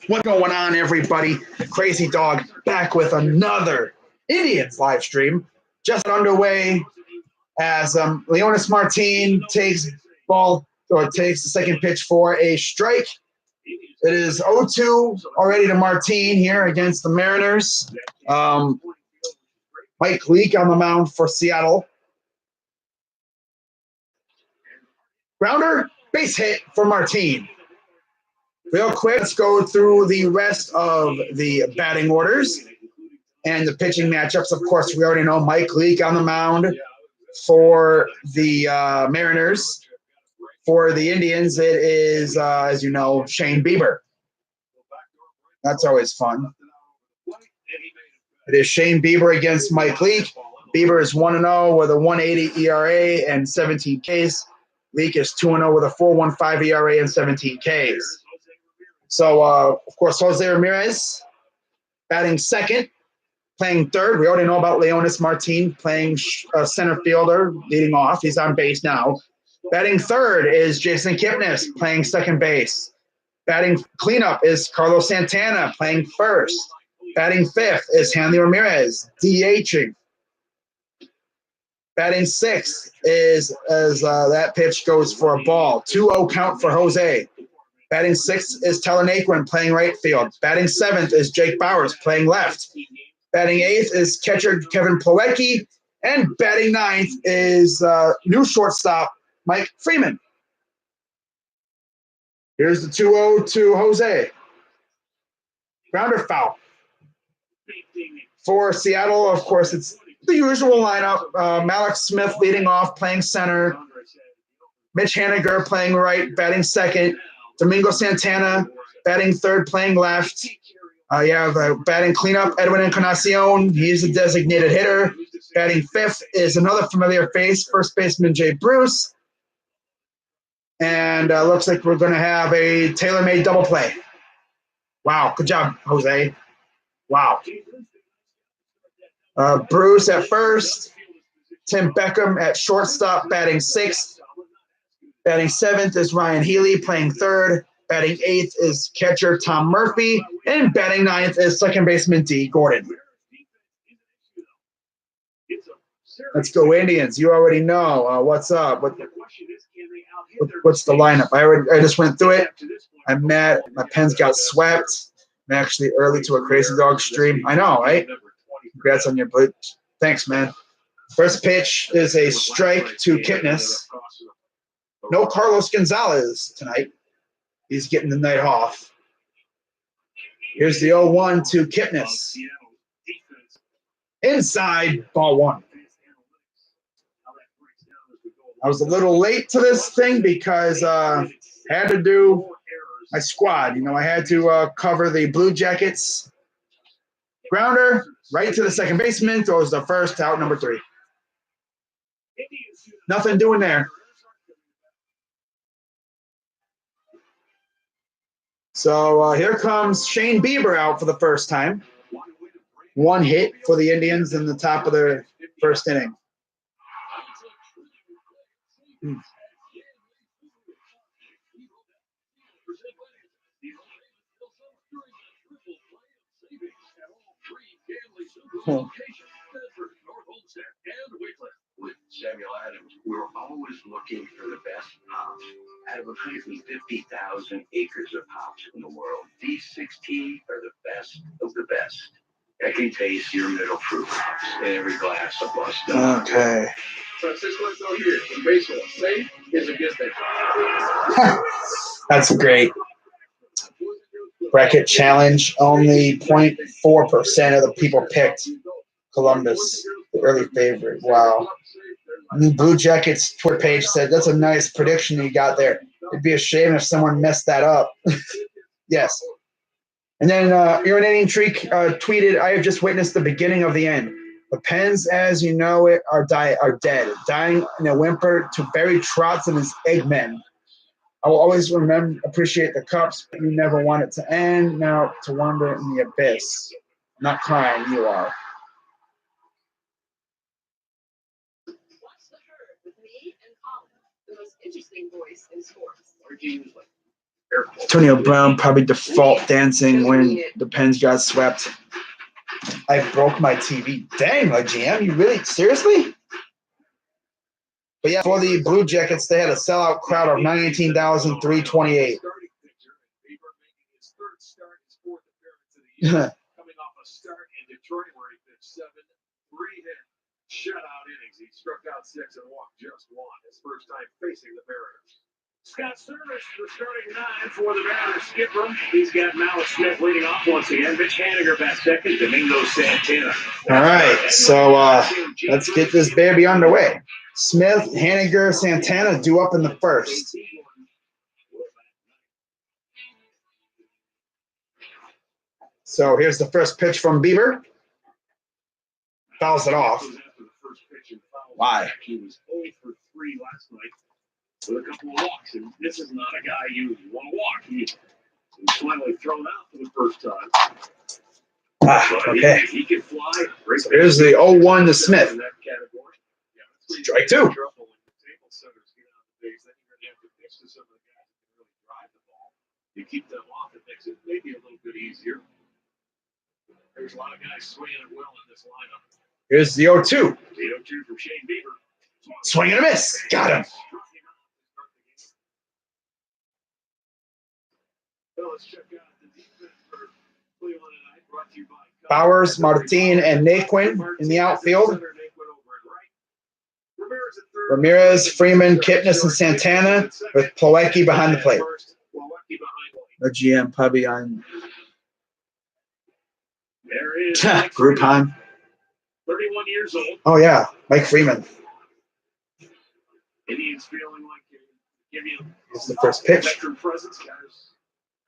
What's going on, everybody? Crazy Dog back with another Indians live stream. Just underway as Leonis Martin takes the second pitch for a strike. It is 0-2 already to Martin here against the Mariners. Mike Leake on the mound for Seattle. Grounder, base hit for Martin. Real quick, let's go through the rest of the batting orders and the pitching matchups. Of course, we already know Mike Leake on the mound for the Mariners. For the Indians, it is, as you know, Shane Bieber. That's always fun. It is Shane Bieber against Mike Leake. Bieber is 1-0 with a 1.80 ERA and 17 Ks. Leake is 2-0 with a 4.15 ERA and 17 Ks. So, of course, Jose Ramirez batting second, playing third. We already know about Leonis Martin playing center fielder, leading off. He's on base now. Batting third is Jason Kipnis playing second base. Batting cleanup is Carlos Santana playing first. Batting fifth is Hanley Ramirez, DHing. Batting sixth is, as that pitch goes for a ball, 2-0 count for Jose. Batting sixth is Tyler Naquin playing right field. Batting seventh is Jake Bowers playing left. Batting eighth is catcher Kevin Plawecki. And batting ninth is new shortstop Mike Freeman. Here's the 2-0 to Jose. Grounder foul. For Seattle, of course, it's the usual lineup. Malik Smith leading off, playing center. Mitch Haniger playing right, batting second. Domingo Santana batting third, playing left. The batting cleanup, Edwin Encarnacion. He's a designated hitter. Batting fifth is another familiar face, first baseman Jay Bruce. And looks like we're going to have a tailor-made double play. Wow, good job, Jose. Wow. Bruce at first. Tim Beckham at shortstop, batting sixth. Batting seventh is Ryan Healy playing third. Batting eighth is catcher Tom Murphy. And batting ninth is second baseman D. Gordon. Let's go Indians. You already know what's up. What's the lineup? I just went through it. I'm mad. My pens got swept. I'm actually early to a Crazy Dog stream. I know, right? Congrats on your blitz. Thanks, man. First pitch is a strike to Kipnis. No Carlos Gonzalez tonight. He's getting the night off. Here's the 0-1 to Kipnis. Inside, ball one. I was a little late to this thing because I had to do my squad. I had to cover the Blue Jackets. Grounder, right to the second baseman, throws the first, out number 3. Nothing doing there. So here comes Shane Bieber out for the first time. 1 hit for the Indians in the top of their first inning. With Samuel Adams, we're always looking for the best hops. Out of 150,000 acres of hops in the world, these 16 are the best of the best. I can taste your middle fruit hops in every glass of Boston. Okay. Francisco here in baseball. Safe is a good thing. That's great. Bracket challenge. Only 0.4% of the people picked Columbus, the early favorite. Wow. The Blue Jackets Twitter page said, that's a nice prediction you got there. It'd be a shame if someone messed that up. Yes. And then Urinating Treek tweeted, I have just witnessed the beginning of the end. The Pens, as you know it, are dead, dying in a whimper to Barry Trotz and his Eggmen. I will always appreciate the Cups, but you never want it to end. Now to wander in the abyss. I'm not crying, you are. Watch the herd with me and Colin, the most interesting voice in sports. Our team's like Antonio Brown probably default dancing when the Pens got swept. I broke my TV. Dang, my GM, you really seriously? But yeah, for the Blue Jackets, they had a sellout crowd of 19,328. Coming off a start in Detroit where he pitched 7 3-hit shutout innings. He struck out 6 and walked just 1. His first time facing the Mariners. Scott Service, the starting 9 for the Mariners skipper. He's got Malice Smith leading off once again. Mitch Haniger back second. Domingo Santana. All right, so let's get this baby underway. Smith, Haniger, Santana due up in the first. So here's the first pitch from Bieber. Fouls it off. Why? He was 0 for 3 last night with a couple of walks, and this is not a guy you want to walk. He's finally thrown out for the first time. Okay. He can fly. So here's the 0-1 to Smith. Strike 2. You keep them off, it makes it maybe a little bit easier. There's a lot of guys swinging it well in this lineup. Here's the 0-2. The 0-2 from Shane Bieber. Swing and a miss. Got him. Well, let's check out the defense for Cleveland tonight. Brought to you by Bowers, Martin, and Naquin in the outfield. Ramirez, Freeman, Kipnis, and Santana with Plawecki behind the plate. The GM probably on Groupon. 31 years old. Oh, yeah. Mike Freeman. Indians feeling like give you This is the first pitch. veteran presence.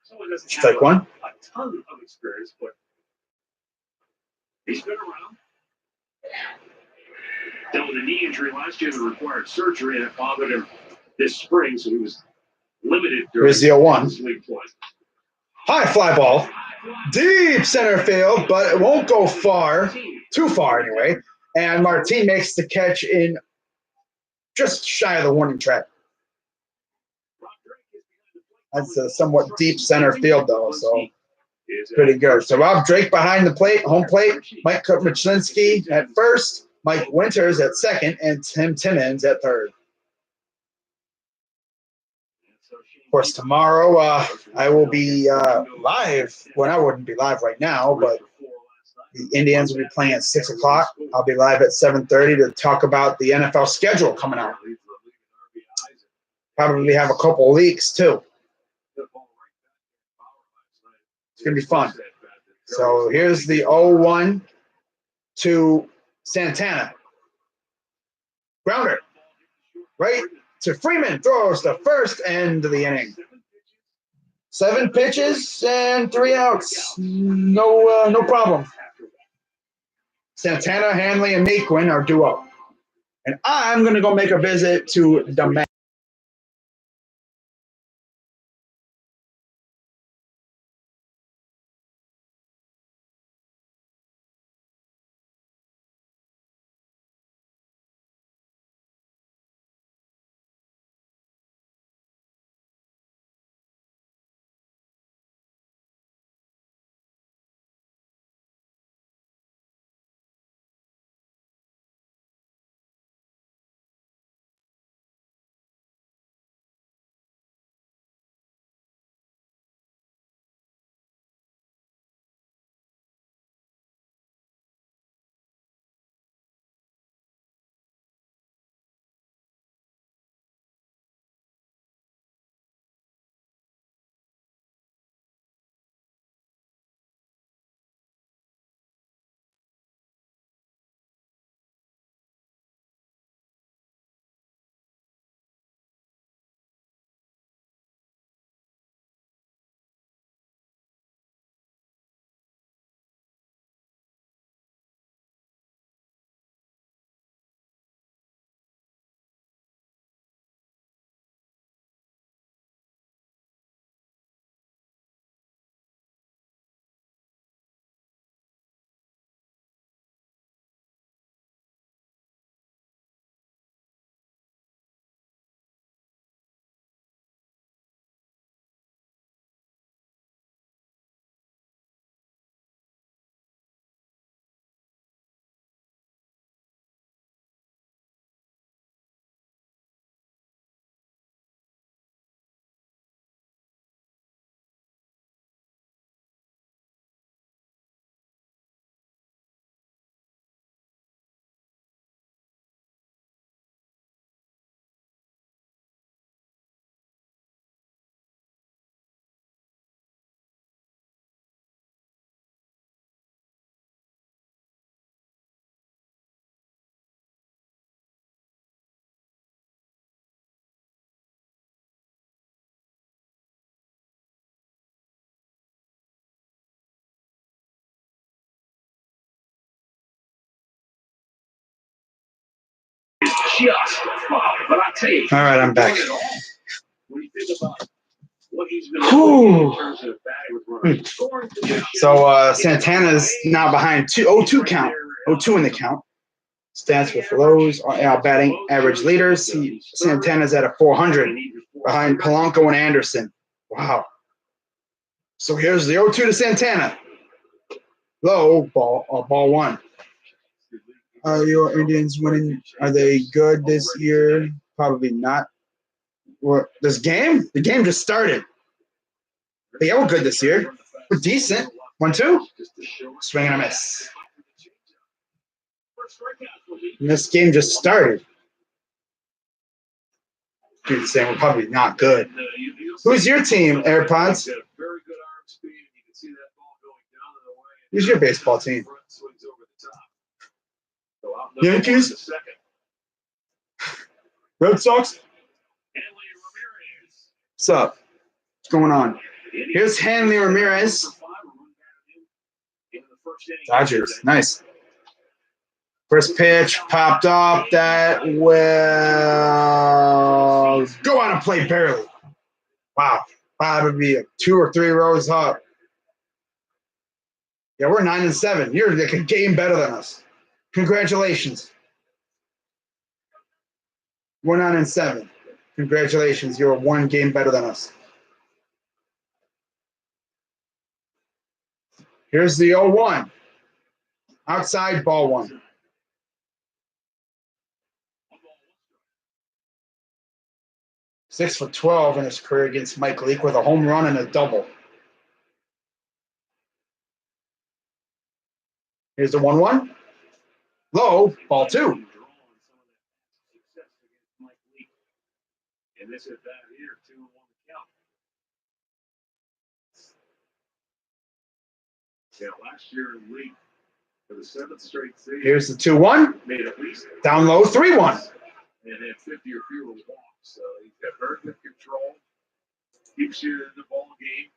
Someone doesn't have Strike 1. a ton of experience, but he's been around. Dealt with a knee injury last year that required surgery, and it bothered him this spring, so he was limited during Here's the 0-1. his league play. High fly ball. Deep center field, but it won't go far. Too far, anyway. And Martin makes the catch in just shy of the warning track. That's a somewhat deep center field, though, so pretty good. So Rob Drake behind the plate, home plate. Mike Kutmachlinski at first, Mike Winters at second, and Tim Timmons at third. Of course, tomorrow I will be live. Well, I wouldn't be live right now, but the Indians will be playing at 6 o'clock. I'll be live at 7:30 to talk about the NFL schedule coming out. Probably have a couple of leaks, too. It's going to be fun. So here's the 0-1 to Santana. Grounder. Right to Freeman. Throws the first end of the inning. 7 pitches and 3 outs. No problem. Santana, Hanley, and Naquin are due up. And I'm going to go make a visit to the just a foul. But I tell you, All right, I'm back. when you think about what he's been doing in terms of batting with runners, scoring position. So Santana's now behind 0-2 count. 0-2 in the count. Stats with lows are batting average leaders. Santana's at a 400 behind Polanco and Anderson. Wow. So here's the 0-2 to Santana. Low ball, ball one. Are your Indians winning? Are they good this year? Probably not. Well, this game? The game just started. But yeah, we're good this year. We're decent. 1-2. Swing and a miss. And this game just started. Dude saying we're probably not good. Who's your team, AirPods? Who's your baseball team? Yankees? Red Sox? What's up? What's going on? Here's Hanley Ramirez. Dodgers. Nice. First pitch popped up. That will go on and play barely. Wow. That would be 2 or 3 rows up. Yeah, we're 9-7. You're like a game better than us. Congratulations. We're 9-7. Congratulations. You're 1 game better than us. Here's the 0-1. Outside, ball 1. 6 for 12 in his career against Mike Leake with a home run and a double. Here's the 1-1. Low, ball 2. And this at bat here, 2-1 count. Yeah, last year in league for the 7th straight season. Here's the 2-1. Made at least down low, 3-1. And had 50 or fewer walks. So he's got very good control. Keeps you in the ball game.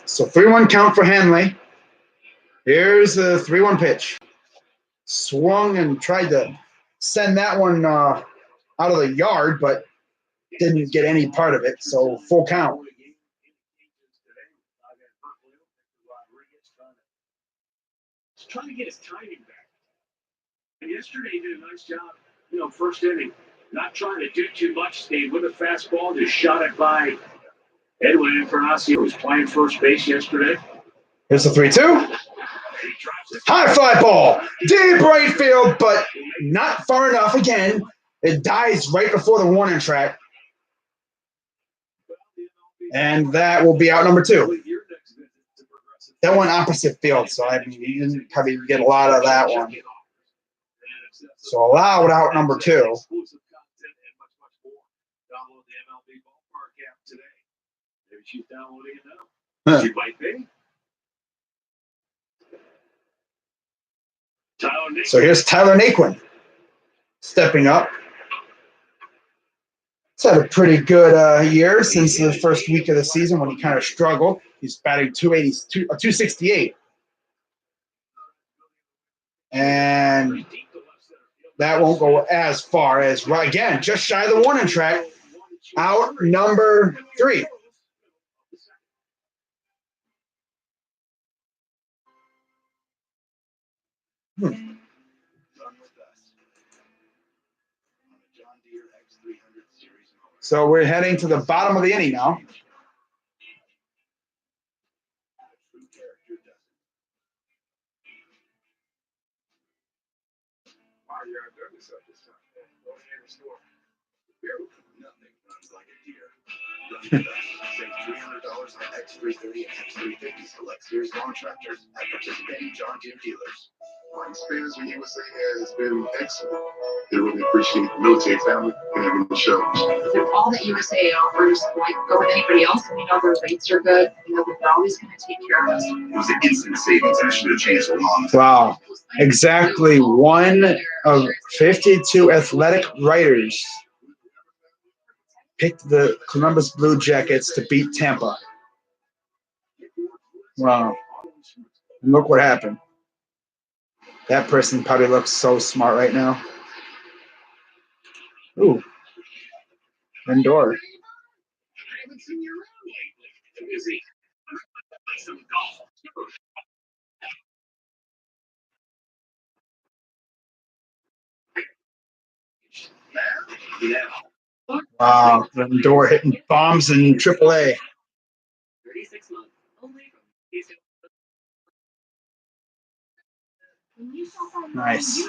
So 3-1 count for Hanley. Here's the 3-1 pitch. Swung and tried to send that one out of the yard, but didn't get any part of it. So full count. He's trying to get his timing back. And yesterday he did a nice job, first inning. Not trying to do too much. Stayed with a fastball, just shot it by Edwin Encarnacion, who was playing first base yesterday. Here's the 3-2. High fly ball. Deep right field, but not far enough. Again, it dies right before the warning track. And that will be out number 2. That went opposite field, so I mean, you didn't probably get a lot of that one. So allowed out number 2. Huh. So here's Tyler Naquin stepping up. He's had a pretty good year since the first week of the season when he kind of struggled. He's batting 268. And that won't go as far as, again, just shy of the warning track. Out number 3. So we're heading to the bottom of the inning now. Save $300 on X330 and X350 Select Series lawn tractors at participating John Deere dealers. My experience with USA has been excellent. They really appreciate the military family and having the shows. They're all that USA offers, like go with anybody else, and their rates are good. They're always going to take care of us. It was an instant savings. I should have changed the lawn. Wow. Exactly 1 of 52 athletic writers picked the Columbus Blue Jackets to beat Tampa. Wow. And look what happened. That person probably looks so smart right now. Ooh, Lindor. Wow, Lindor hitting bombs in AAA. Nice.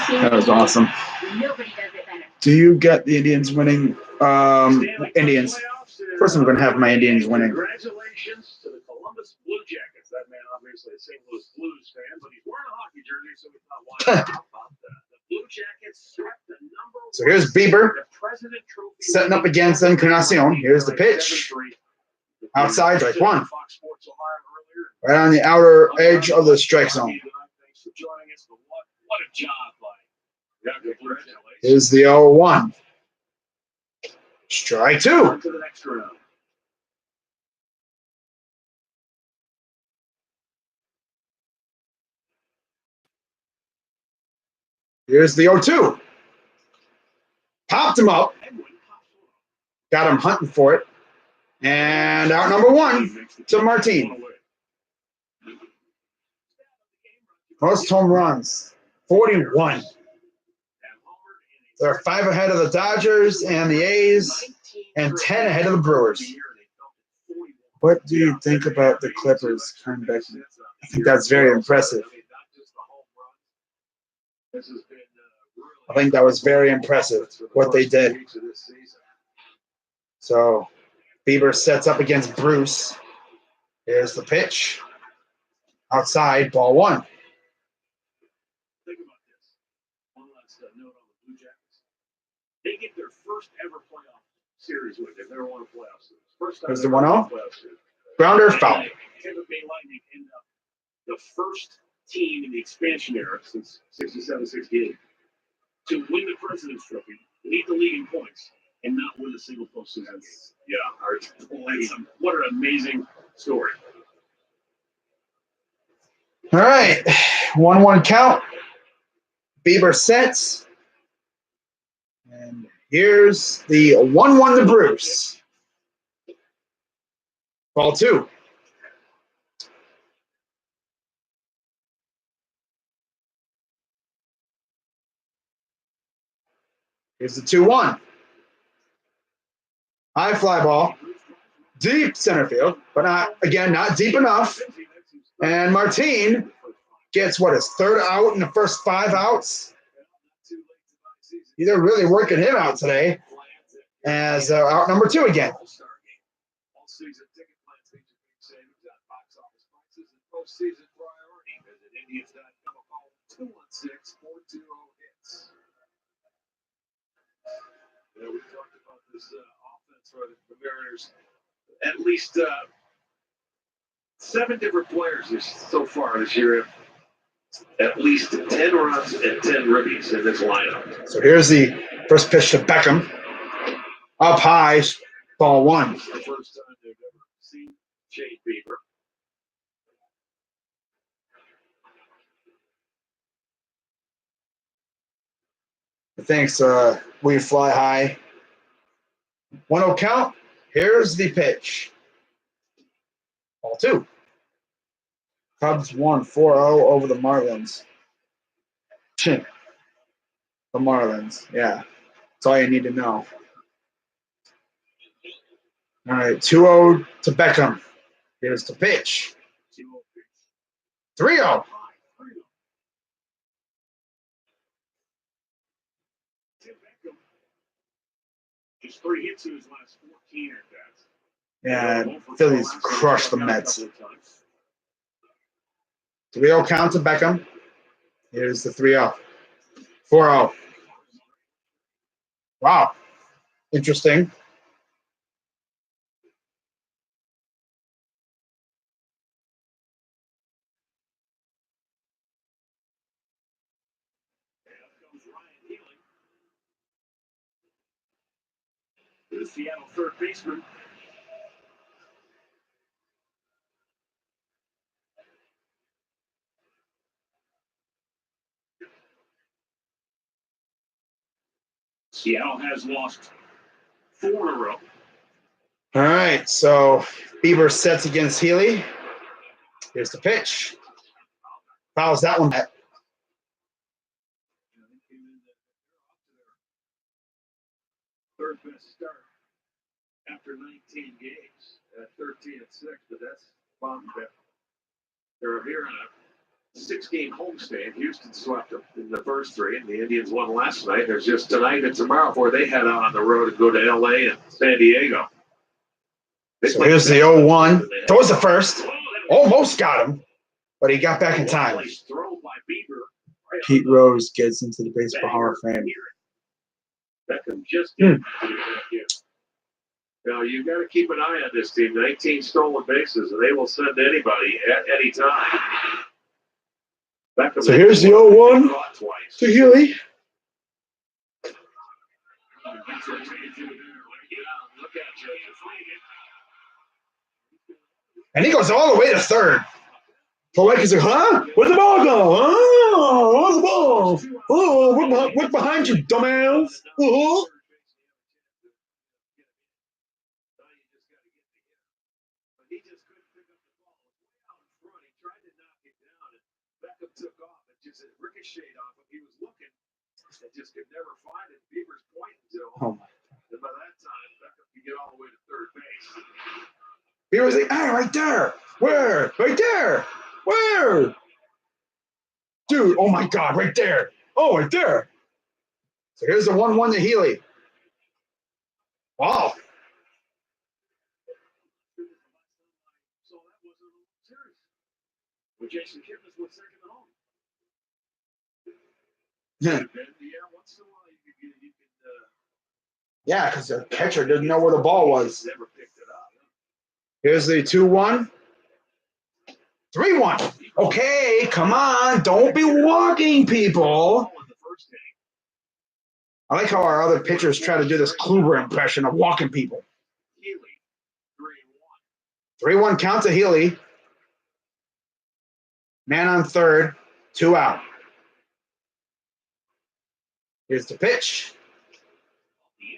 That was awesome. Do you get the Indians winning? Indians. Of course, I'm going to have my Indians winning. Congratulations to the Columbus Blue Jackets. That man, obviously, a St. Louis Blues fan, but he's wearing a hockey jersey, so we thought, why not? How about that? The Blue Jackets swept the number. So here's Bieber setting up against Encarnacion. Here's the pitch. Outside, strike one. Right on the outer edge of the strike zone. Here's the 0-1. Strike two. Here's the 0-2. Popped him up. Got him hunting for it. And out number one to Martin. Most home runs, 41. They're 5 ahead of the Dodgers and the A's, and 10 ahead of the Brewers. What do you think about the Clippers coming back? I think that's very impressive. I think that was very impressive, what they did. So, Bieber sets up against Bruce. Here's the pitch. Outside, ball one. Think about this. One last note on the Blue Jackets. They get their first ever playoff series win. They've never won a playoff series. First time. There's the 1-0. Grounder, foul. Tampa Bay Lightning end up the first team in the expansion era since 67-68 to win the President's Trophy, lead the league in points, and not win a single postseason. Yeah, what an amazing story. All right, 1-1 count. Bieber sets. And here's the 1-1 to Bruce. Ball two. Here's the 2-1. High fly ball. Deep center field, but not deep enough. And Martin gets his third out in the first 5 outs. They're really working him out today as out number 2 again. We talked about this offense for the Mariners. At least 7 different players so far this year. At least 10 runs and 10 ribbies in this lineup. So here's the first pitch to Beckham. Up high, ball one. It's the first time they've ever seen Shane Bieber. Thanks, we fly high. 1-0 count. Here's the pitch. Ball two. Cubs won 4-0 over the Marlins. The Marlins, yeah. That's all you need to know. All right, 2-0 to Beckham. Here's the pitch. 3-0. Just 3 hits in his last 14 at bats. And Phillies crushed the Mets. 3-0 count to Beckham. Here's the 3-0. 4-0. Wow. Interesting. The Seattle third baseman. Seattle has lost 4 in a row. All right, so Bieber sets against Healy. Here's the pitch. Fouls that one back. Third best start after 19 games at 13-6, but that's bomb bet. They're here on a 6-game homestand. Houston swept them in the first 3, and the Indians won last night. There's just tonight and tomorrow before they head out on the road and go to LA and San Diego. So here's the 0-1. Throws the first. Almost got him, but he got back in time. Pete Rose gets into the Baseball Hall of Fame. Beckham just Now, you've got to keep an eye on this team. 19 stolen bases, and they will send anybody at any time. Beckham, so here's the 0-1 to Healy. And he goes all the way to third. So like he's like, huh? Where's the ball go? Oh, where's the ball? Oh, what's behind you, dumbass? Oh. He just couldn't pick up the ball. It was way out in front. He tried to knock it down, and Beckham took off. It just ricocheted off him. He was looking and just could never find it. Bieber's pointing to him. And by that time, Beckham could get all the way to third base. Bieber's like, ah, right there. Where? Right there. Where? Dude, oh my God, right there. Oh, right there. So here's the 1-1 to Healy. Wow. Well, Jason Kipnis was second at home. Once in a while you can yeah, because the catcher didn't know where the ball was. Never picked it up. Here's the 2-1. 3-1. Okay, come on. Don't be walking people. I like how our other pitchers try to do this Kluber impression of walking people. 3-1 count to Healy. Man on third, 2 out. Here's the pitch.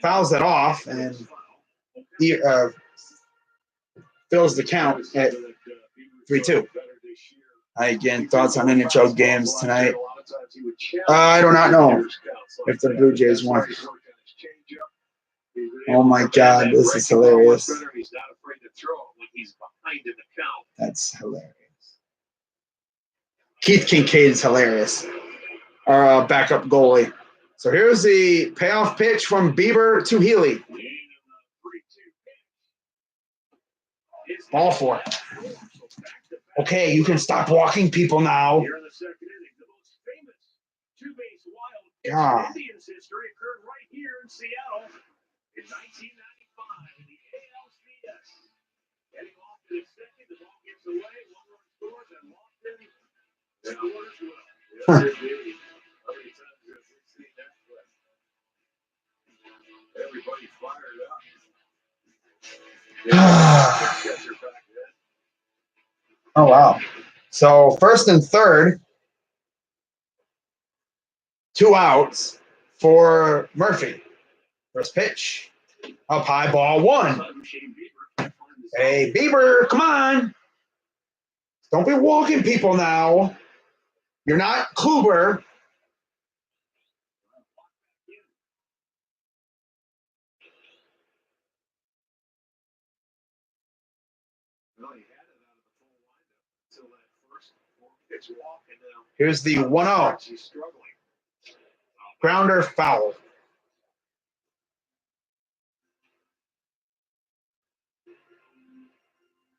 Fouls it off and fills the count at 3-2. Again, thoughts on NHL games tonight. I do not know if the Blue Jays won. Oh my God, this is hilarious. That's hilarious. Keith Kincaid is hilarious. Our backup goalie. So here's the payoff pitch from Bieber to Healy. Ball 4. Okay, you can stop walking people now. God. Indians history occurred right here in Seattle in 1995 in the ALCS. Getting off to the second, the ball gets away, 1-run scores, and Lofton scores well. Yes, indeed. How many times have we seen that play? Everybody fired up. Oh, wow. So first and third, 2 outs for Murphy. First pitch. Up high, ball 1. Hey, Bieber, come on. Don't be walking people now. You're not Kluber. Here's the 1-0. Grounder foul.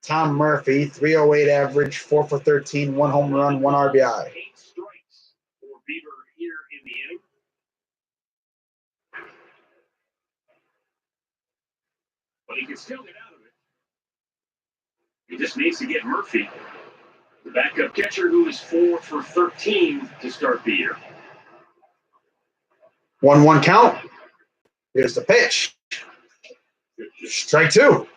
Tom Murphy, 308 average, 4 for 13, 1 home run, 1 RBI. 8 strikes for Bieber here in the inning. But he can still get out of it. He just needs to get Murphy, the backup catcher, who is 4 for 13 to start the year. 1-1 count. Here's the pitch. Strike two.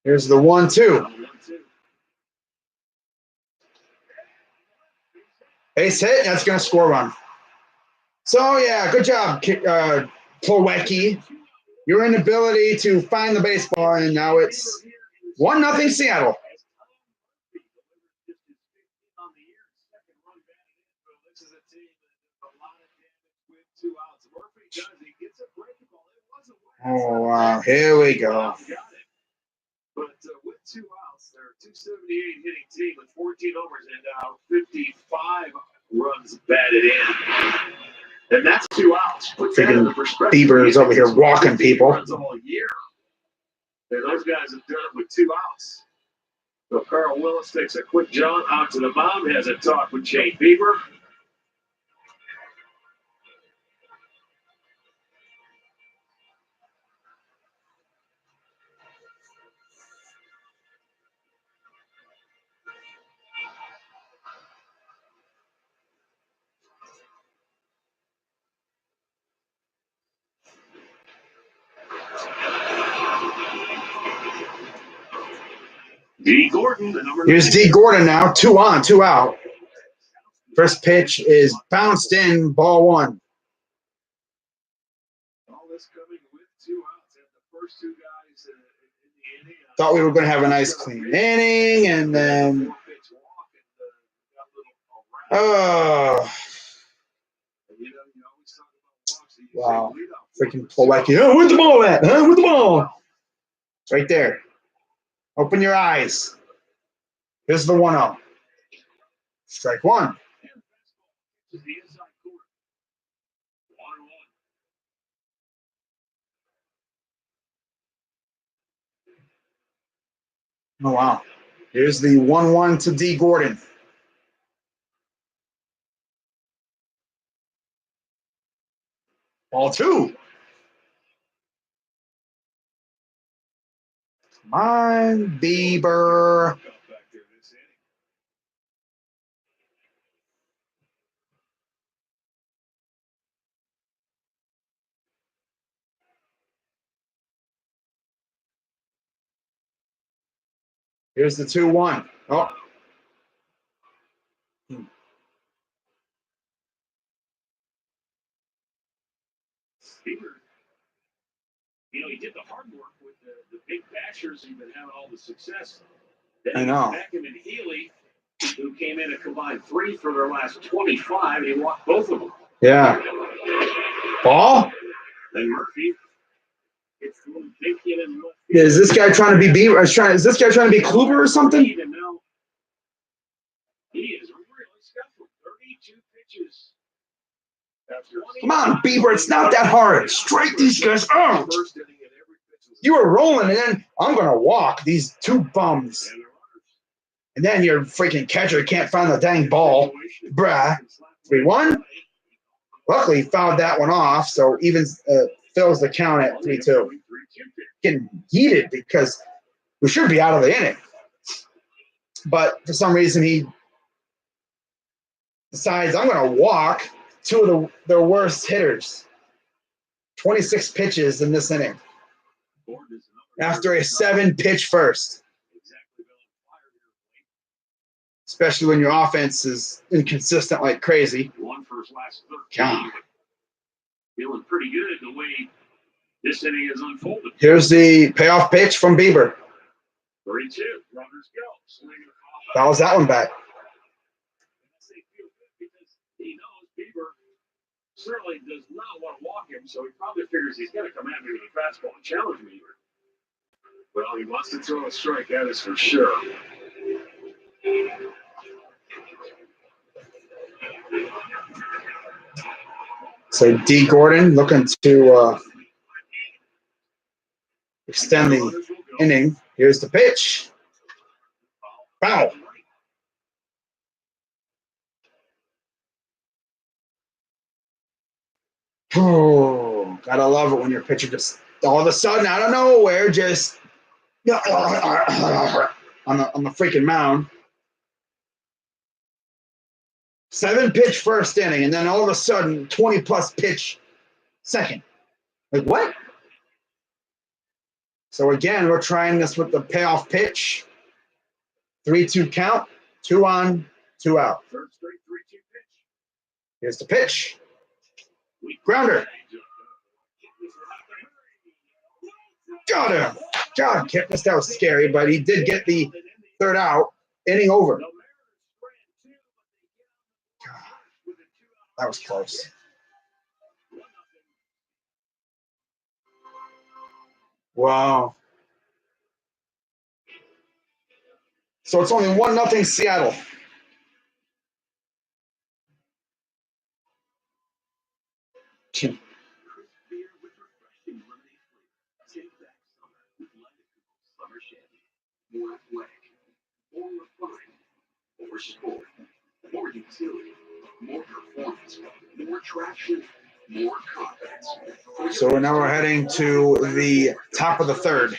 Here's the 1-2. Base hit. That's going to score a run. So, yeah, good job, Plawecki. Your inability to find the baseball, and now it's 1-0 Seattle. Oh, wow. Here we go. But with 2 outs, they're a 278 hitting team with 14 homers and now 55 runs batted in. And that's 2 outs. Freaking Bieber is over here walking people. All year. And those guys have done it with 2 outs. So Carl Willis takes a quick jaunt out to the mound, has a talk with Shane Bieber. D. Gordon, the number. Here's D. Gordon now. 2 on, 2 out. First pitch is bounced in, ball 1. All this coming with 2 outs, and the first 2 guys in the inning. Thought we were going to have a nice clean inning, and then oh, wow. Freaking Plawecki. Oh, where's the ball at? Huh? Where's the ball? It's right there. Open your eyes. Here's the 1-0. Strike 1. Oh, wow. Here's the 1-1 to D. Gordon. Ball 2. Come on, Bieber. Here's the 2-1. Oh. You know, he did the hard work with the big bashers. He's been having all the success. Then I know. Beckham and Healy, who came in a combined 3 for their last 25, and he walked both of them. Yeah. Ball? Then Murphy. Is this guy trying to be Bieber? Is this guy trying to be Kluber or something? He is really skillful. 32 pitches. Come on, Bieber. It's not that hard. Strike these guys out. You were rolling, and then I'm going to walk these 2 bums. And then your freaking catcher can't find the dang ball. Bruh. 3-1. Luckily, he fouled that one off, so even fills the count at 3-2. Getting heated because we should be out of the inning. But for some reason, he decides I'm going to walk 2 of their worst hitters. 26 pitches in this inning. After a 7-pitch first. Especially when your offense is inconsistent like crazy. One for his last 13. Feeling pretty good the way this inning has unfolded. Here's the payoff pitch from Bieber. 32. Runners go. Fouls that one back. He knows Bieber certainly does not want to walk him, so he probably figures he's going to come at me with a fastball and challenge me. Well, he wants to throw a strike, that is for sure. So D. Gordon looking to extend the inning. Here's the pitch. Foul. Oh, gotta love it when your pitcher just all of a sudden out of nowhere just on the freaking mound. 7-pitch first inning, and then all of a sudden 20+ pitch second. Like what? So again, we're trying this with the payoff pitch. 3-2 count, 2 on, 2 out. Here's the pitch. Grounder. Got him. God, Kipnis, that was scary, but he did get the third out. Inning over. God, that was close. Wow. So it's only 1-0 Seattle. More athletic, more refined, more sport, more utility, more performance, more traction, more confidence. So now we're heading to the top of the third.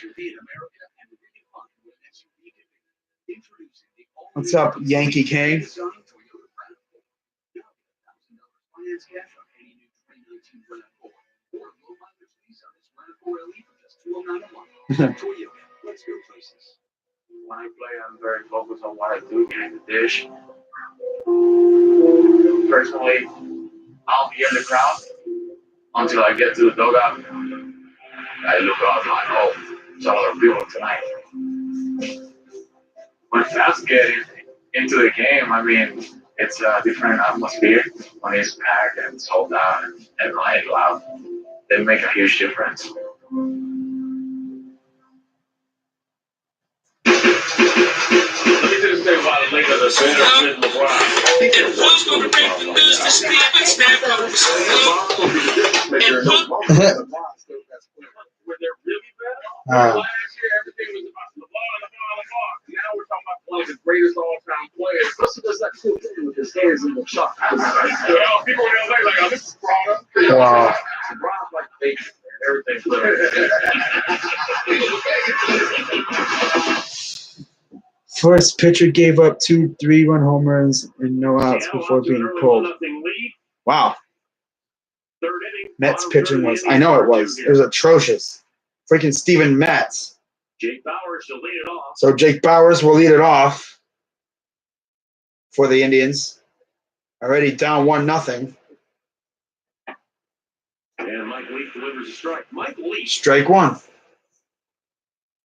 What's up, Yankee King? When I play, I'm very focused on what I do behind the dish. Personally, I'll be in the crowd until I get to the dugout. I look out like, oh, some other people tonight. When fans get into the game, I mean, it's a different atmosphere when it's packed and sold out and loud. They make a huge difference. Let me just say why the Lakers are better with LeBron. And who's going to break the news to Steven Stamkos? When they're really better, last year everything was about LeBron. Now we're talking about one of the greatest all-time players. Listen to that cool thing with his hands in the shot. Well, people in LA like, oh, this is LeBron. Wow. LeBron's like bacon, man. Everything's First pitcher gave up 2 3-run home runs and no outs before being pulled. Wow. Mets pitching was, I know it was atrocious. Freaking Steven Matz. Jake Bowers will lead it off. So Jake Bowers will lead it off for the Indians. Already down 1-0. And Mike Leake delivers a strike. Mike Leake. Strike one.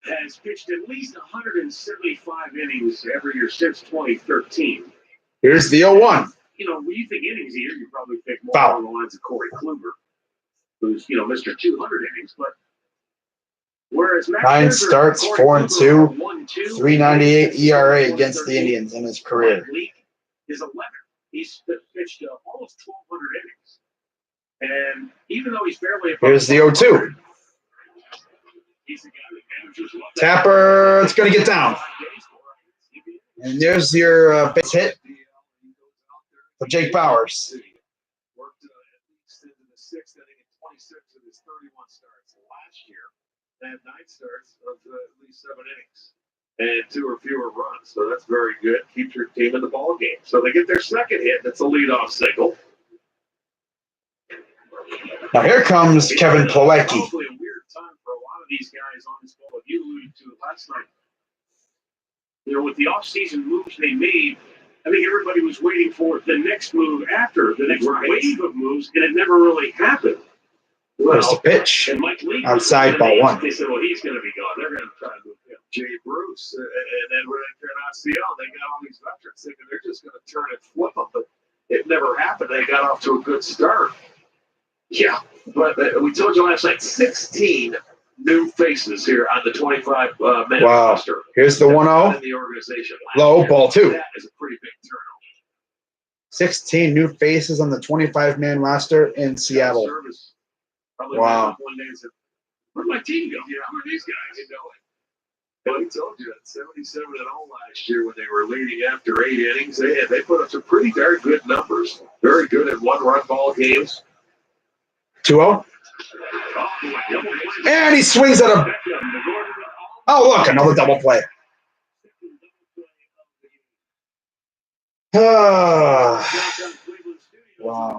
Has pitched at least 175 innings every year since 2013. Here's the 0-1. You know, when you think innings a year, you probably think more Foul. along the lines of Corey Kluber, who's, you know, Mr. 200 innings. But whereas Max 9 Scherzer, starts, Corey 4-2, Kluber, 1-2, 3.98 ERA against the Indians in his career. Mike Leake is 11. He's pitched almost 1,200 innings. And even though he's barely Here's the 0-2. Tapper, it's going to get down. And there's your base hit for Jake Bowers. Worked at least into the 6th inning and 26 of his 31 starts last year. Had 9 starts of at least 7 innings and 2 or fewer runs. So that's very good. Keeps your team in the ball game. So they get their second hit. That's a leadoff single. Now here comes Kevin Plawecki. Probably a weird time for a lot of these guys on this ball. You alluded to it last night. You know, with the offseason moves they made, I think everybody was waiting for the next move after the next wave of moves, and it never really happened. There's the pitch. And Mike Leake Outside ball 1. They said, well, he's going to be gone. They're going to try to move him. Jay Bruce and Edward Encarnacion, they got all these veterans thinking they're just going to turn and flip them, but it never happened. They got off to a good start. Yeah, but we told you last night, 16 new faces here on the 25-man roster. Here's the 1-0. In the organization. Low, ball 2. That is a pretty big turnover. 16 new faces on the 25-man roster in Seattle. Wow. One day and said, where'd my team go? Yeah, who are these guys? You know it. Well, he told you that 77-0 last year when they were leading after 8 innings. They put up some pretty darn good numbers. Very good at 1-run ball games. 2-0. And he swings at a. Oh, look, another double play. Wow.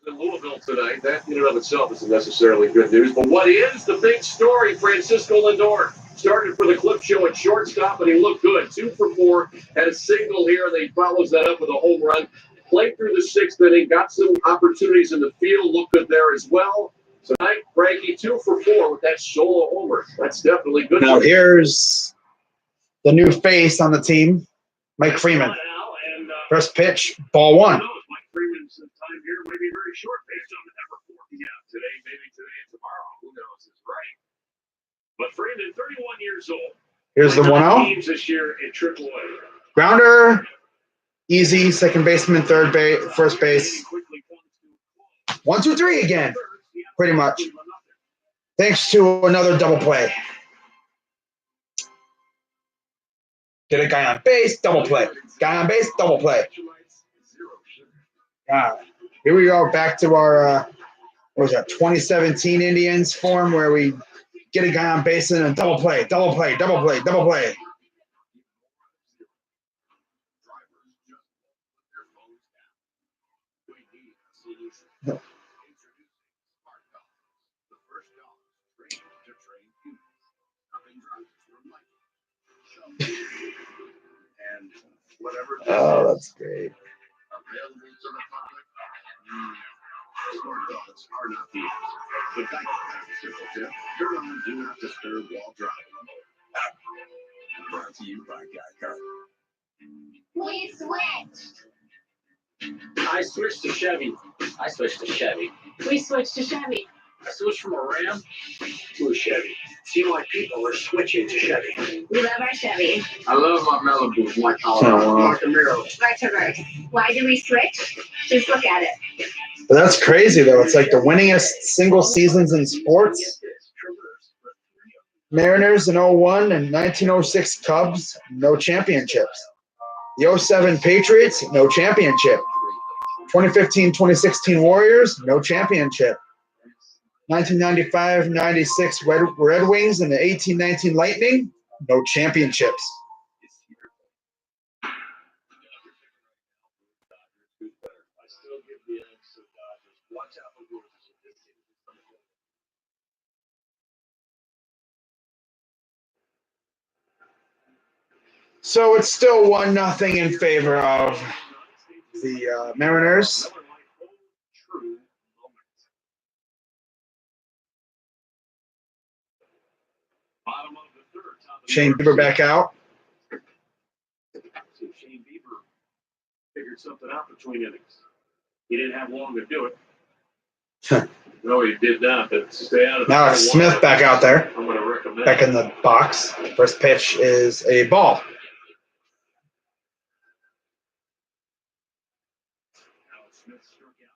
In Louisville tonight, that in and of itself isn't necessarily good news. But what is the big story? Francisco Lindor started for the Clip Show at shortstop, and he looked good. 2 for 4, had a single here, and he follows that up with a home run. Played through the 6th inning, got some opportunities in the field, looked good there as well. Tonight, Frankie 2 for 4 with that solo homer. That's definitely good. Now here's the new face on the team, Mike Freeman. First pitch, ball 1. Mike Freeman's time here may be very short based on the number 4. Yeah, today, maybe today and tomorrow. Who knows? It's right. But Freeman, 31 years old. Here's the 1-0. Teams this year in AAA. Grounder, easy. Second baseman, third base, first base. 1, 2, 3 again, pretty much. Thanks to another double play. Get a guy on base, double play. Guy on base, double play. Here we go, back to our, what was that, 2017 Indians form where we get a guy on base and a double play, double play, double play, double play. Oh, that's great. Do not disturb while driving. Brought to you by Geico. We switched. I switched to Chevy. I switched to Chevy. We switched to Chevy. I switched from a Ram to a Chevy. See why people are switching to Chevy. We love our Chevy. I love my Malibu, my Colorado, my Camaro. My Traverse. Why do we switch? Just look at it. But that's crazy, though. It's like the winningest single seasons in sports. Mariners in 01 and 1906 Cubs, no championships. The 07 Patriots, no championship. 2015-2016 Warriors, no championship. 1995-96 Red Wings and the 18-19 Lightning, no championships. So it's still 1-0 in favor of the Mariners. Shane Bieber back out. Shane Bieber figured something out between innings. He didn't have long to do it. No, he did not. But stay out of Now it's Smith back out there, I'm going to recommend. back in the box. First pitch is a ball. Alex Smith struck out.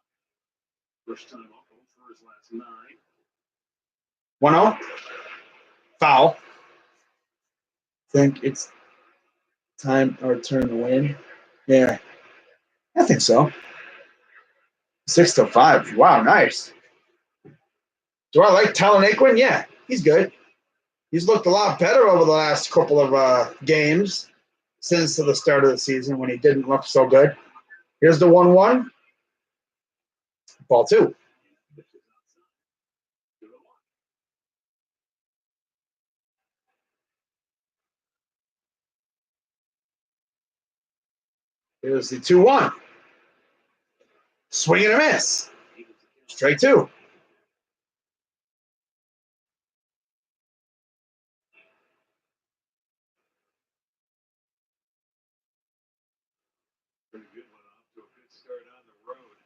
First time off for his last 9. 1-0. Foul. I think it's time or turn to win. Yeah, I think so. 6-5. Wow, nice. Do I like Talon Aquin? Yeah, he's good. He's looked a lot better over the last couple of games since the start of the season when he didn't look so good. Here's the 1-1. Ball 2. Here's the 2-1. Swing and a miss. Strike 2.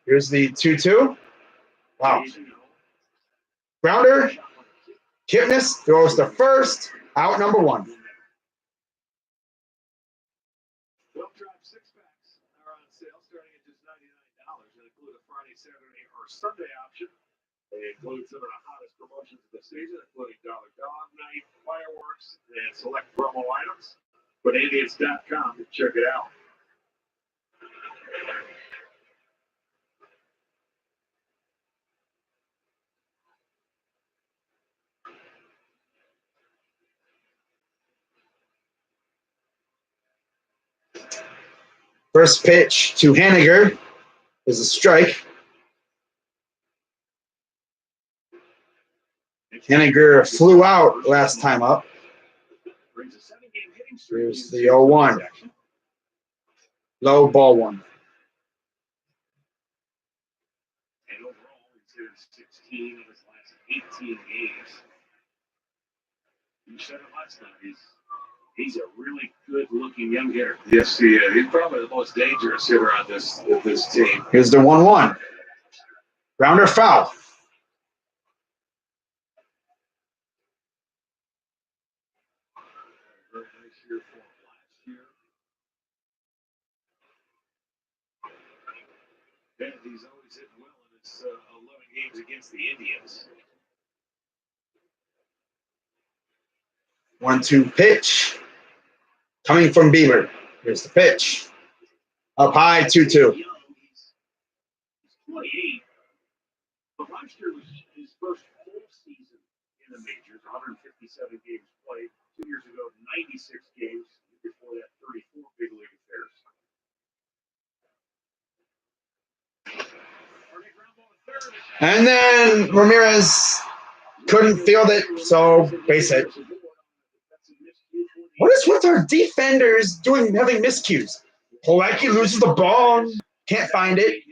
Here's the 2-2. Wow. Grounder. Kipnis throws to first. Out number 1. 12-drop 6-packs are on sale starting at just $99 and include a Friday, Saturday, or Sunday option. They include some of the hottest promotions of the season, including Dollar Dog Night, fireworks, and select promo items. Go to Indians.com and check it out. First pitch to Haniger is a strike. Haniger flew out last time up. Here's the 0-1. Low ball one. And overall, he's hit 16 of his last 18 games. You said it last night. He's a really good-looking young hitter. Yes, he is. He's probably the most dangerous hitter on this team. Here's the 1-1. Grounder foul. Very nice year for him last year. And he's always hitting well in his 11 games against the Indians. 1-2 pitch. Coming from Bieber. Here's the pitch. Up high, 2-2. He's 28. But last year was his first full season in the majors, 157 games played. 2 years ago, 96 games. Before that, 34 big league affairs. And then Ramirez couldn't field it, so base hit. What is with our defenders having miscues? Polacki loses the ball, can't find it.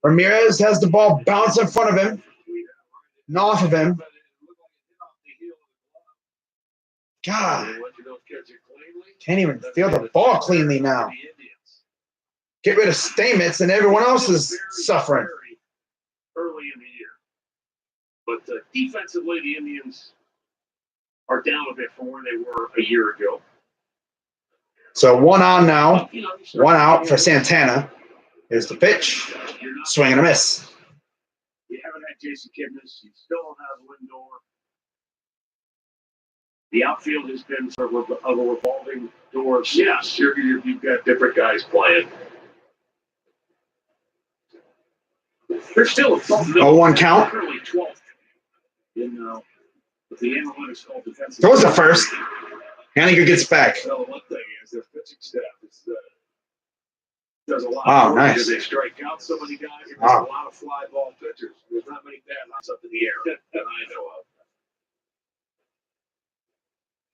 Ramirez has the ball bounce in front of him and off of him. God, can't even field the ball cleanly now. Get rid of Stamets and everyone else is suffering. Early in the year. But defensively, the Indians are down a bit from where they were a year ago. So 1 on now, 1 out for Santana. Here's the pitch. Swing and a miss. You haven't had Jason Kipnis. You still don't have Lindor. The outfield has been sort of a revolving door. Yes, you've got different guys playing. There's still a 0-1 count. Currently 12th in the analytics called defensive. Throws the first. Haniger gets back. Well, one thing is their pitching staff does a lot. Oh, nice. They strike out so many guys. There's a lot of fly ball pitchers. There's not many bad knocks up in the air that I know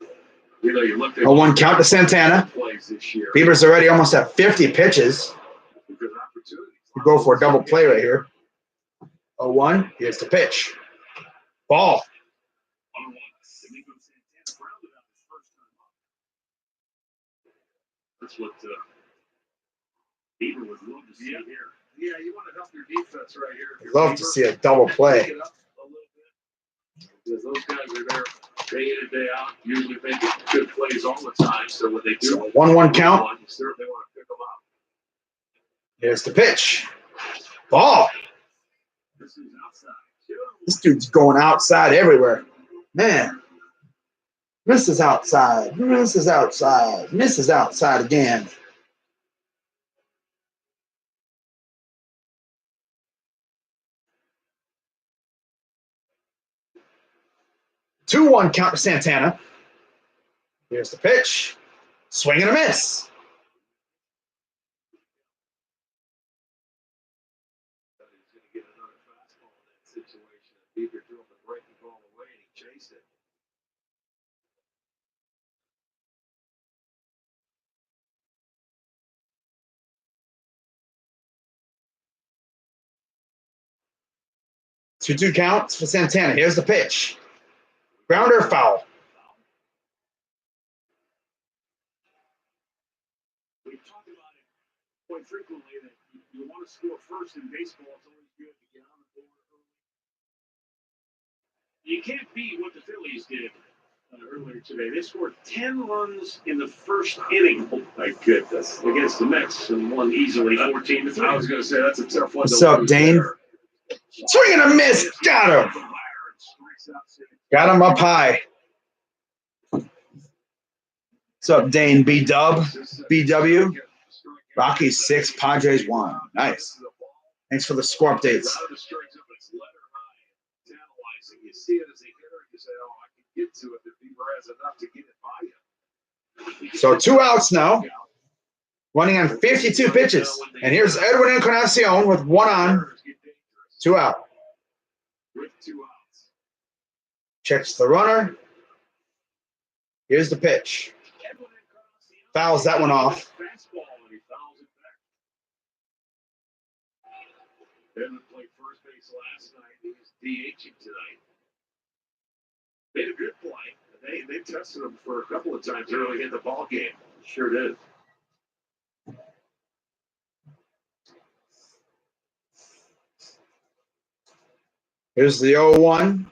of. You look at 0-1 count to Santana. Bieber's already almost at 50 pitches. You go for a double play right here. 0-1. Here's the pitch. Ball. That's what Bieber would love to see here. Yeah, you want to help your defense right here. Love to see a double play. Because those guys are there day in and day out, usually making good plays all the time. So when they do, So 1-1 count. you certainly want to pick them up. Here's the pitch. Ball. This is outside. This dude's going outside everywhere. Man. Misses outside. Misses outside. Misses outside again. Two 2-1 count to Santana. Here's the pitch. Swing and a miss. Bieber drove the breaking ball away and he chased it. Two counts for Santana. Here's the pitch. Grounder, foul. We've talked about it quite frequently that you want to score first in baseball. It's always good to get on the board early. You can't beat what the Phillies did earlier today. They scored 10 runs in the first inning. Oh my goodness. Against the Mets and won easily 14-3. I was going to say that's a tough one. What's up, Dane? Swing and a miss. Got him. Got him up high. What's up, Dane? B-Dub? BW? Rockies 6, Padres 1. Nice. Thanks for the score updates. You see it as a hitter, you say, oh, I can get to it if Bieber has enough to get it by you. So 2 outs now. running on 52 pitches. And here's Edwin Encarnacion with 1 on, 2 out. Checks the runner. Here's the pitch. Fouls that one off. Edwin played first base last night. He was DHing tonight. Made a good play. They tested him for a couple of times early in the ball game. Sure did. Here's the 0-1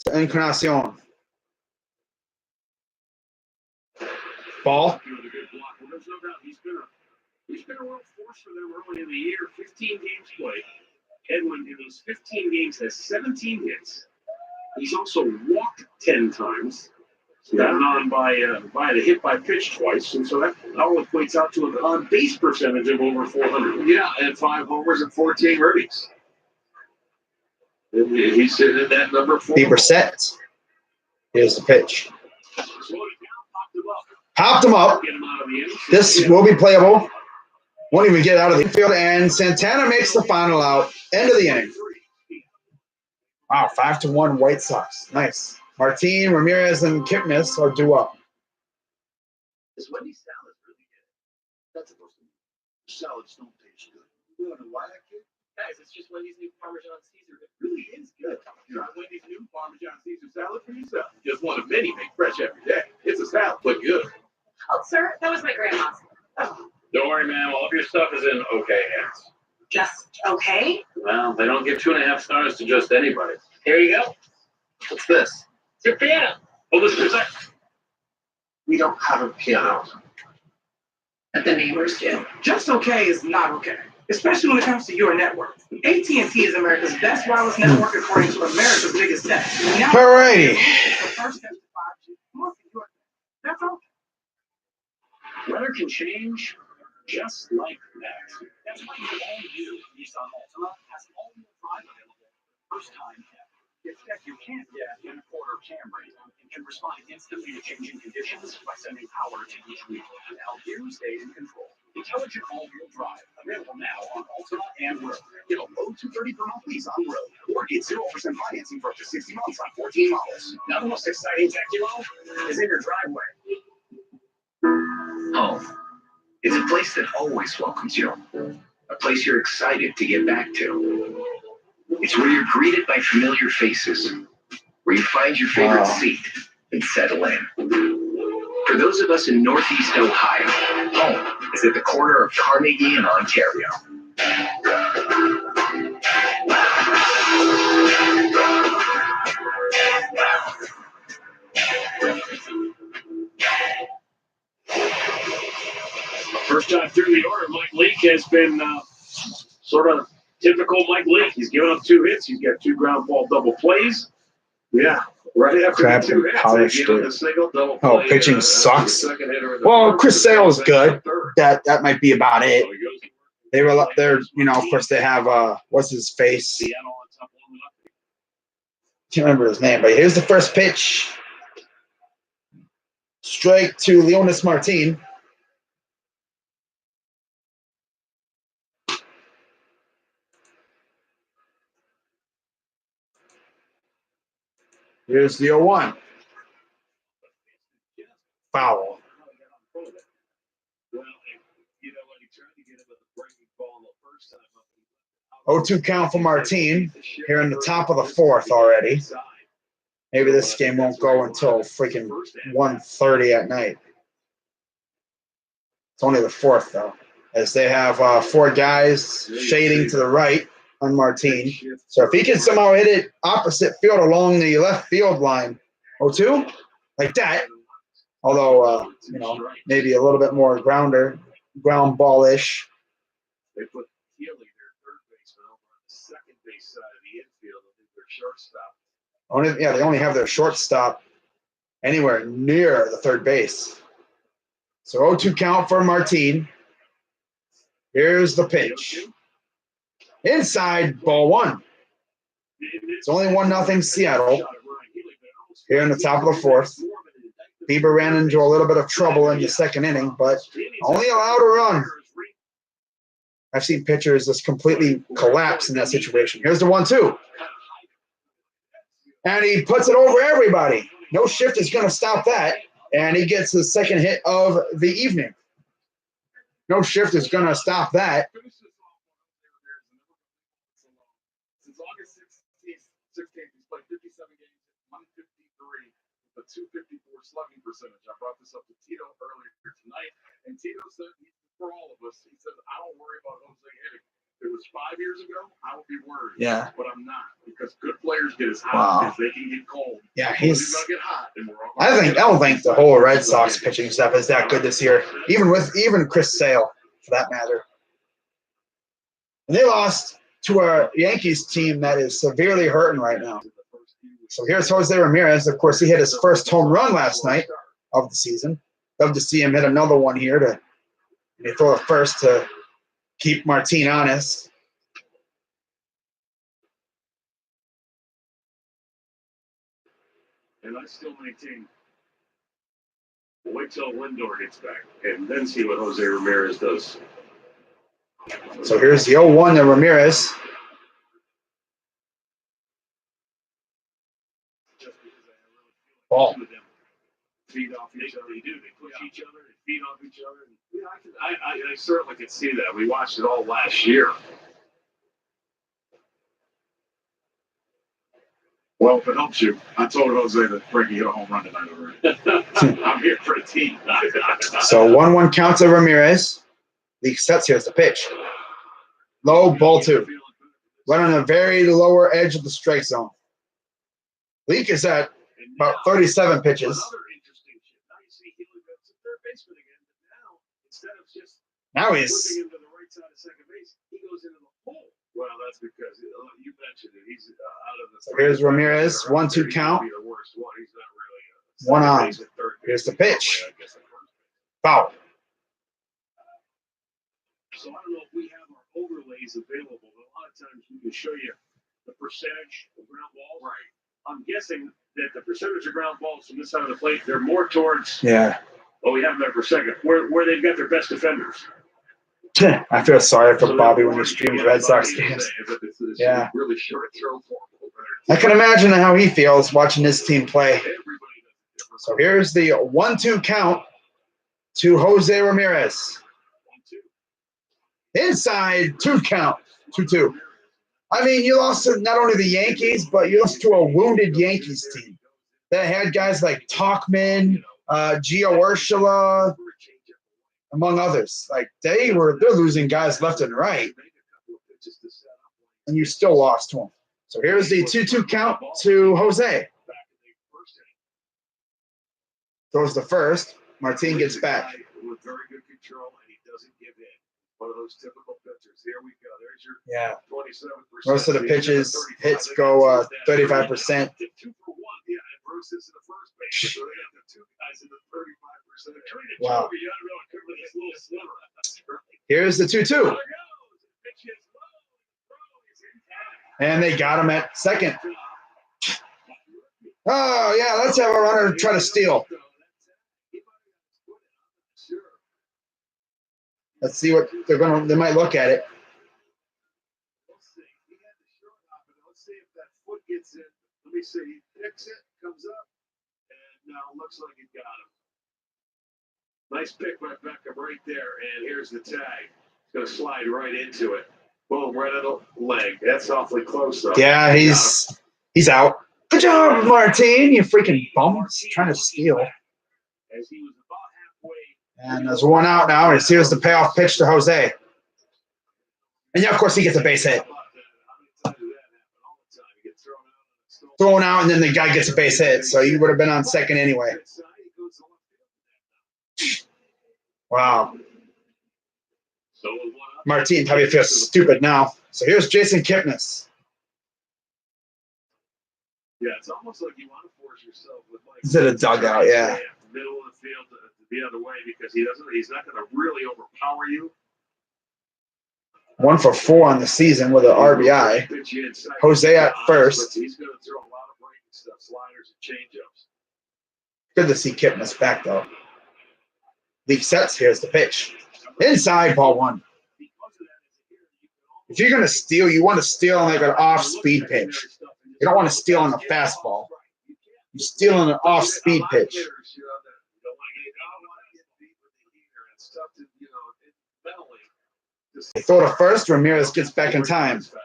to Encarnacion. Ball. There's no doubt he's been a real force for them early in the year. 15 games played. Edwin, in those 15 games, has 17 hits. He's also walked 10 times. So gotten on by the hit by pitch twice, and so that all equates out to an on base percentage of over 400. Yeah, and 5 homers and 14 ribbies. He's sitting at that number 4. Bieber set. Here's the pitch. Popped him up. This will be playable. Won't even get out of the infield, and Santana makes the final out. End of the inning. Wow, 5-1 White Sox. Nice. Martin, Ramirez, and Kipnis are due up. Is Wendy's salad really good? That's supposed to be. Salads don't taste good. You want to why that kid? Guys, it's just Wendy's new Parmesan Caesar. It really is good. Try Wendy's new Parmesan Caesar salad for yourself. Just one of many made fresh every day. It's a salad, but good. Oh, sir, that was my grandma's. Oh. Don't worry, ma'am. All of your stuff is in okay hands. Just okay? Well, they don't give 2.5 stars to just anybody. Here you go. What's this? It's your piano. Hold this for a sec. We don't have a piano. But the neighbors do. Just okay is not okay, especially when it comes to your network. AT&T is America's best wireless network according to America's biggest tech. All righty. That's all. Weather can change just like that. That's why the all-new Nissan Altima has all-wheel drive available first time ever. It's tech you can't get in a quarter Camry and can respond instantly to changing conditions by sending power to each wheel to help you stay in control. Intelligent all-wheel drive available now on Altima and Road. Get a low $230 per month lease on Road, or get 0% financing for up to 60 months on 14 models. Now the most exciting tech you know is in your driveway. Home. It's a place that always welcomes you. A place you're excited to get back to. It's where you're greeted by familiar faces. Where you find your favorite seat and settle in. For those of us in Northeast Ohio, home is at the corner of Carnegie and Ontario. First time through the order, Mike Leake has been sort of typical Mike Leake. He's given up 2 hits. He's got 2 ground ball double plays. Yeah, right after Crap the 2 hits, polished they give him it. the single double Oh, play, pitching sucks. Well, Chris Sale's good. That might be about it. They were there, you know. Of course, they have what's his face? Can't remember his name, but here's the first pitch. Strike to Leonis Martin. Here's the 0-1. Foul. 0-2 count for Martin here in the top of the 4th already. Maybe this game won't go until freaking 1:30 at night. It's only the 4th, though, as they have 4 guys shading to the right on Martin. So if he can somehow hit it opposite field along the left field line, 0-2, like that, although, you know, maybe a little bit more ground ball-ish. They put Healy, their third baseman, over on the second base side of the infield. I think their shortstop. They only have their shortstop anywhere near the third base. So 0-2 count for Martin. Here's the pitch. Inside, ball 1. It's only 1-0 Seattle. Here in the top of the 4th. Bieber ran into a little bit of trouble in the 2nd inning, but only allowed a run. I've seen pitchers just completely collapse in that situation. Here's the 1-2. And he puts it over everybody. No shift is going to stop that. And he gets the second hit of the evening. No shift is going to stop that. Since August 16th, he's played 57 games, 153, with a 254 slugging percentage. I brought this up to Tito earlier tonight, and Tito said, for all of us, he said, I don't worry about Jose hitting. If it was 5 years ago, I would be worried. Yeah. But I'm not, because good players get as hot as they can get cold. Yeah, he's going to get hot. And we're all I don't think the whole Red Sox pitching staff is that good this year. Even Chris Sale, for that matter. And they lost to a Yankees team that is severely hurting right now. So here's Jose Ramirez. Of course, he hit his first home run last night of the season. Love to see him hit another one here to throw the first to keep Martin honest. And I still maintain, wait till Lindor gets back and then see what Jose Ramirez does. So here's the 0-1 to Ramirez. Ball. Feed off each other. They do. They push each other. They feed off each other. Yeah, I certainly could see that. We watched it all last year. Well, if it helps you, I told Jose that Frankie hit a home run tonight already. I'm here for the team. So 1-1 count to Ramirez. Leak sets. Here's the pitch. Low, ball 2. Right on the very lower edge of the strike zone. Leak is at about 37 pitches. Now he's well, that's because you mentioned it. He's out of the. So here's Ramirez, 1-2 count. One on. Here's the pitch. Foul. So I don't know if we have our overlays available, but a lot of times we can show you the percentage of ground balls. Right. I'm guessing that the percentage of ground balls from this side of the plate, they're more towards. Yeah. Oh, we have them there for a second. Where they've got their best defenders. I feel sorry for Bobby when he streams Red Sox games. Yeah. Really short throw for him. I can imagine how he feels watching his team play. So here's the 1-2 count to Jose Ramirez. Inside 2 count. 2-2. I mean, you lost to not only the Yankees, but you lost to a wounded Yankees team that had guys like Talkman, Gio Urshela, among others. Like they're losing guys left and right, and you still lost to them. So here's the 2-2 count to Jose. Throws the first. Martin gets back. With very good control, and he doesn't give in. One of those typical pitchers. Here we go. There's your 27%. Most of the pitches, hits go 35%. 2 for 1. Yeah, and Bruce is in the first base. So they got the 2 guys in the 35%. Wow. You gotta know to cover this little sliver. Here's the 2-2. And they got him at second. Oh, yeah, let's have a runner try to steal. Let's see what they might look at it. Let's see. He had the short hop, and let's see if that foot gets in. Let me see. He picks it, comes up, and now looks like he got him. Nice pick by Beckham right there, and here's the tag. He's going to slide right into it. Boom, right on the leg. That's awfully close, though. Yeah, he's out. Good job, Martin. You freaking bums trying to steal. As he was about halfway. And there's one out now. And here's the payoff pitch to Jose. And yeah, of course, he gets a base hit. Thrown out, and then the guy gets a base hit. So he would have been on second anyway. Wow. Martin probably feels stupid now. So here's Jason Kipnis. Yeah, it's almost like you want to force yourself with like. He's in a dugout, yeah. Middle of the field to the other way because he's not going to really overpower you. 1 for 4 on the season with an RBI. Jose at first. He's going to throw a lot of breaking stuff, sliders and changeups. Good to see Kipnis back though. Leak sets. Here's the pitch. Inside, ball 1. If you're going to steal, you want to steal on like an off-speed pitch. You don't want to steal on the fastball. You steal on an off-speed pitch. They throw to first. Ramirez gets back in time. So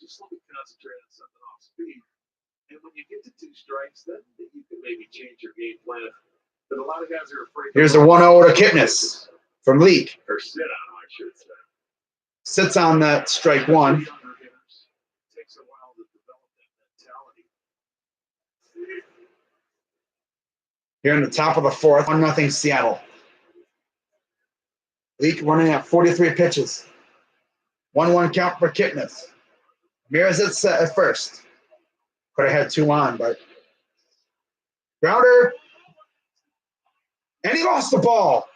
just let me concentrate on something off speed. And when you get to 2 strikes, then you can maybe change your game plan. But a lot of guys are afraid. Here's a 1-0 to Kipnis from Leak. Or sit on, I should say. Sits on that strike one. Takes a while to develop that mentality. Here in the top of the 4th, 1-0 Seattle. Leak running at 43 pitches. 1-1 count for Kipnis. Ramirez at first. Could have had 2 on, but grounder. And he lost the ball.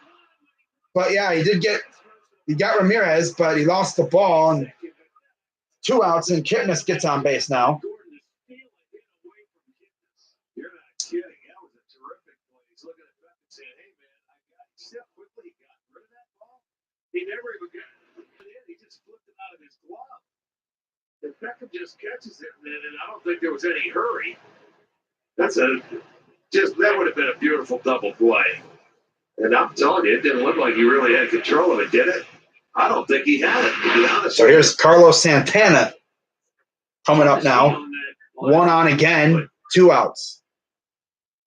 But yeah, he got Ramirez, but he lost the ball. And 2 outs, and Kipnis gets on base now. You're not kidding. That was a terrific play. He's looking at Beck and saying, hey, man, I got it. See how quickly he got rid of that ball? He never even got it in. He just flipped it out of his glove. If Beckham just catches it, and I don't think there was any hurry. That would have been a beautiful double play. And I'm telling you, it didn't look like he really had control of it, did it? I don't think he had it, to be honest. So here's Carlos Santana coming up now. 1 on again, 2 outs.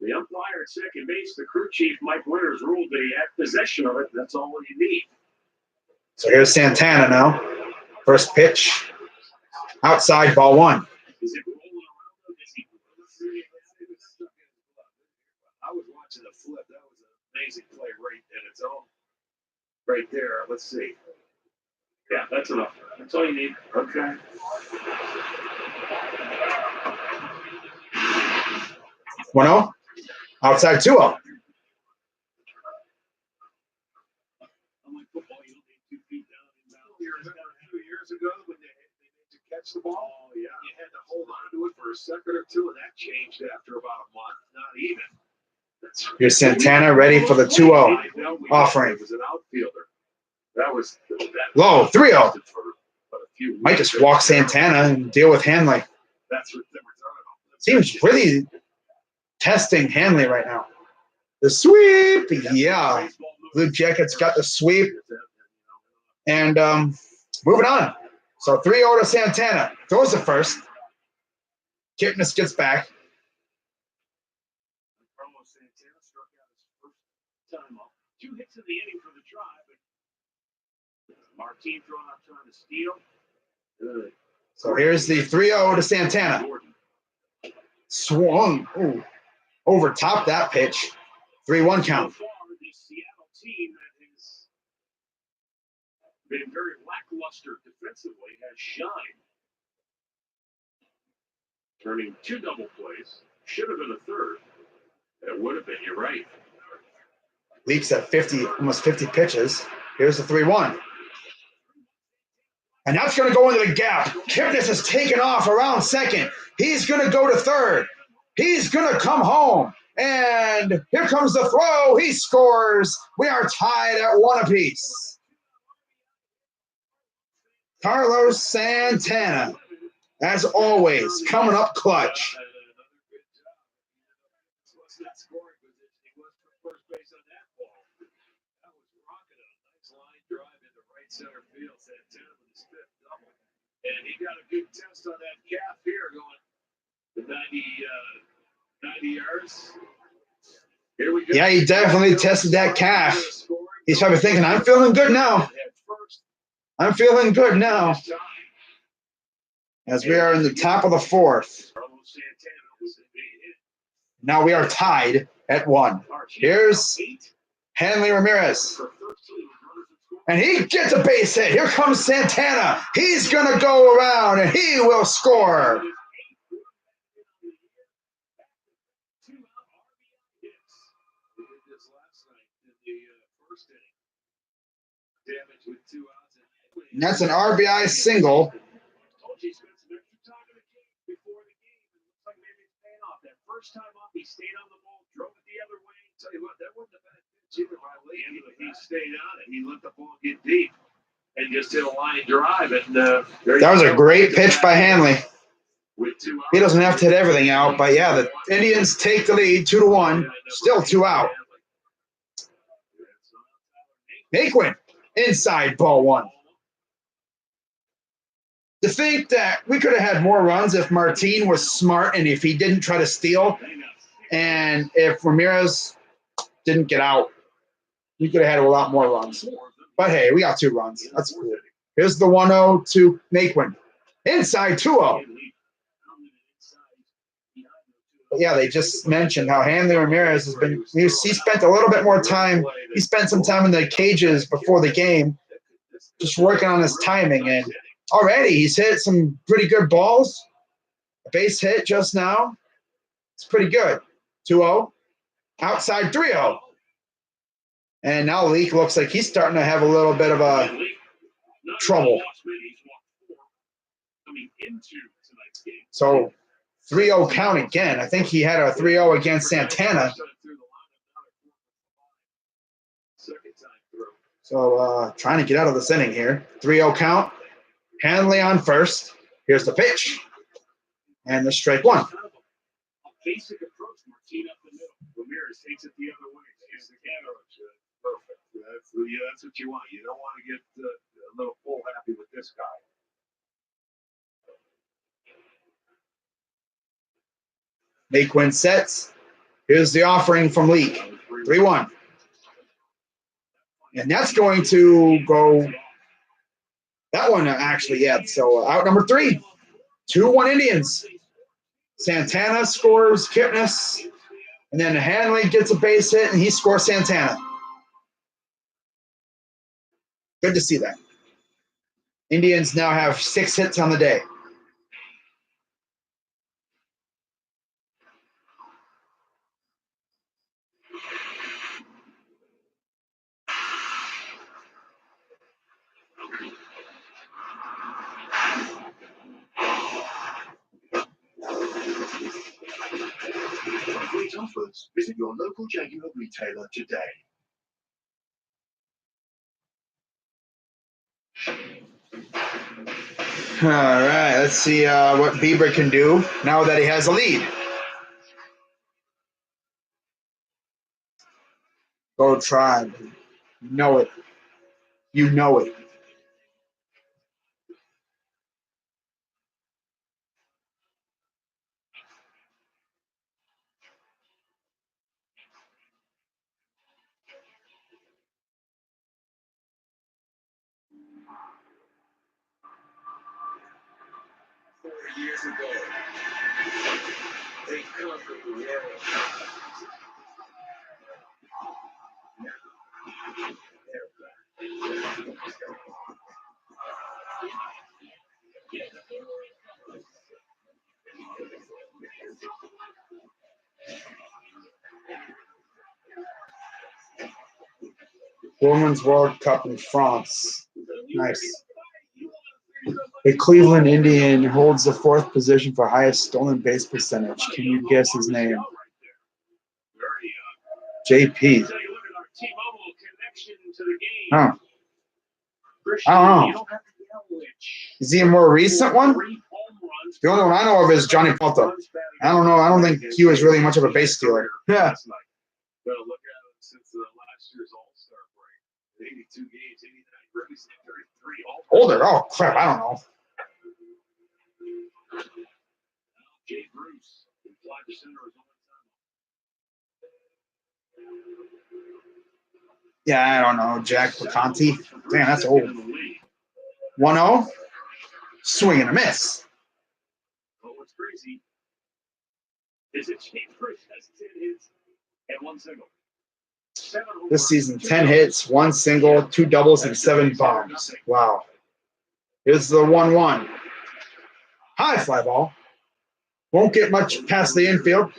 The umpire at second base, the crew chief, Mike Winters, ruled that he had possession of it. That's all you need. So here's Santana now. First pitch. Outside, ball 1. Is it rolling around? I was watching the flip. That was an amazing play right in its own. Right there. Let's see. Yeah, that's enough. That's all you need. Okay. 1-0. Outside 2-0. Unlike football, you don't need 2 feet down in bounds. 2 years ago when they made you catch the ball, yeah, you had to hold on to it for a second or two, and that changed after about a month. Not even. Here's Santana ready for the 2-0 offering. It was an outfielder. That was Low, 3-0. few. Might just walk Santana and deal with Hanley. That's what they were talking about. Seems really testing Hanley right now. The sweep, yeah. Blue Jackets got the sweep. And moving on. So 3-0 to Santana. Throws the first. Kipnis gets back. Carlos Santana struck out his first time up. 2 hits in the inning for the try, but Martin throwing out trying to steal. So here's the 3-0 to Santana. Swung. Ooh. Over top that pitch. 3-1 count. So far, this Seattle team that has been very lackluster defensively has shined. Turning 2 double plays. Should have been a third. It would have been, you're right. Leaks at 50, almost 50 pitches. Here's the 3-1. And that's going to go into the gap. Kipnis has taken off around second. He's going to go to third. He's going to come home. And here comes the throw. He scores. We are tied at 1 apiece. Carlos Santana, as always, coming up clutch. Center field, Santana with his 5th double. And he got a good test on that calf here going to 90 yards. Here we go. Yeah, he definitely tested that calf. He's probably thinking, I'm feeling good now. I'm feeling good now. As we are in the top of the 4th. Now we are tied at 1. Here's Hanley Ramirez. And he gets a base hit. Here comes Santana. He's going to go around, and he will score. And that's an RBI single. First time up, he stayed on the ball, drove it the other way. Tell you what, that wasn't a bad pitch either by Lee. He stayed on it. He let the ball get deep. And just hit a line drive, and That was a great pitch by Hanley. He doesn't have to hit everything out, but yeah, the Indians take the lead 2-1. Still 2 out. Naquin, inside ball 1. To think that we could have had more runs if Martin was smart and if he didn't try to steal, and if Ramirez didn't get out, we could have had a lot more runs. But hey, we got 2 runs. That's cool. Here's the 1-0 to Naquin. Inside 2-0. But yeah, they just mentioned how Hanley Ramirez has been. He spent a little bit more time. He spent some time in the cages before the game, just working on his timing. And already he's hit some pretty good balls. A base hit just now. It's pretty good. 2-0. Outside 3-0. And now Leak looks like he's starting to have a little bit of a trouble. So 3-0 count again. I think he had a 3-0 against Santana. So trying to get out of this inning here. 3-0 count. Hanley on first. Here's the pitch. And the strike 1. Basic approach, Martin up the middle. Ramirez takes it the other way. Takes the can perfect. That's what you want. You don't want to get a little full happy with this guy. Naquin sets. Here's the offering from Leak. 3-1. And that's going to go. That one actually, yeah. So out number 3. 2-1 Indians. Santana scores Kipnis. And then Hanley gets a base hit and he scores Santana. Good to see that. Indians now have 6 hits on the day. For great offers, visit your local Jaguar retailer today. All right, let's see what Bieber can do now that he has a lead. Go try. You know it. You know it. Years ago, they conquered the world. Women's World Cup in France. Nice. A Cleveland Indian holds the 4th position for highest stolen base percentage. Can you guess his name? JP. Huh. I don't know. Is he a more recent one? The only one I know of is Johnny Palto. I don't know. I don't think he was really much of a base stealer. Yeah. Well, look at it since last year's All-Star break. 82 games, 89 ribbies, 33 Older? Oh, crap. I don't know. Jay Bruce, fly to center is Yeah, I don't know. Jack Picanti. Damn, that's old. 1-0. Swing and a miss. But what's crazy is that Jay Bruce has 10 hits and 1 single. This season, 10 hits, 1 single, 2 doubles, and 7 bombs. Wow. Here's the 1-1. High fly ball. Won't get much past the infield.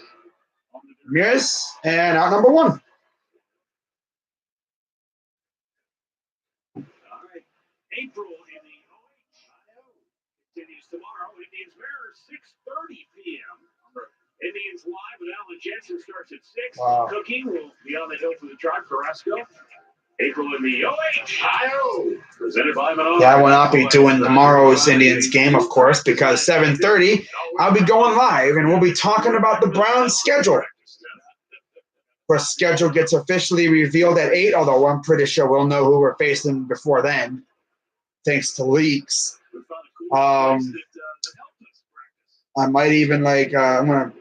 Ramirez, and out number 1. All right. April in the continues tomorrow. Indians Mirror, 6:30 p.m. Indians Live with Alan Jensen starts at 6. Wow. Cooking will be on the hill for the tribe. Carrasco. April in the OH. Presented by Menard. Yeah, I will not be doing tomorrow's Indians game, of course, because 7:30 I'll be going live and we'll be talking about the Browns' schedule. The schedule gets officially revealed at 8, although I'm pretty sure we'll know who we're facing before then, thanks to leaks. I might even I'm gonna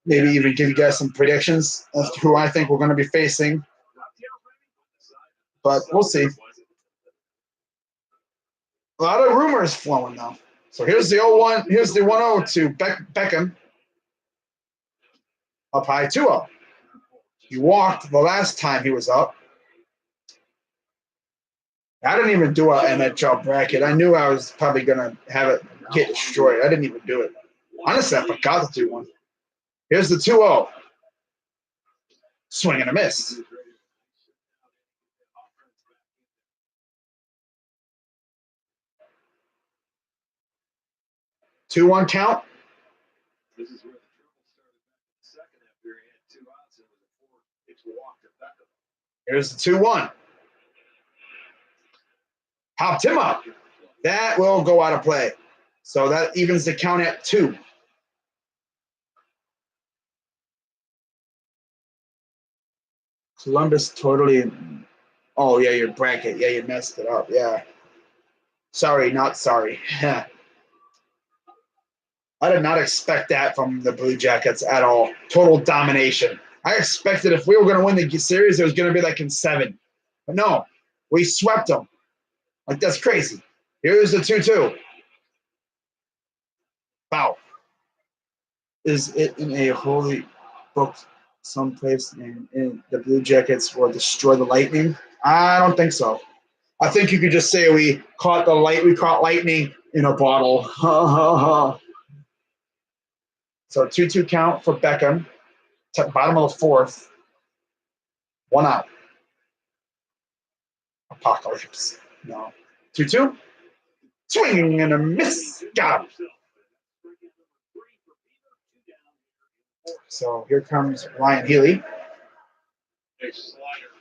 maybe even give you guys some predictions as to who I think we're going to be facing, but we'll see. A lot of rumors flowing though. So here's the 0-1. Here's the 1-0 to Beckham. Up high 2-0. He walked the last time he was up. I didn't even do an NHL bracket. I knew I was probably going to have it get destroyed. I didn't even do it. Honestly, I forgot to do one. Here's the 2-0. Swing and a miss. Two one count. This is where the trouble started back in the second after he had 2 outs and it was a 4-pitch walk to Beckham. Here's the 2-1. Popped him up. That will go out of play. So that evens the count at 2. Columbus totally. Oh, yeah, your bracket. Yeah, you messed it up. Yeah. Sorry, not sorry. I did not expect that from the Blue Jackets at all. Total domination. I expected if we were going to win the series, it was going to be like in 7. But no, we swept them. Like, that's crazy. Here's the 2-2. Wow. Is it in a holy book someplace in the Blue Jackets will destroy the Lightning? I don't think so. I think you could just say we caught lightning in a bottle. So 2-2 count for Beckham. Bottom of the 4th. 1 out. Apocalypse. No. 2-2. Swinging and a miss. Got him. So here comes Ryan Healy. A slider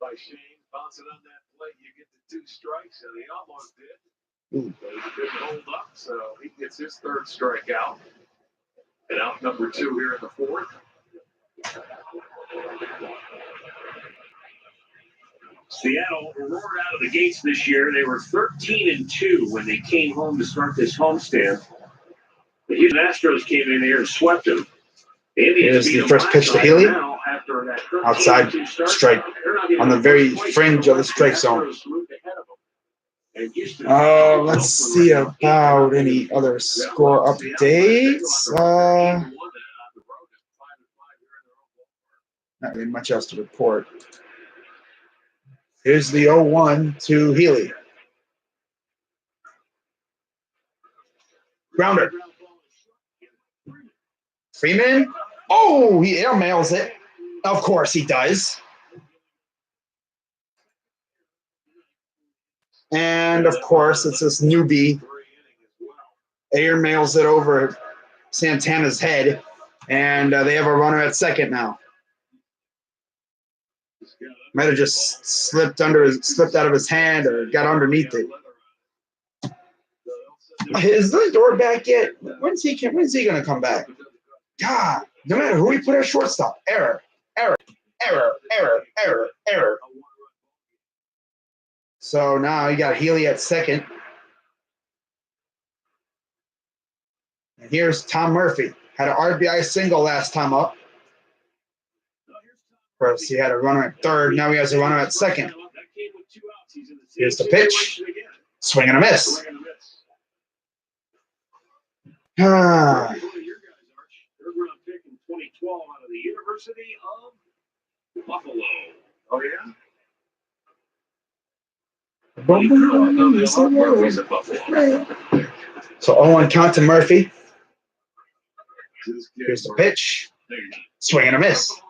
by Shane. Bouncing on that plate, you get the 2 strikes, and he almost did. Ooh. But he didn't hold up, so he gets his 3rd strikeout. And out number 2 here in the 4th. Seattle roared out of the gates this year. They were 13-2 when they came home to start this homestand. The Houston Astros came in here and swept them. The Indians Here's the first pitch to Healy. Outside strike on the very fringe of the strike zone. Let's see about any other score updates. Not really much else to report. Here's the 0-1 to Healy. Grounder. Freeman. Oh, he airmails it. Of course he does. And, of course, it's this newbie. Airmails it over Santana's head. And they have a runner at second now. Might have just slipped out of his hand or got underneath it. Is the door back yet? When's he gonna come back? God, no matter who we put at shortstop, error. So now you got Healy at second. And here's Tom Murphy. Had an RBI single last time up. Of course, he had a runner at third. Now he has a runner at second. Here's the pitch. Swing and a miss. Your guys, Arch. 3rd round pick in 2012 out of the University of Buffalo. Oh, yeah? Murphy's at Buffalo. So 0-1 count to Murphy. Here's the pitch. Swing and a miss.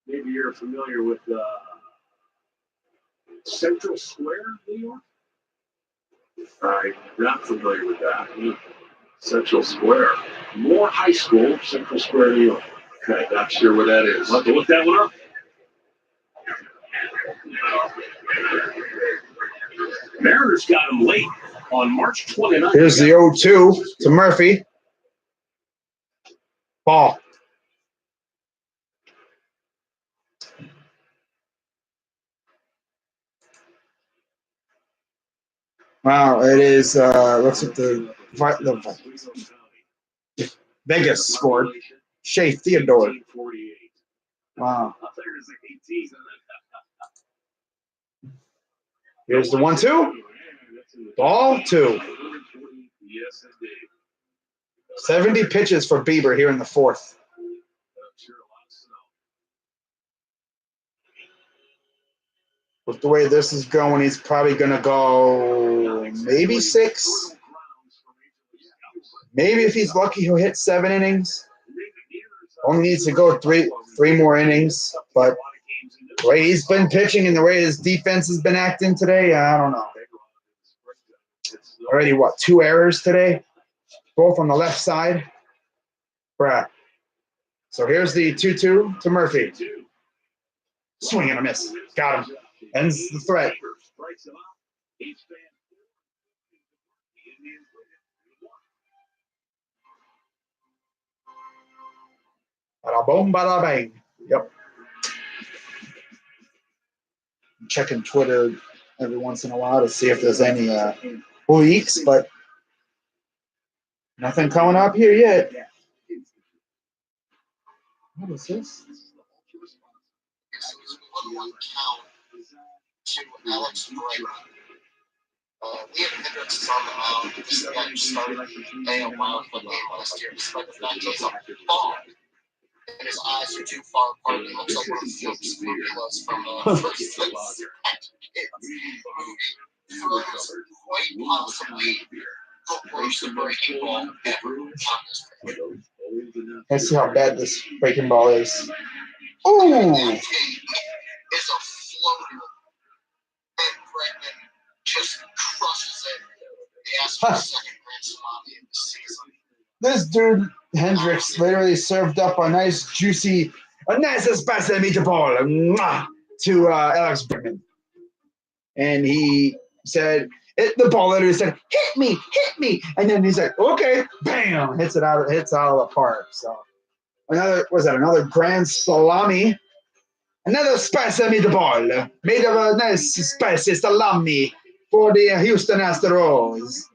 Maybe you're familiar with Central Square, New York? I'm not familiar with that. Central Square. Moore High School, Central Square, New York. Okay, not sure where that is. I'll have to look that one up. Mariners got him late on March 29th. Here's the 0-2 to Murphy. Ball. Wow, it is. Looks like the Vegas scored. Shea Theodore. Wow. Here's the 1-2. Ball 2. 70 pitches for Bieber here in the fourth. With the way this is going, he's probably going to go maybe 6. Maybe if he's lucky, he'll hit 7 innings. Only needs to go three more innings. But the way he's been pitching and the way his defense has been acting today, I don't know. Already, 2 errors today? Both on the left side. Bruh. So here's the 2-2 to Murphy. Swing and a miss. Got him. Ends the threat. Bada boom, bada bang. Yep. I'm checking Twitter every once in a while to see if there's any leaks, but nothing coming up here yet. What is this? To Alex Moreno. Liam Hendricks is on the mound. This is the guy who started AL Wild for the game last year. Despite the fact he's a bomb, and his eyes are too far apart. He looks like one of the Phillips formulas from First Place. Throws quite possibly the worst breaking ball ever on this field. Let's see how bad this breaking ball is. Ooh! That tape is a floater. And Bregman just crushes it. He asks for a second grand salami in the season. This dude, Hendricks, literally served up a nice espacio de meatball to Alex Bregman. And he said, the ball literally said, hit me. And then he's like, okay, bam, hits out of the park. So another grand salami. Another spicy meatball made of a nice spicy salami for the Houston Astros.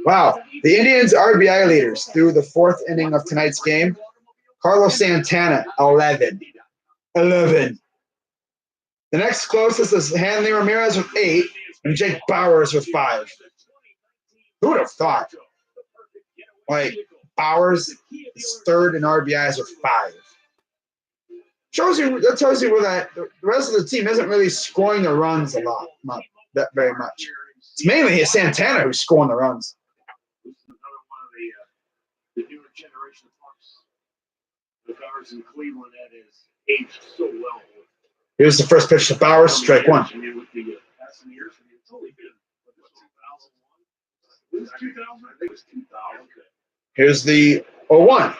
Wow. The Indians RBI leaders through the 4th inning of tonight's game. Carlos Santana, 11. The next closest is Hanley Ramirez with 8 and Jake Bowers with 5. Who would have thought? Bowers is 3rd in RBIs with 5. That tells you that the rest of the team isn't really scoring the runs a lot, not that very much. It's mainly Santana who's scoring the runs. This is another one of the newer generation of folks. The Bowers in Cleveland that is aged so well. Here's the first pitch to Bowers, strike 1. Here's the 0-1.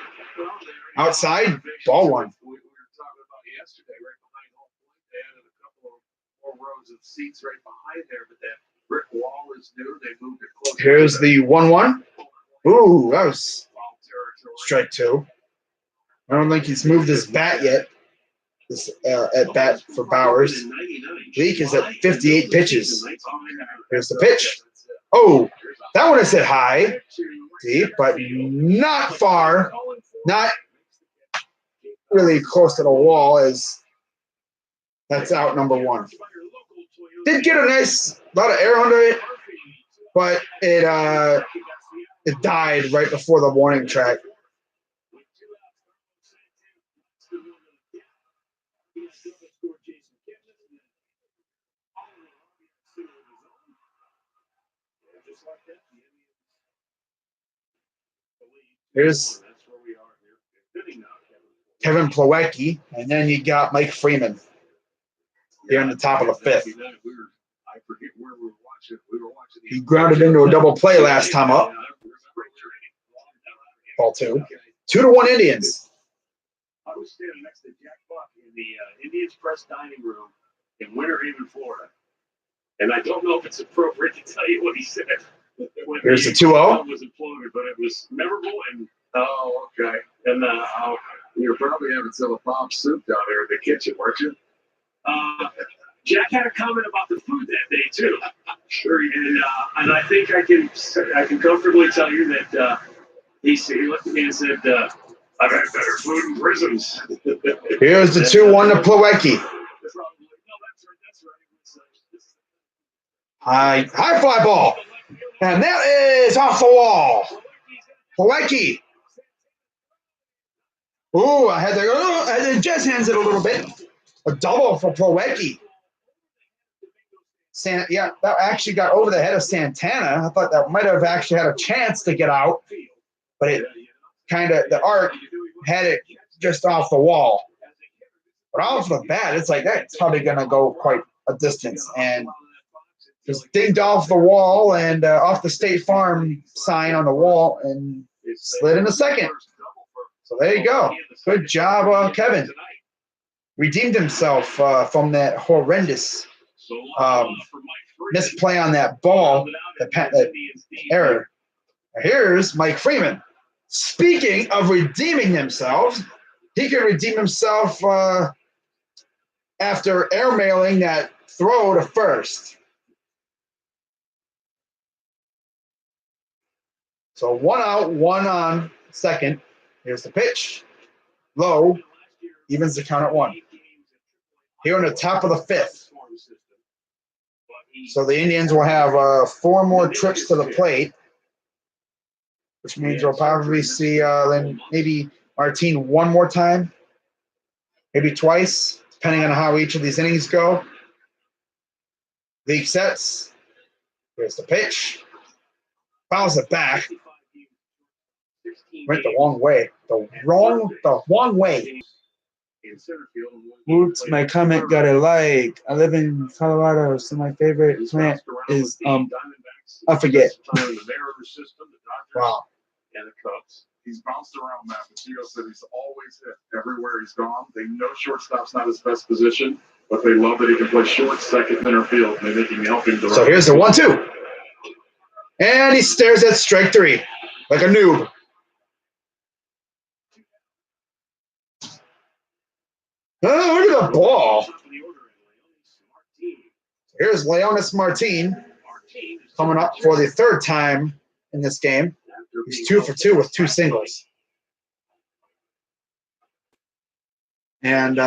Outside, ball 1. We were talking about yesterday, right behind home plate. They added a couple of more rows of seats right behind there, but that brick wall is new. They moved it closer. Here's the 1-1. Ooh, that was strike 2. I don't think he's moved his bat yet. This at bat for Bowers. Leak is at 58 pitches. Here's the pitch. Oh, that one is hit high, deep, but not far. Not really close to the wall, as that's out number 1. Did get a lot of air under it, but it died right before the warning track. Here's Kevin Plawecki, and then you got Mike Freeman here on the top of the 5th. He grounded into a double play last time up. Ball 2. 2-1 Indians. I was standing next to the Indians Press Dining Room in Winter Haven, Florida. And I don't know if it's appropriate to tell you what he said. Here's the 2-0. Was imploded, but it was memorable and okay. And you're probably having some of Bob's soup down there in the kitchen, weren't you? Jack had a comment about the food that day too. Sure, and I think I can comfortably tell you that he looked at me and said, "I've had better food in prisons." Here's the 2-1 to Plawecki. High fly ball. And that is off the wall. Plawecki. Ooh, I had to just hands it a little bit. A double for Plawecki. Yeah, that actually got over the head of Santana. I thought that might have actually had a chance to get out, but it kind of, the arc had it just off the wall. But off the bat, it's like that's probably going to go quite a distance. And just dinged off the wall and off the State Farm sign on the wall and slid in a second. So there you go. Good job, Kevin. Redeemed himself from that horrendous misplay on that ball, that error. Here's Mike Freeman. Speaking of redeeming themselves, he can redeem himself after airmailing that throw to first. So 1 out, 1 on second. Here's the pitch. Low. Evens the count at 1. Here on the top of the 5th. So the Indians will have 4 more trips to the plate, which means we'll probably see then maybe Martin 1 more time, maybe twice, depending on how each of these innings go. League sets. Here's the pitch. Fouls it back. Went the wrong way. The wrong way. Woods, my comment got a like. I live in Colorado, so my favorite plant is I forget. Wow. And the Cubs. He's bounced around that. Machado said he's always hit everywhere he's gone. They know shortstop's not his best position, but they love that he can play short, second, center field, and they can help him. So here's the 1-2. And he stares at strike 3 like a noob. Oh, look at the ball. Here's Leonis Martin coming up for the 3rd time in this game. He's 2 for 2 with 2 singles. And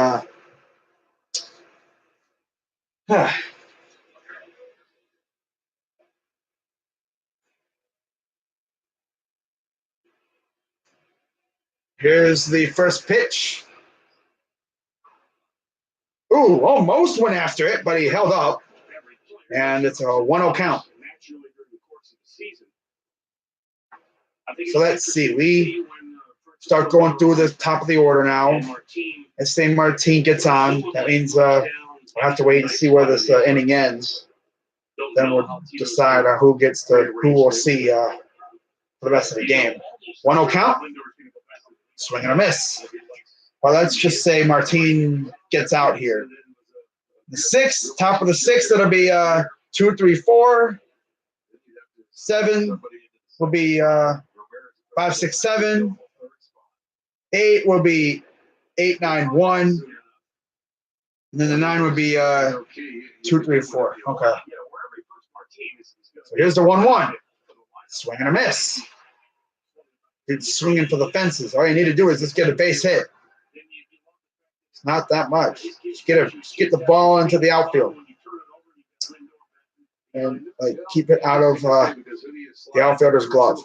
here's the first pitch. Ooh, almost went after it, but he held up. And it's a 1-0 count. So let's see. We start going through the top of the order now. As St. Martin gets on, that means we'll have to wait and see where this inning ends. Then we'll decide who we'll see for the rest of the game. 1-0 count. Swing and a miss. Well, let's just say Martin gets out here. The 6th, top of the 6th, it'll be 2, 3, 4. 7 will be 5, 6, 7. 8 will be 8, 9, 1. And then the 9 would be 2, 3, 4. Okay. So here's the 1-1. Swing and a miss. It's swinging for the fences. All you need to do is just get a base hit. It's not that much. Just get the ball into the outfield. And keep it out of the outfielder's glove.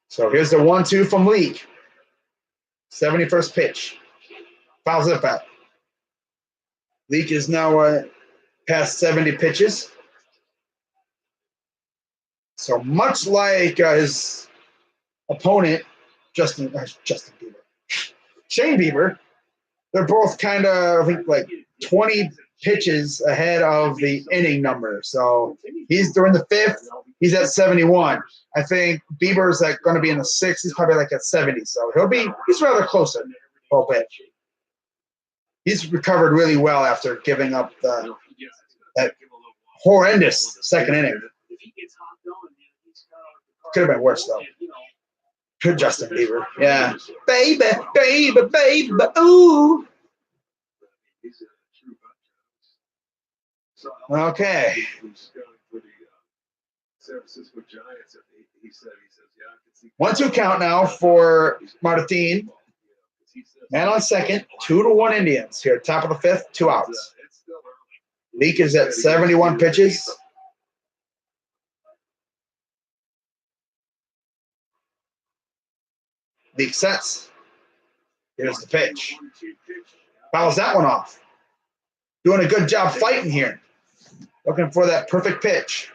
So here's the 1-2 from Leake. 71st pitch. Fouls it back. Leake is now past 70 pitches. So much like his opponent, Shane Bieber, they're both kind of, I think, like 20 pitches ahead of the inning number. So he's during the 5th. He's at 71. I think Bieber's like going to be in the 6th. He's probably like at 70. So he's rather close a little bit. He's recovered really well after giving up that horrendous second inning. Could have been worse though. Good Justin Bieber. Yeah. Baby, baby, baby, ooh. Okay. 1-2 count now for Martin. Man on second, 2-1 Indians here. Top of the 5th, 2 outs. Leak is at 71 pitches. Leak sets. Here's the pitch. Fouls that one off. Doing a good job fighting here. Looking for that perfect pitch.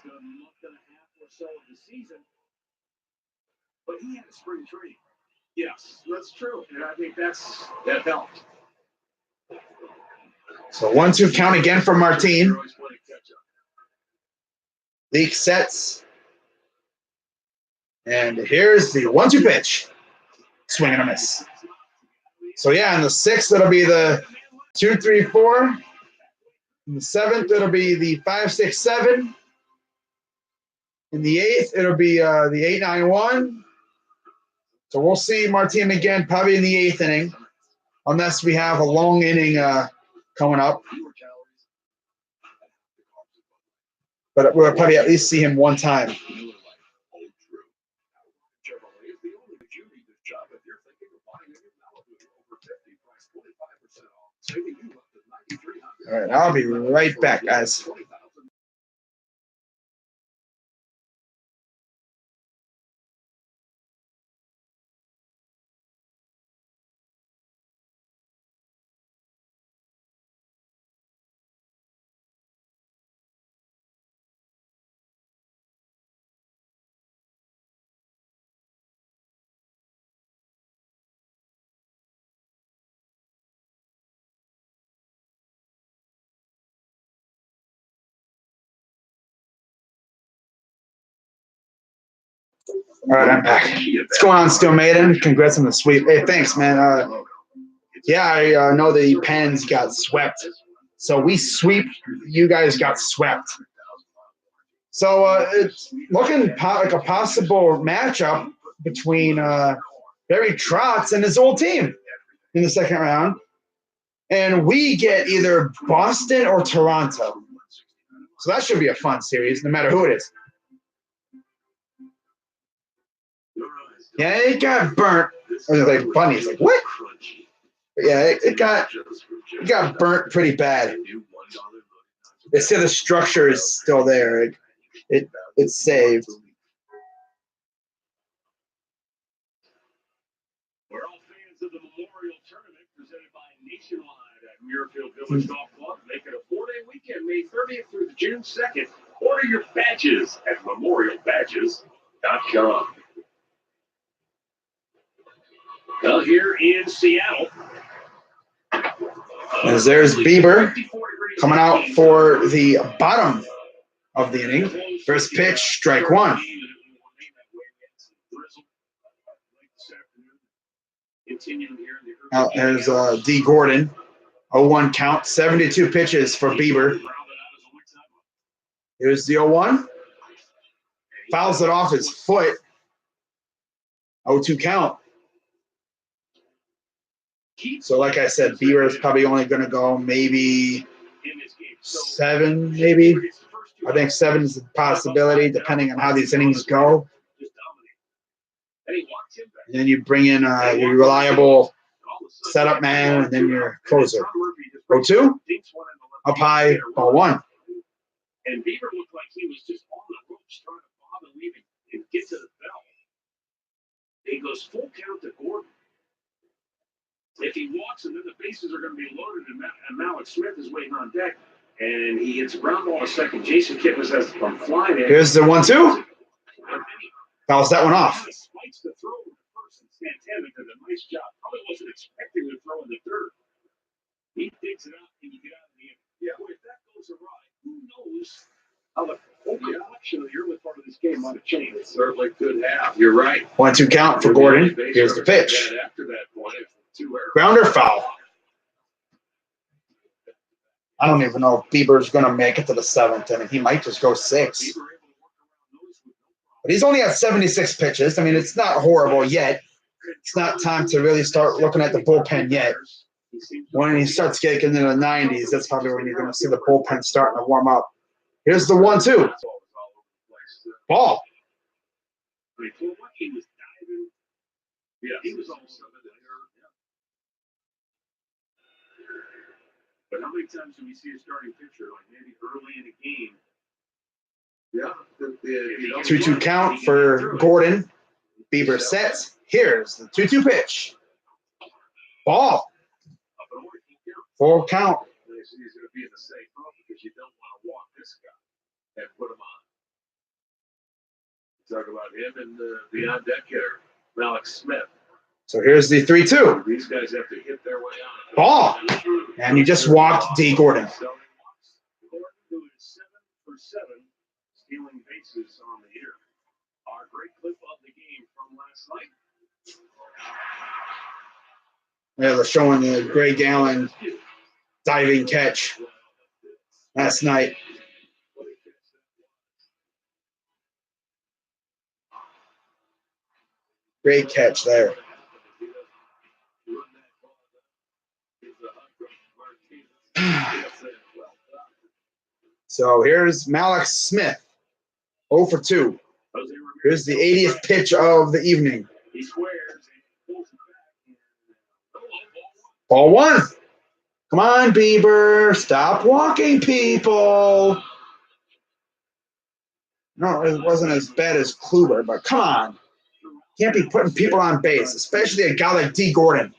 Month and a half or so of the season, but he had a spring training. Yes, that's true, and I think that helped. So 1-2 count again for Martin. Leak sets. And here's the 1-2 pitch. Swing and a miss. So yeah, in the 6th, it'll be the 2, 3, 4. In the 7th, it'll be the 5, 6, 7. In the 8th, it'll be the 8, 9, 1. So we'll see Martin again probably in the 8th inning, unless we have a long inning coming up. But we'll probably at least see him one time. All right, I'll be right back, guys. All right, I'm back. What's going on, Still Maiden? Congrats on the sweep. Hey, thanks, man. Yeah, I know the Pens got swept. So we sweep. You guys got swept. So it's looking like a possible matchup between Barry Trotz and his old team in the second round. And we get either Boston or Toronto. So that should be a fun series, no matter who it is. Yeah, it got burnt. I was like, Bunny's like, what? But yeah, it got burnt pretty bad. They say the structure is still there. It's saved. We're all fans of the Memorial Tournament presented by Nationwide at Muirfield Village Golf Club. Make it a 4-day weekend, May 30th through June 2nd. Order your badges at memorialbadges.com. Well, here in Seattle. As there's Bieber coming out for the bottom of the inning. First pitch, strike one. Now there's D. Gordon. 0-1 count, 72 pitches for Bieber. Here's the 0-1. Fouls it off his foot. 0-2 count. So like I said, Bieber is probably only going to go maybe 7, maybe. I think 7 is a possibility, depending on how these innings go. And then you bring in your reliable setup man, and then your closer. 0-2, up high, ball 1. And Bieber looked like he was just on the ropes trying to bother leaving and get to the bell. He goes full count to Gordon. If he walks and then the bases are going to be loaded and Malik Smith is waiting on deck, And he hits a ground ball in a second. Jason Kipnis has to come flying in. Here's the 1-2. Fouls that one off. Spikes the throw to first, and Santana did a nice job. Probably wasn't expecting to throw in the third. He digs it out and you get out of the end. Yeah, boy, if that goes awry, who knows how the whole complexion of the early part of this game might have changed. It certainly could have. You're right. 1-2 count for Gordon. Here's the pitch. After that point, two errors. Grounder foul. I don't even know if Bieber's going to make it to the 7th inning. He might just go 6. But he's only at 76 pitches. I mean, it's not horrible yet. It's not time to really start looking at the bullpen yet. When he starts getting into the 90s, that's probably when you're going to see the bullpen starting to warm up. Here's the 1-2. Ball. Yeah, he was almost there. But how many times do we see a starting pitcher, like maybe early in a game? Yeah. 2-2 count for Gordon. Bieber sets. Here's the 2-2 pitch. Ball. Full count. He's going to be in the safe because you don't want to walk this guy and put him on. Talk about him and the on-deck hitter, Alex Smith. So here's the 3-2. These guys have to hit their way out. Ball. And you just walked D. Gordon. Gordon, who is 7 for 7, stealing bases on the year. Our great clip of the game from last night. Yeah, they're showing the Greg Allen diving catch last night. Great catch there. So here's Malik Smith, 0 for 2. Here's the 80th pitch of the evening. Ball 1. Come on, Bieber. Stop walking, people. No, it wasn't as bad as Kluber, but come on. Can't be putting people on base, especially a guy like D. Gordon.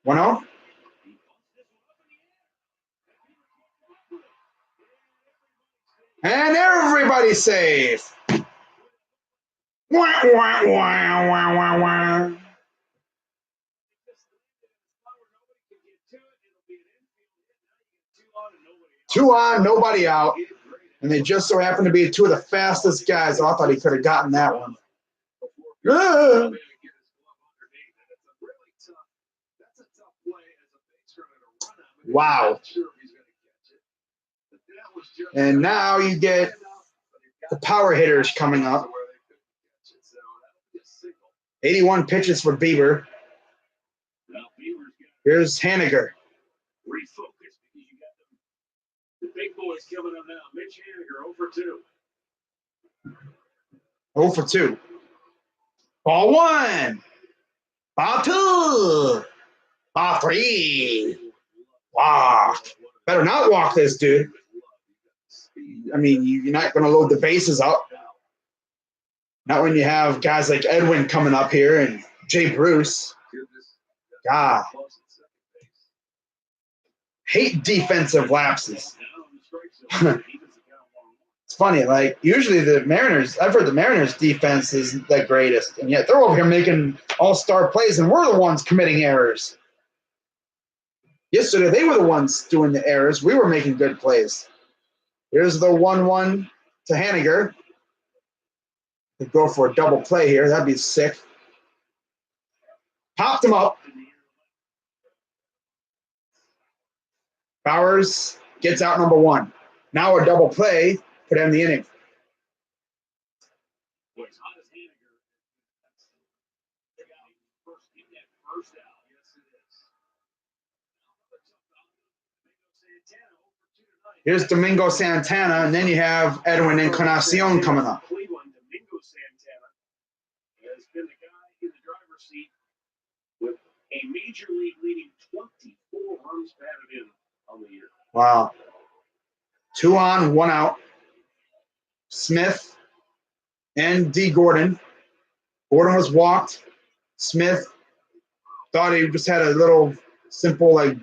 1-0. And everybody's safe. Wah, wah, wah, wah, wah, wah. 2 on, nobody out. And they just so happen to be 2 of the fastest guys. Oh, I thought he could have gotten that one. Ah. Wow. And now you get the power hitters coming up. 81 pitches for Bieber. Here's Haniger. Refocus because you got the big boys coming up now. Mitch Haniger 0 for 2. 0 for 2. Ball 1. Ball 2. Ball 3. Walk. Better not walk this dude. I mean, you're not going to load the bases up. Not when you have guys like Edwin coming up here and Jay Bruce. God. Hate defensive lapses. It's funny, like usually the Mariners, I've heard the Mariners defense is the greatest, and yet they're over here making all-star plays, and we're the ones committing errors. Yesterday, they were the ones doing the errors. We were making good plays. Here's the 1-1 to Haniger. Could go for a double play here. That'd be sick. Popped him up. Bowers gets out number 1. Now a double play could end the inning. Here's Domingo Santana, and then you have Edwin Encarnacion coming up. Cleveland, Domingo Santana has been the guy in the driver's seat with a major league leading 24 runs batted in on the year. Wow. 2 on, 1 out. Smith and D. Gordon. Gordon was walked. Smith thought he just had a little simple like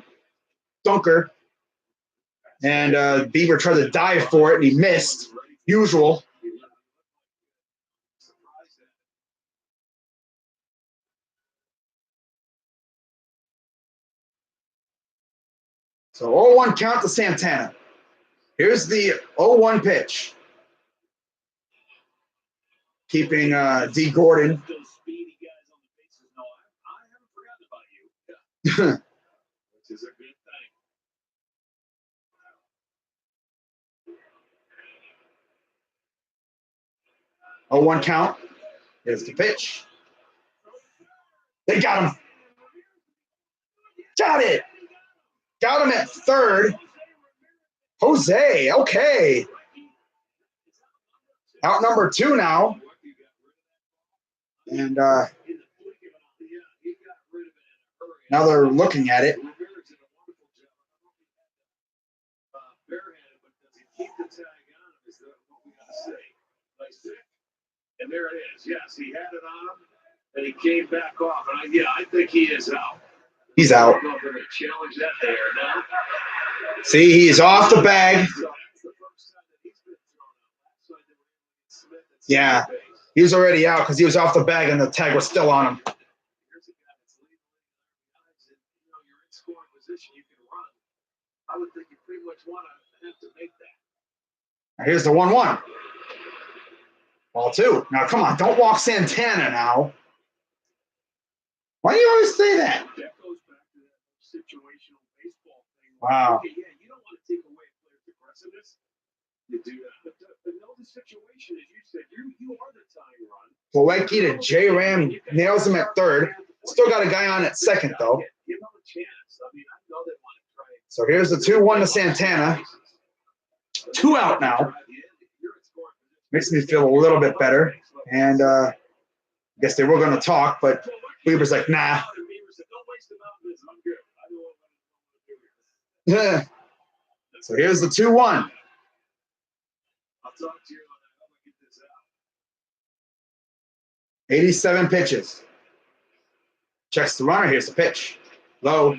dunker, and Bieber tried to dive for it and he missed. Usual. So 0-1 count to Santana. Here's the 0-1 pitch. Keeping D. Gordon. Oh, 1 count. Here's the pitch. They got him. Got it. Got him at third. Jose, okay. Out number 2 now. And now they're looking at it. And there it is. Yes, he had it on him, and he came back off. And I think he is out. He's out. I'm going to challenge that there now. See, he's off the bag. Yeah, he was already out because he was off the bag and the tag was still on him. I would think you pretty much want to have to make that. Here's the 1-1. Ball 2. Now, come on, don't walk Santana now. Why do you always say that? That goes back to that situational baseball thing. Wow. Okay, yeah, you don't want to take away a player's aggressiveness. You do that. But know the situation, as you said, you are the tying run. Pawecki to J-Ram nails him at third. Still got a guy on at second, though. Give him a chance. I mean, I know they want to try it. So here's the 2-1 to Santana. 2 out now. Makes me feel a little bit better. And I guess they were going to talk, but Bieber's like, nah. Yeah. So here's the 2-1. 87 pitches. Checks the runner. Here's the pitch. Low.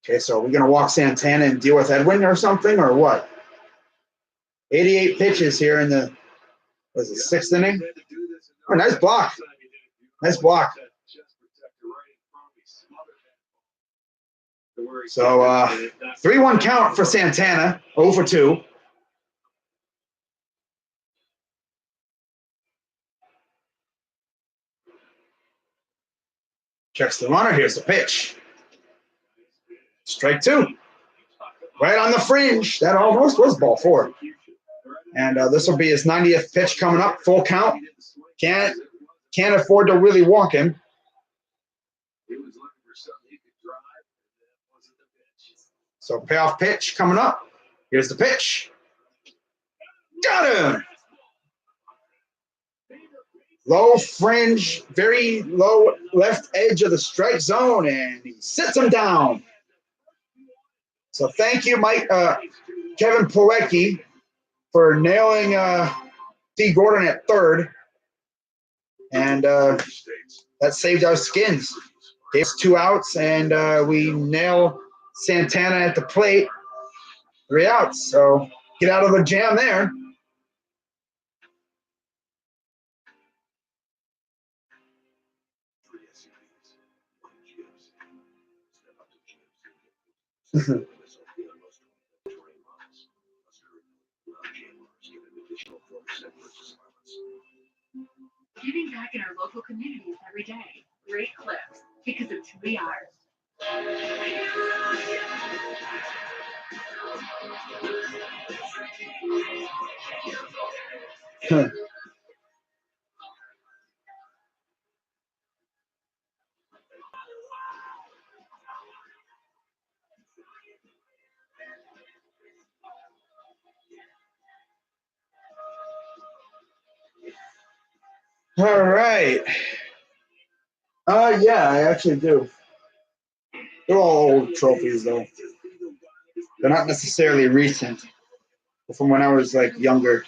Okay, so are we going to walk Santana and deal with Edwin or something, or what? 88 pitches here in the, was it 6th inning? Oh, nice block. Nice block. So 3-1 count for Santana, 0 for 2. Checks the runner. Here's the pitch. Strike 2. Right on the fringe. That almost was ball 4. And this will be his 90th pitch coming up. Full count. Can't afford to really walk him. So payoff pitch coming up. Here's the pitch. Got him. Low fringe, very low left edge of the strike zone, and he sits him down. So thank you, Kevin Pawecki, for nailing D. Gordon at third. And that saved our skins. Gave us 2 outs, and we nail Santana at the plate. 3 outs. So get out of the jam there. Giving back in our local communities every day. Great clips because it's who we are. All right. Yeah, I actually do. They're all old trophies, though. They're not necessarily recent. But from when I was, like, younger.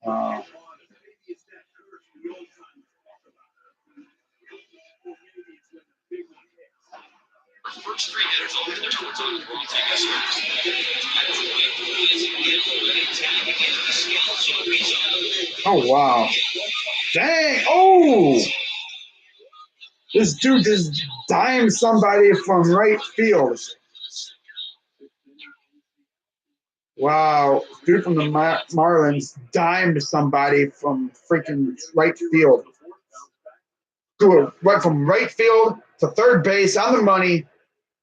Uh, First three hitters over the towards on the wrong take us. oh, wow. Dang. Oh! This dude just dimed somebody from right field. Wow. Dude from the Marlins dimed somebody from freaking right field. Went from right field to third base on the money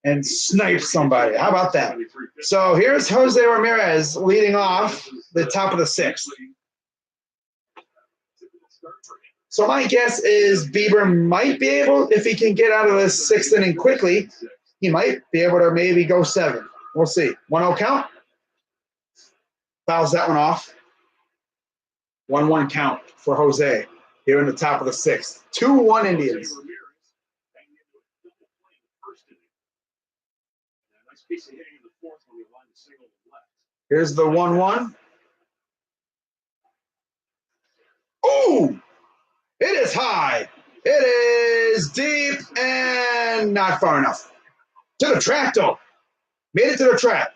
and sniped somebody. How about that? So here's Jose Ramirez leading off the top of the sixth. So my guess is Bieber might be able, if he can get out of this sixth inning quickly, he might be able to maybe go 7. We'll see. 1-0 count. Fouls that one off. 1-1 count for Jose here in the top of the sixth. 2-1 Indians. Here's the 1-1. Ooh! It is high. It is deep and not far enough. To the track, though. Made it to the track.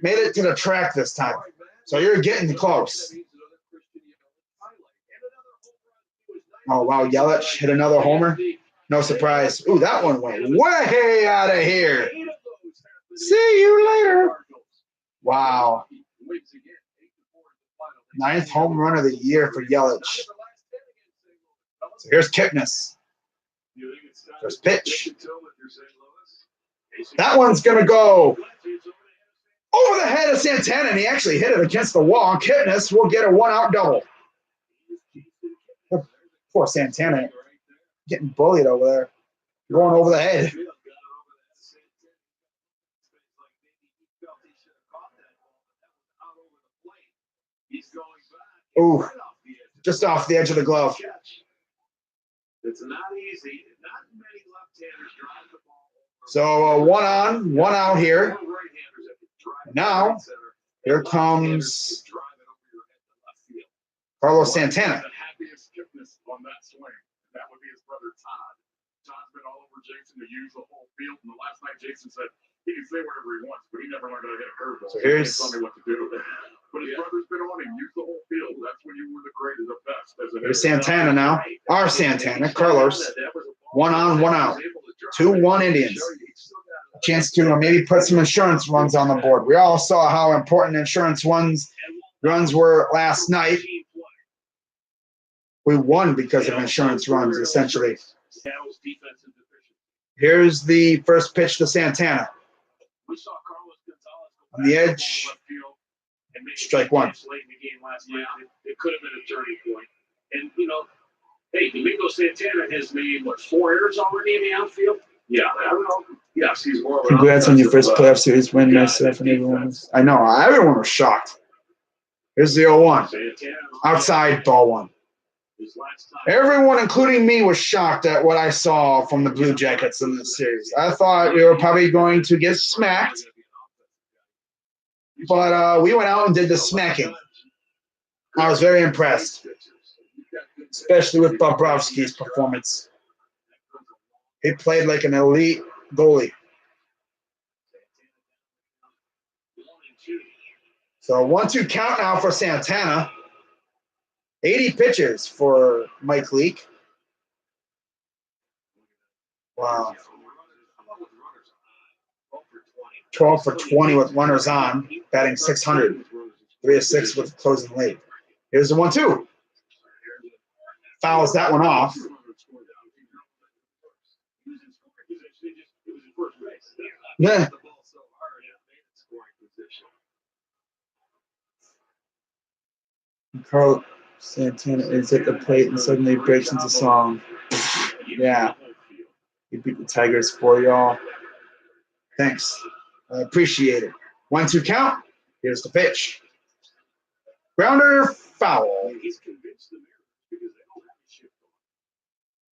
Made it to the track this time. So you're getting close. Oh, wow. Yelich hit another homer. No surprise. Ooh, that one went way out of here. See you later. Wow. 9th home run of the year for Yelich. So here's Kipnis. First pitch. That one's going to go over the head of Santana, and he actually hit it against the wall. Kipnis will get a 1-out double. Poor Santana getting bullied over there. Going over the head. Ooh, just off the edge of the glove. It's not easy. Not many left-handers drive the ball. So 1 on, 1 out here. Now, here comes Carlos Santana. On that swing, that would be his brother Todd. Todd's been all over Jason to use the whole field, and the last night Jason said he can say whatever he wants, but he never learned how to hit a curveball. So here's Tell me what to do. But his brother's been on him, use the whole field. That's when you were the greatest, the best. Here's Santana now. Our Santana, Carlos. 1 on, 1 out. 2-1 Indians. A chance to maybe put some insurance runs on the board. We all saw how important insurance runs were last night. We won because of insurance runs, essentially. Here's the first pitch to Santana. On the edge, strike 1. It could have been a turning point. And, hey, Domingo Santana has made, 4 errors already in the outfield? Yeah, I don't know. Yes, he's more of an Congrats on your first playoff series win, myself and everyone was. I know, everyone was shocked. Here's the 0-1. Outside, ball 1. Everyone, including me, was shocked at what I saw from the Blue Jackets in this series. I thought we were probably going to get smacked, but we went out and did the smacking. I was very impressed, especially with Bobrovsky's performance. He played like an elite goalie. So 1-2 count now for Santana. 80 pitches for Mike Leake. Wow. 12 for 20 with runners on, batting 600. 3 of 6 with closing late. Here's the 1-2. Fouls that one off. Yeah. Carl Santana is at the plate and suddenly breaks into song. Yeah. He beat the Tigers for y'all. Thanks. I appreciate it. 1-2 count. Here's the pitch. Grounder, foul.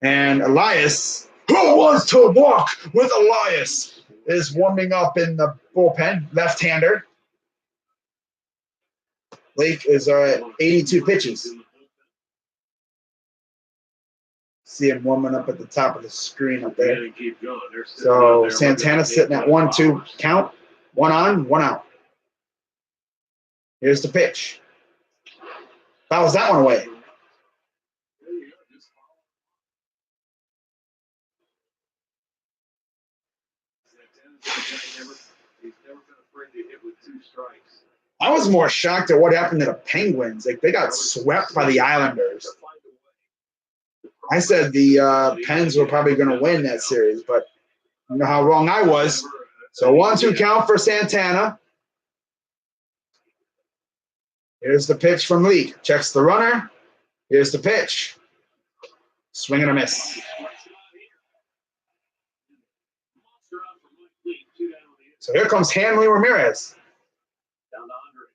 And Elias, who wants to walk with Elias, is warming up in the bullpen. Left-hander. Blake is at 82 pitches. See him warming up at the top of the screen up there. So Santana's sitting at 1-2 count. 1 on, 1 out. Here's the pitch. Fouls that one away. I was more shocked at what happened to the Penguins. Like, they got swept by the Islanders. I said the Pens were probably going to win that series, but you know how wrong I was. So 1-2 count for Santana. Here's the pitch from Leake. Checks the runner. Here's the pitch. Swing and a miss. So here comes Hanley Ramirez. Down to Andre.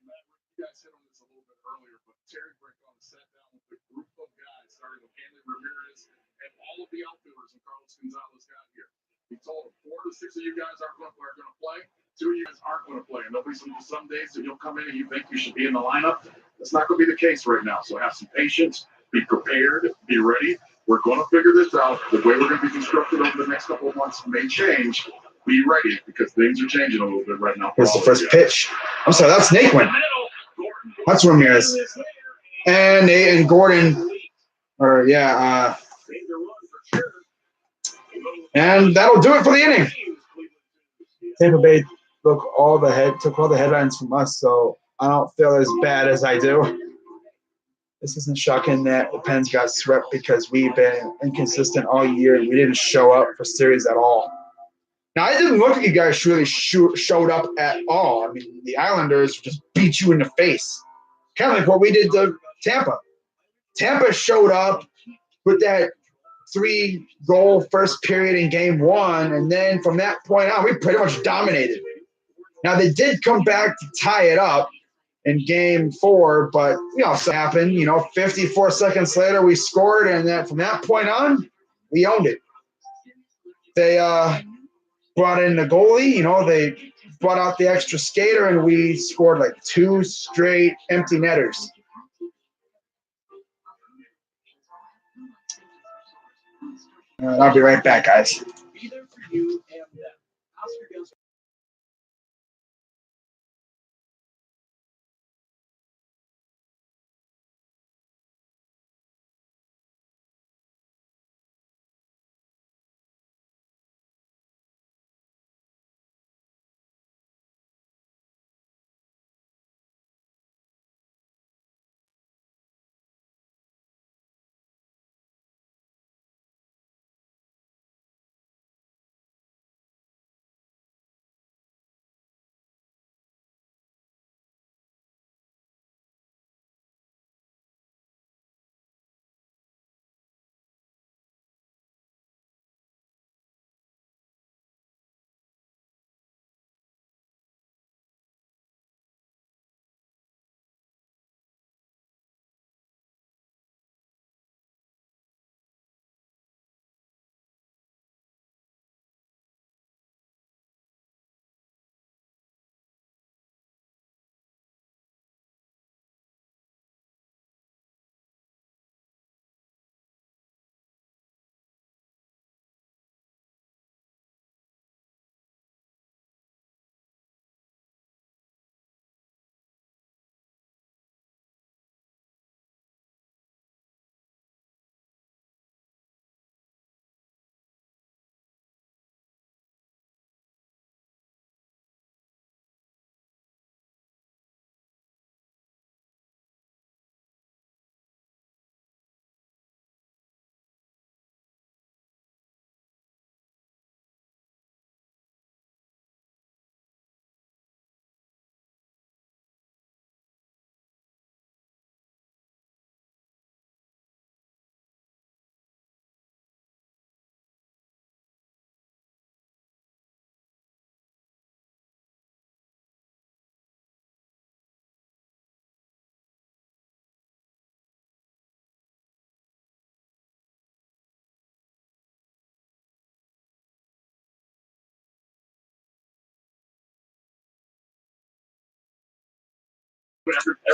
You guys hit on this a little bit earlier, but Terry Brancon sat down with a group of guys, starting with Hanley Ramirez and all of the outfielders and Carlos Gonzalez got here. He told them 4 to 6 of you guys are going to play. 2 of you guys aren't going to play. And there'll be some days that you'll come in and you think you should be in the lineup. That's not going to be the case right now. So have some patience. Be prepared. Be ready. We're going to figure this out. The way we're going to be constructed over the next couple of months may change. Be ready because things are changing a little bit right now. Here's the first pitch. I'm sorry, that's Naquin. That's Ramirez. And Gordon. And that'll do it for the inning. Tampa Bay took all the headlines from us, so I don't feel as bad as I do. This isn't shocking that the Pens got swept because we've been inconsistent all year and we didn't show up for series at all. Now, it didn't look like you guys really showed up at all. I mean, the Islanders just beat you in the face. Kind of like what we did to Tampa. Tampa showed up with that 3-goal first period in game 1, and then from that point on, we pretty much dominated. Now, they did come back to tie it up in game 4, but, something happened. 54 seconds later, we scored, and then from that point on, we owned it. They brought in the goalie, they brought out the extra skater, and we scored like 2 straight empty netters. I'll be right back, guys.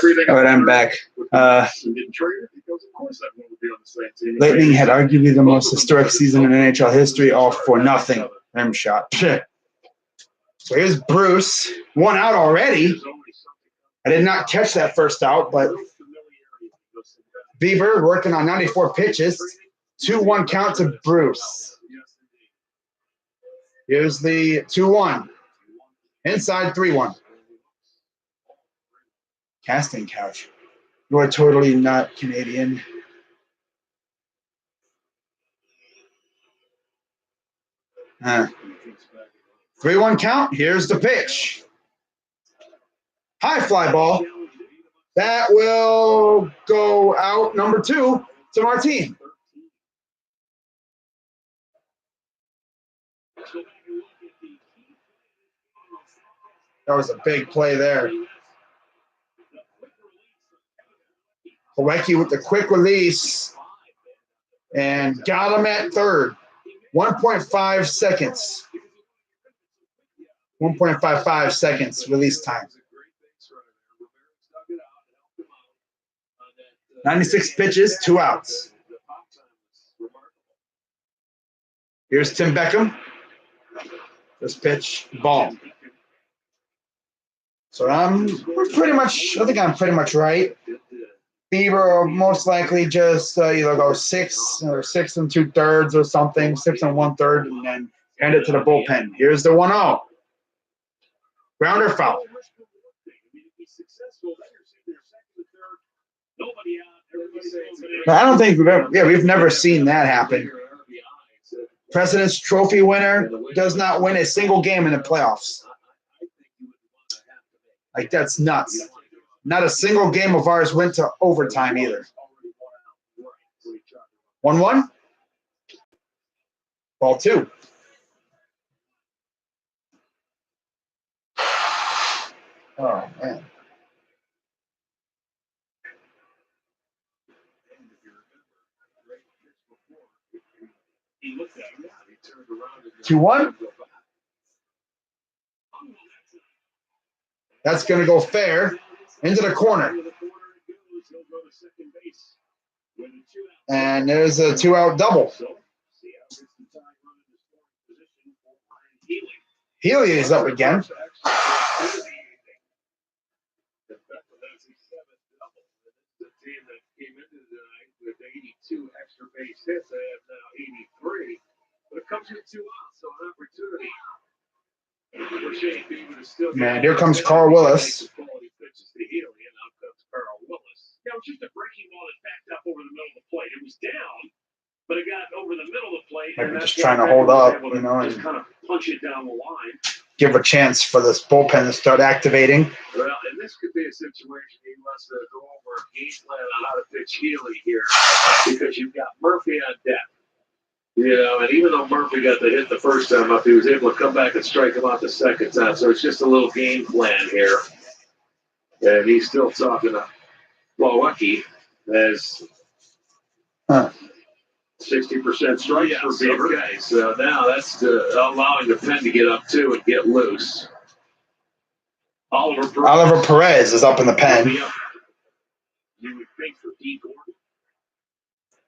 everything. All right, I'm back. Didn't trade it because, of course, everyone would be on the same team. Lightning had arguably the most historic season in NHL history, all for nothing. Rim shot. So here's Bruce. One out already. I did not catch that first out, but Bieber working on 94 pitches. 2-1 count to Bruce. Here's the 2-1. Inside 3-1. Casting couch. You are totally not Canadian. Huh. 3-1 count. Here's the pitch. High fly ball. That will go out number 2 to Martin. That was a big play there. Kowecki with the quick release and got him at third. 1.5 seconds. 1.55 seconds release time. 96 pitches, 2 outs. Here's Tim Beckham. First pitch, ball. So we're pretty much, I think I'm pretty much right. Bieber will most likely just either go 6 or 6 2/3 or something, 6 1/3, and then hand it to the bullpen. Here's the 1-0. Grounder foul. I don't think we've never seen that happen. President's Trophy winner does not win a single game in the playoffs. Like, that's nuts. Not a single game of ours went to overtime either. 1-1. Ball 2. Oh, man. He looked at him, he turned around and 2-1. That's going to go fair into the corner. And there's a 2-out double. Healy is up again. With 82 extra base hits, they have now 83. But it comes with 2 outs, so an opportunity. Man, here comes Carl Willis. Yeah, it was just a breaking ball that backed up over the middle of the plate. It was down, but it got over the middle of the plate. Like, just trying to hold up, you know, and just kind of punch it down the line. Give a chance for this bullpen to start activating. Well, and this could be a situation he wants to go over a game plan on how to pitch Healy here, because you've got Murphy on deck. You know, and even though Murphy got the hit the first time up, he was able to come back and strike him out the second time. So it's just a little game plan here. And he's still talking to Kowecki as 60% strikes for Bieber. Okay, so now that's allowing the pen to get up too and get loose. Oliver Perez is up in the pen. You would think for D. Gordon.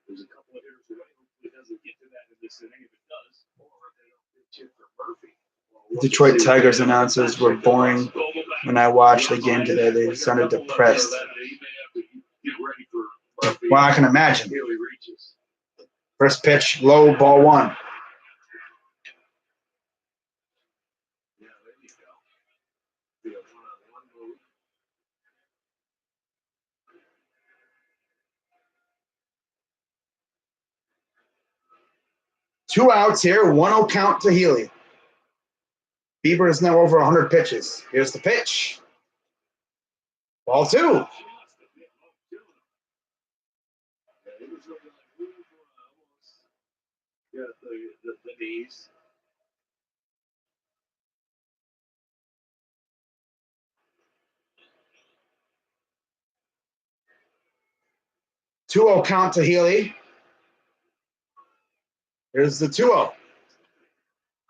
There's a couple of hitters away. Hopefully it doesn't get to that in this inning. If it does, or they don't pitch it for Murphy. Detroit Tigers announcers were boring when I watched the game today. They sounded depressed. Well, I can imagine. First pitch, low, ball 1. Two outs here, 1-0 count to Healy. Bieber is now over 100 pitches. Here's the pitch. Ball 2. The knees. Two-0 count to Healy. Here's the 2-0.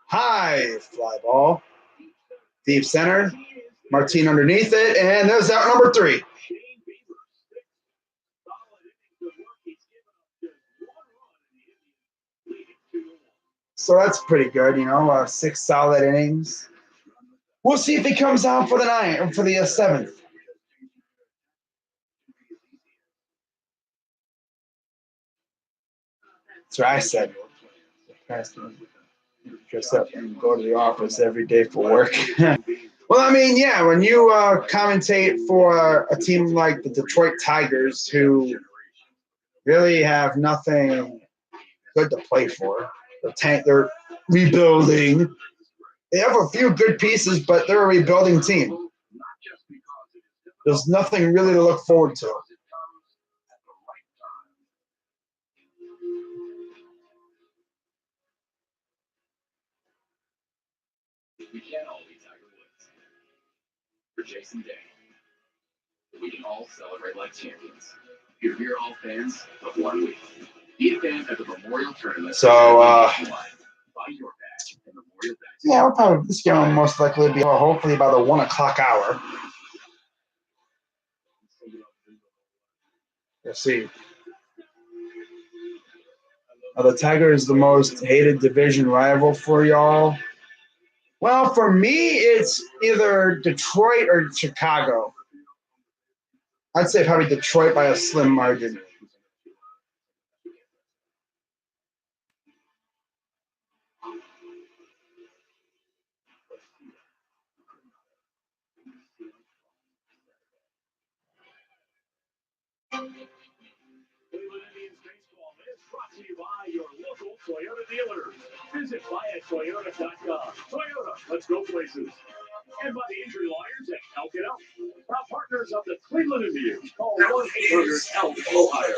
High fly ball. Deep center. Martin underneath it, and there's out number 3. So that's pretty good, 6 solid innings. We'll see if he comes out for the 9th, for the 7th. That's what I said. Dress up and go to the office every day for work. Well, I mean, yeah, when you commentate for a team like the Detroit Tigers, who really have nothing good to play for, they're rebuilding. They have a few good pieces, but they're a rebuilding team. There's nothing really to look forward to. We can't all be Tiger Woods. For Jason Day, we can all celebrate like champions. You're all fans of 1 week. Be a fan at the Memorial Tournament. So, buy your badge at Memorial Badge. Yeah, we'll probably this game will most likely be hopefully by the 1 o'clock hour. We'll see. The Tigers the most hated division rival for y'all. Well, for me, it's either Detroit or Chicago. I'd say probably Detroit by a slim margin. Cleveland Indians baseball is brought to you by your local Toyota dealers. Visit buyatoyota.com. Toyota, let's go places. And by the injury lawyers at Elk and Elk. Proud partners of the Cleveland Indians. Call 1-800-ELK, Ohio.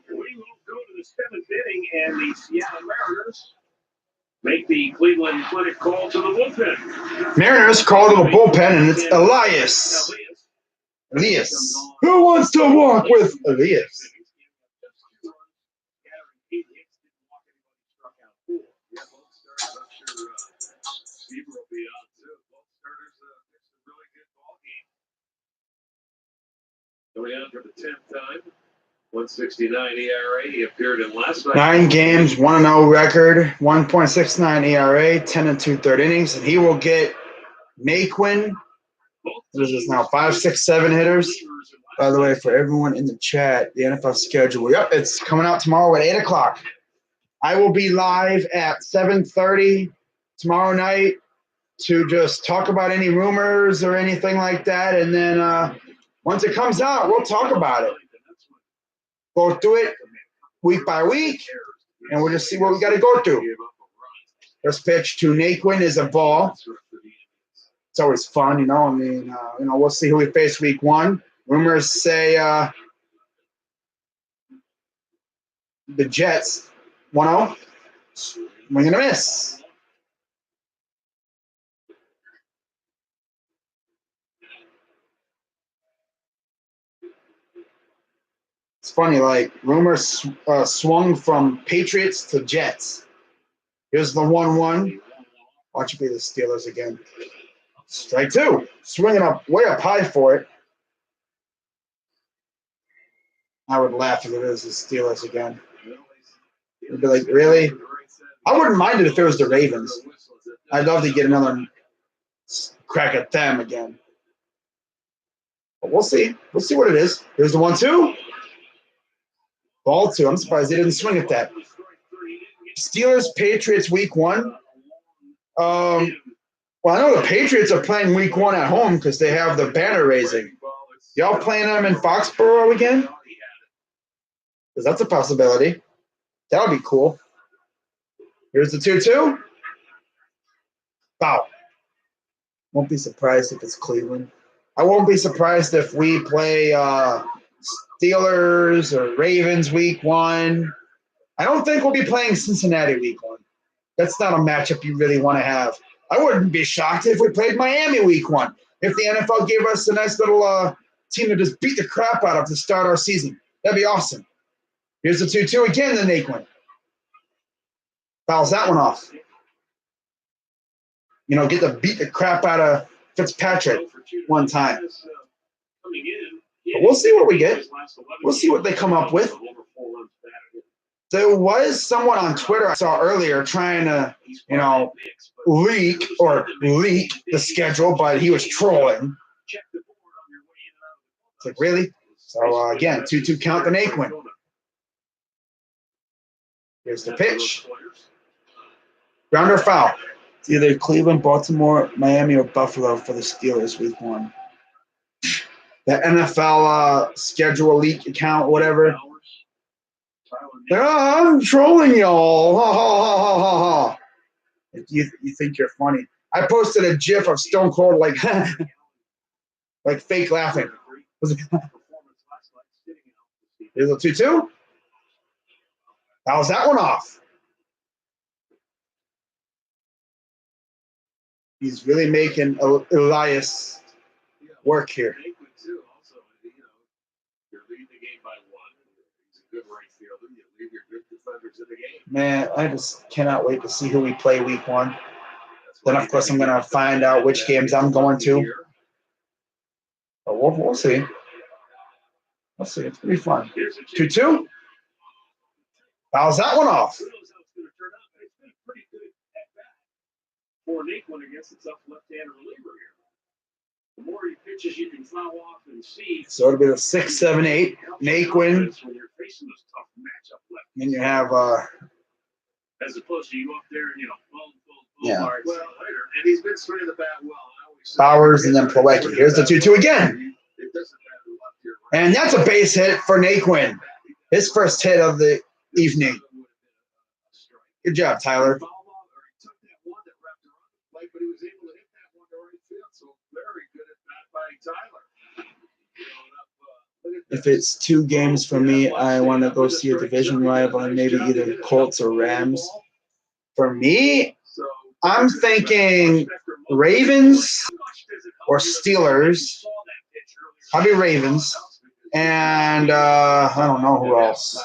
We will go to the 7th inning, and the Seattle Mariners make the Cleveland Clinic call to the bullpen. Mariners call to the bullpen, and it's Elias. Elias. Who wants to walk with Elias? Bieber will be out too. Both starters pitched a really good ball game. Going out for the 10th time. 169 ERA. He appeared in last night. 9 games, 1-0 record, 1.69 ERA, 10 and 2/3 innings, and he will get Naquin. This is now 5, 6, 7 hitters. By the way, for everyone in the chat, the NFL schedule. Yep, it's coming out tomorrow at 8 o'clock. I will be live at 7:30 tomorrow night to just talk about any rumors or anything like that. And then once it comes out, we'll talk about it. Go through it week by week, and we'll just see what we got to go through. First pitch to Naquin is a ball. It's always fun, I mean, we'll see who we face week 1. Rumors say the Jets 1-0. Swing and a miss. It's funny, like rumors swung from Patriots to Jets. Here's the 1-1. Watch it be the Steelers again. Strike 2. Swinging up way up high for it. I would laugh if it was the Steelers again. I'd be like, really? I wouldn't mind it if it was the Ravens. I'd love to get another crack at them again. But we'll see. We'll see what it is. Here's the 1-2. Ball 2. I'm surprised they didn't swing at that. Steelers, Patriots, week 1. Well, I know the Patriots are playing week 1 at home because they have the banner raising. Y'all playing them in Foxborough again? Because that's a possibility. That would be cool. Here's the 2-2. Foul. Won't be surprised if it's Cleveland. I won't be surprised if we play Steelers or Ravens week 1. I don't think we'll be playing Cincinnati week 1. That's not a matchup you really want to have. I wouldn't be shocked if we played Miami week 1. If the NFL gave us a nice little team to just beat the crap out of to start our season. That'd be awesome. Here's the 2-2 again, the Naquin. Fouls that one off. Get to beat the crap out of Fitzpatrick one time. Coming in, But we'll see what we get. We'll see what they come up with. There was someone on Twitter I saw earlier trying to, leak the schedule, but he was trolling. It's like, really? So, again, 2-2 count the Naquin. Here's the pitch. Grounder foul. It's either Cleveland, Baltimore, Miami, or Buffalo for the Steelers week 1. The NFL schedule leak account, whatever. I'm trolling y'all. Ha, ha, ha, ha, ha, ha. You think you're funny. I posted a GIF of Stone Cold like fake laughing. Here's a 2-2. How's that one off? He's really making Elias work here. Man, I just cannot wait to see who we play week 1. Then, of course, I'm going to find out which games I'm going to. But we'll see. We'll see. It's going to be fun. 2-2. How's that one off? For Naquin against the tough left-hander reliever here. The more he pitches, you can foul off and see. So it'll be the 6-7-8 Naquin. Then you have as opposed to you up there and yeah. Well, later. And he's been swinging the bat well. Bowers and then Plawecki. Here's the 2-2 again. And that's a base hit for Naquin. His first hit of the evening. Good job, Tyler. But he was able to hit that one to right field, so very good at bat by Tyler. If it's 2 games for me, I want to go see a division rival and maybe either Colts or Rams. For me, I'm thinking Ravens or Steelers. Probably Ravens. And I don't know who else.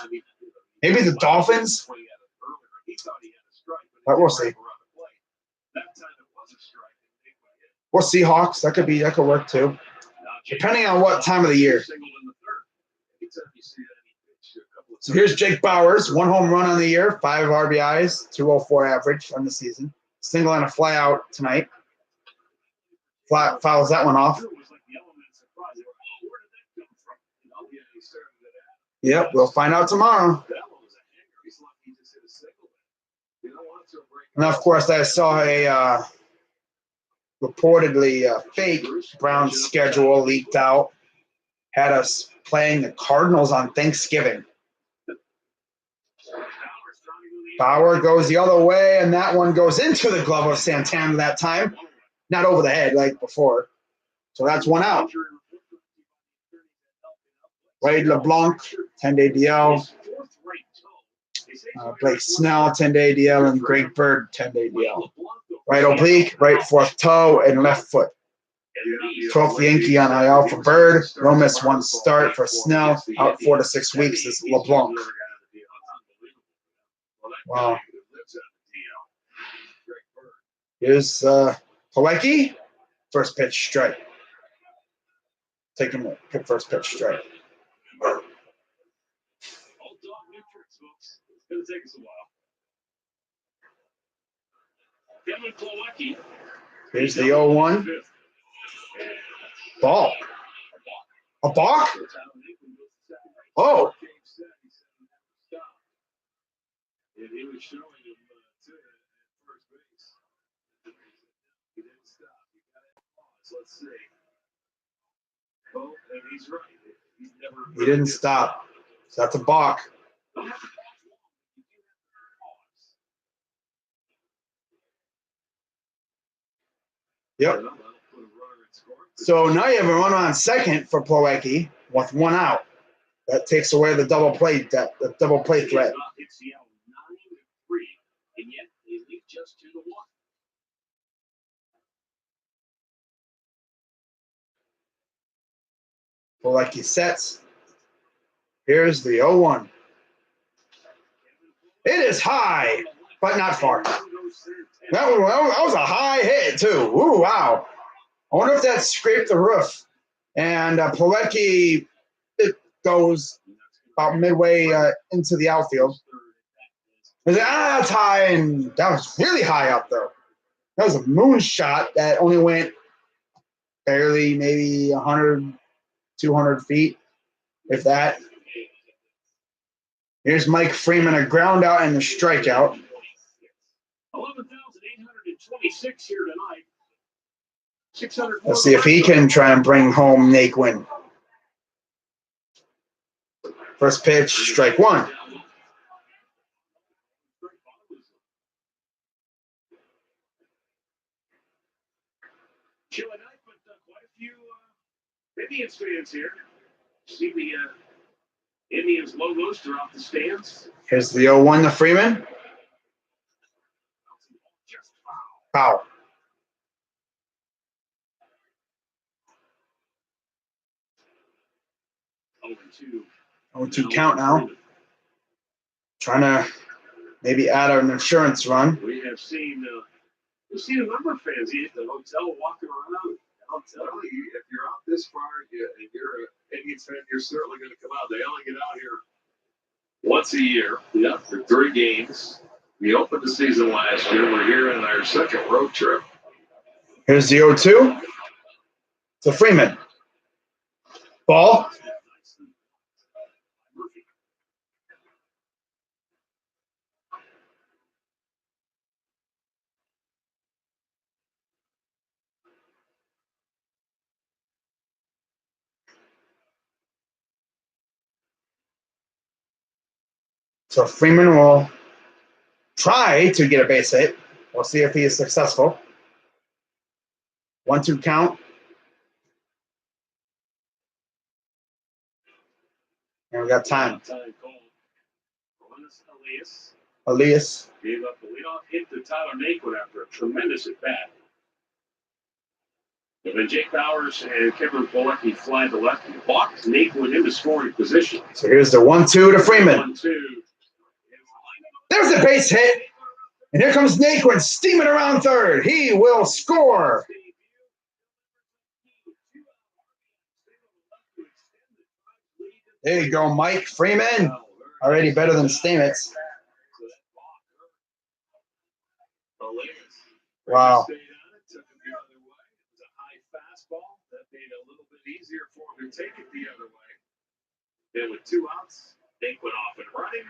Maybe the Dolphins. But we'll see. Or Seahawks. That could work too. Depending on what time of the year. So here's Jake Bowers. 1 home run on the year, 5 RBIs, 204 average on the season. Single and a fly out tonight. Fouls that one off. Yep, we'll find out tomorrow. And of course, I saw a reportedly fake Browns schedule leaked out. Had us playing the Cardinals on Thanksgiving. Bauer goes the other way, and that one goes into the glove of Santana that time. Not over the head like before. So that's 1 out. Wade LeBlanc, 10-day DL. Blake Snell, 10-day DL, and Greg Bird, 10-day DL. Right oblique, right 4th toe, and left foot. 12th Yankee on IL for Bird. No miss 1 start for Snell. Out 4 to 6 weeks is LeBlanc. Wow. Here's Plawecki. First pitch strike. Taking the first pitch strike. Old dog new tricks, folks. It's going to take us a while. Kevin Plawecki. Here's the 0-1. Ball. A balk? Oh. And he was showing him to first base. He didn't stop. You got to pause. Let's see. Oh, and he's right. He's never. He didn't stop. So that's a balk. Yep. So now you have a runner on second for Plawecki with 1 out. That takes away the double play threat. It's the 9-3, and yet they lead just 2-1. Plawecki sets. Here's the 0-1. It is high, but not far. That was a high hit, too. Ooh, wow. I wonder if that scraped the roof. And Plawecki goes about midway into the outfield. That's high, and that was really high up, though. That was a moon shot that only went barely maybe 100, 200 feet, if that. Here's Mike Freeman, a ground out and a strikeout. 11,826 here tonight. 600. Let's see if he can try and bring home Naquin. First pitch, strike one. Chilly night, but quite a few Indians fans here. See the Indians logos throughout the stands. Here's the 0-1 to Freeman. Foul. 0-2 count now. Trying to maybe add an insurance run. We've seen a number of fans at the hotel walking around. I'll tell you, if you're out this far and you're an Indians fan, you're certainly going to come out. They only get out here once a year. Yeah, for 3 games. We opened the season last year. We're here on our second road trip. Here's the 0-2 to Freeman. Ball. So Freeman will try to get a base hit. We'll see if he is successful. 1-2 count. And we got time. Elias. Gave up the leadoff hit to Tyler Naquin after a tremendous at bat. And then Jake Bowers and Kevin Bullock, he fly to left and walked Naquin into scoring position. So here's the 1-2 to Freeman. 1-2. There's a base hit. And here comes Naquin steaming around third. He will score. There you go, Mike Freeman. Already better than Stamets. Wow. It was a high fastball that made it a little bit easier for him to take it the other way. Then with 2 outs, Naquin off and running.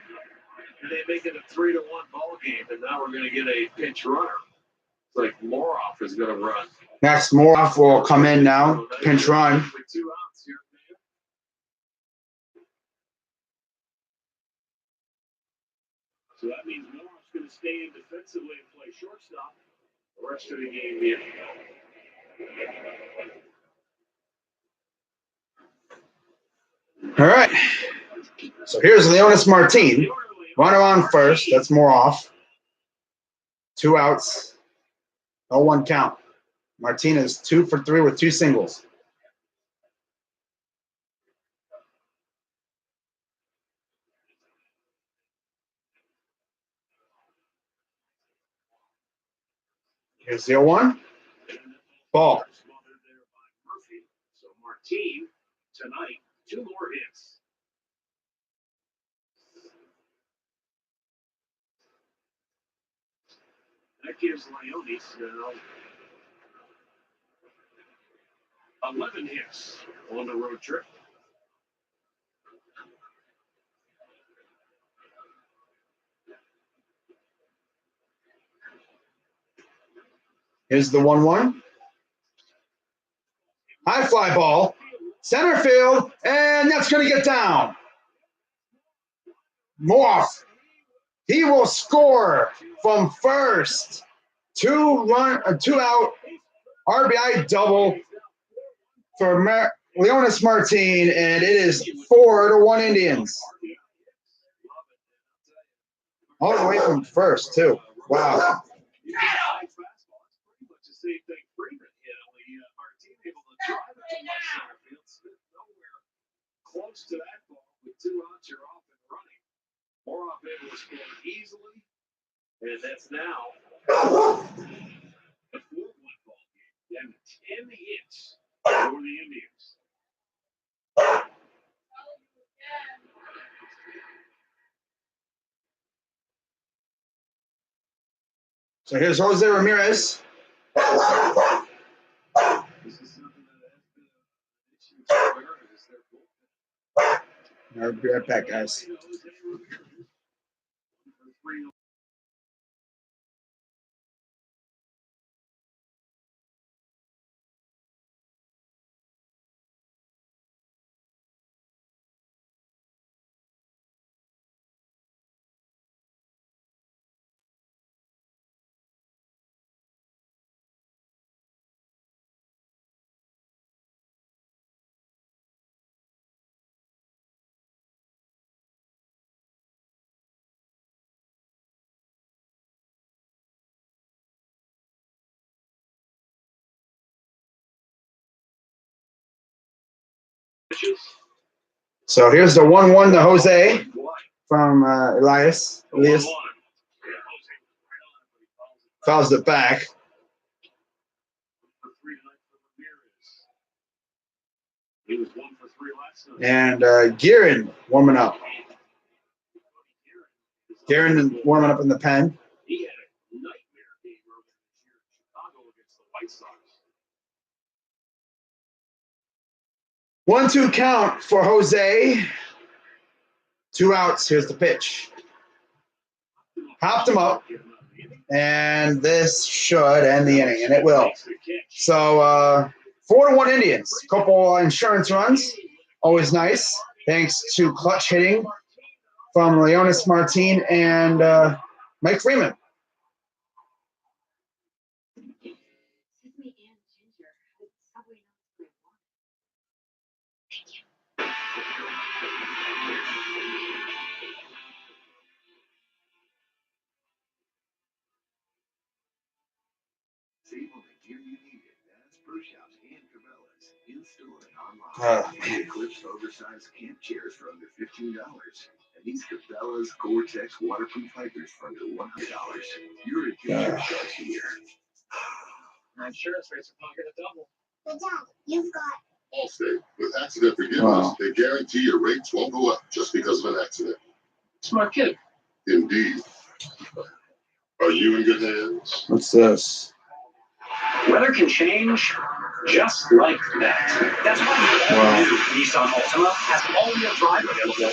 And they make it a 3-1 ball game, and now we're going to get a pinch runner. It's like Moroff is going to run. Next, Moroff will come in now. Pinch run. With 2 outs here. So that means Moroff's going to stay in defensively and play shortstop the rest of the game here. All right. So here's Leonis Martin. Runner on first. That's Moroff. 2 outs. 0-1 count. Martinez 2 for 3 with 2 singles. Here's the 0-1. Ball. So Martin tonight, 2 more hits. That gives Leonis 11 hits on the road trip. Here's the 1-1. High fly ball. Center field. And that's going to get down. Moroff. He will score from first. 2 out RBI double for Leonis Martin, and it is 4-1 Indians. All the way from first, too. Wow. Close to that ball with 2 outs, you're off and running. Moroff able to score easily, and that's now a 4-1 ball game. And 10 hits for the Indians. So here's Jose Ramirez. I'll be right back, guys. So here's the 1-1 to Jose from Elias. Fouls it back. And Guerin warming up. Guerin warming up in the pen. 1-2 count for Jose. 2 outs. Here's the pitch. Hopped him up. And this should end the inning, and it will. So 4-1 Indians. Couple insurance runs. Always nice. Thanks to clutch hitting from Leonis Martin and Mike Freeman. Save on the gear you need at Dad's Pro Shops and Cabela's. In-store and online. Eclipse oversized camp chairs for under $15. And these Cabela's Gore-Tex waterproof hikers for under $100. You're in future sharks here. Insurance rates are probably going to double. But Dad, you've got Allstate, with accident forgiveness, they guarantee your rates won't go up just because of an accident. Smart kid. Indeed. Are you in good hands? What's this? Weather can change just like that. That's why the new Nissan Altima has all-wheel drive available.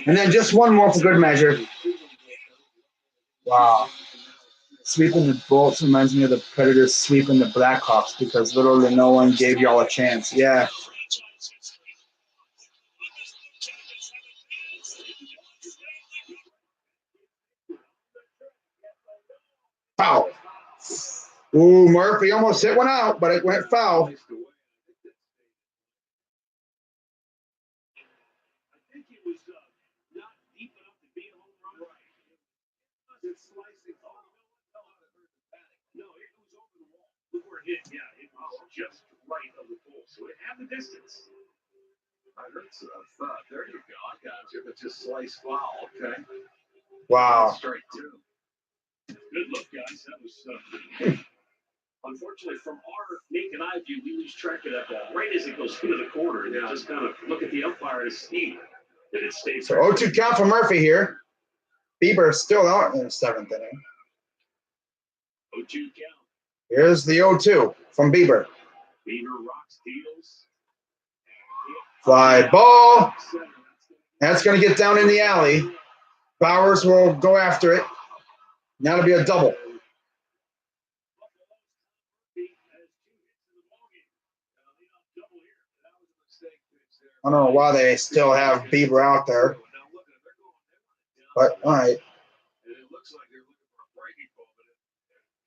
And then just one more for good measure. Wow. Sweeping the Bolts reminds me of the Predators sweeping the Blackhawks because literally no one gave y'all a chance. Yeah. Foul. Ooh, Murphy almost hit one out, but it went foul. Yeah, it was just right of the pole, so it had the distance. I heard some. There you go. I got you. But just slice foul. Okay. Wow. Straight two. Good look, guys. That was. Unfortunately, from our naked eye view, we lose track of that ball right as it goes through the corner, and just kind of look at the umpire and see. that it stays. So 0-2 count for Murphy here. Bieber still out in the 7th inning. 0-2 count. Here's the 0-2 from Bieber. Bieber rocks, deals. Fly ball. That's going to get down in the alley. Bowers will go after it. Now it'll be a double. I don't know why they still have Bieber out there. But, all right. And it looks like they're looking for a breaking ball, but it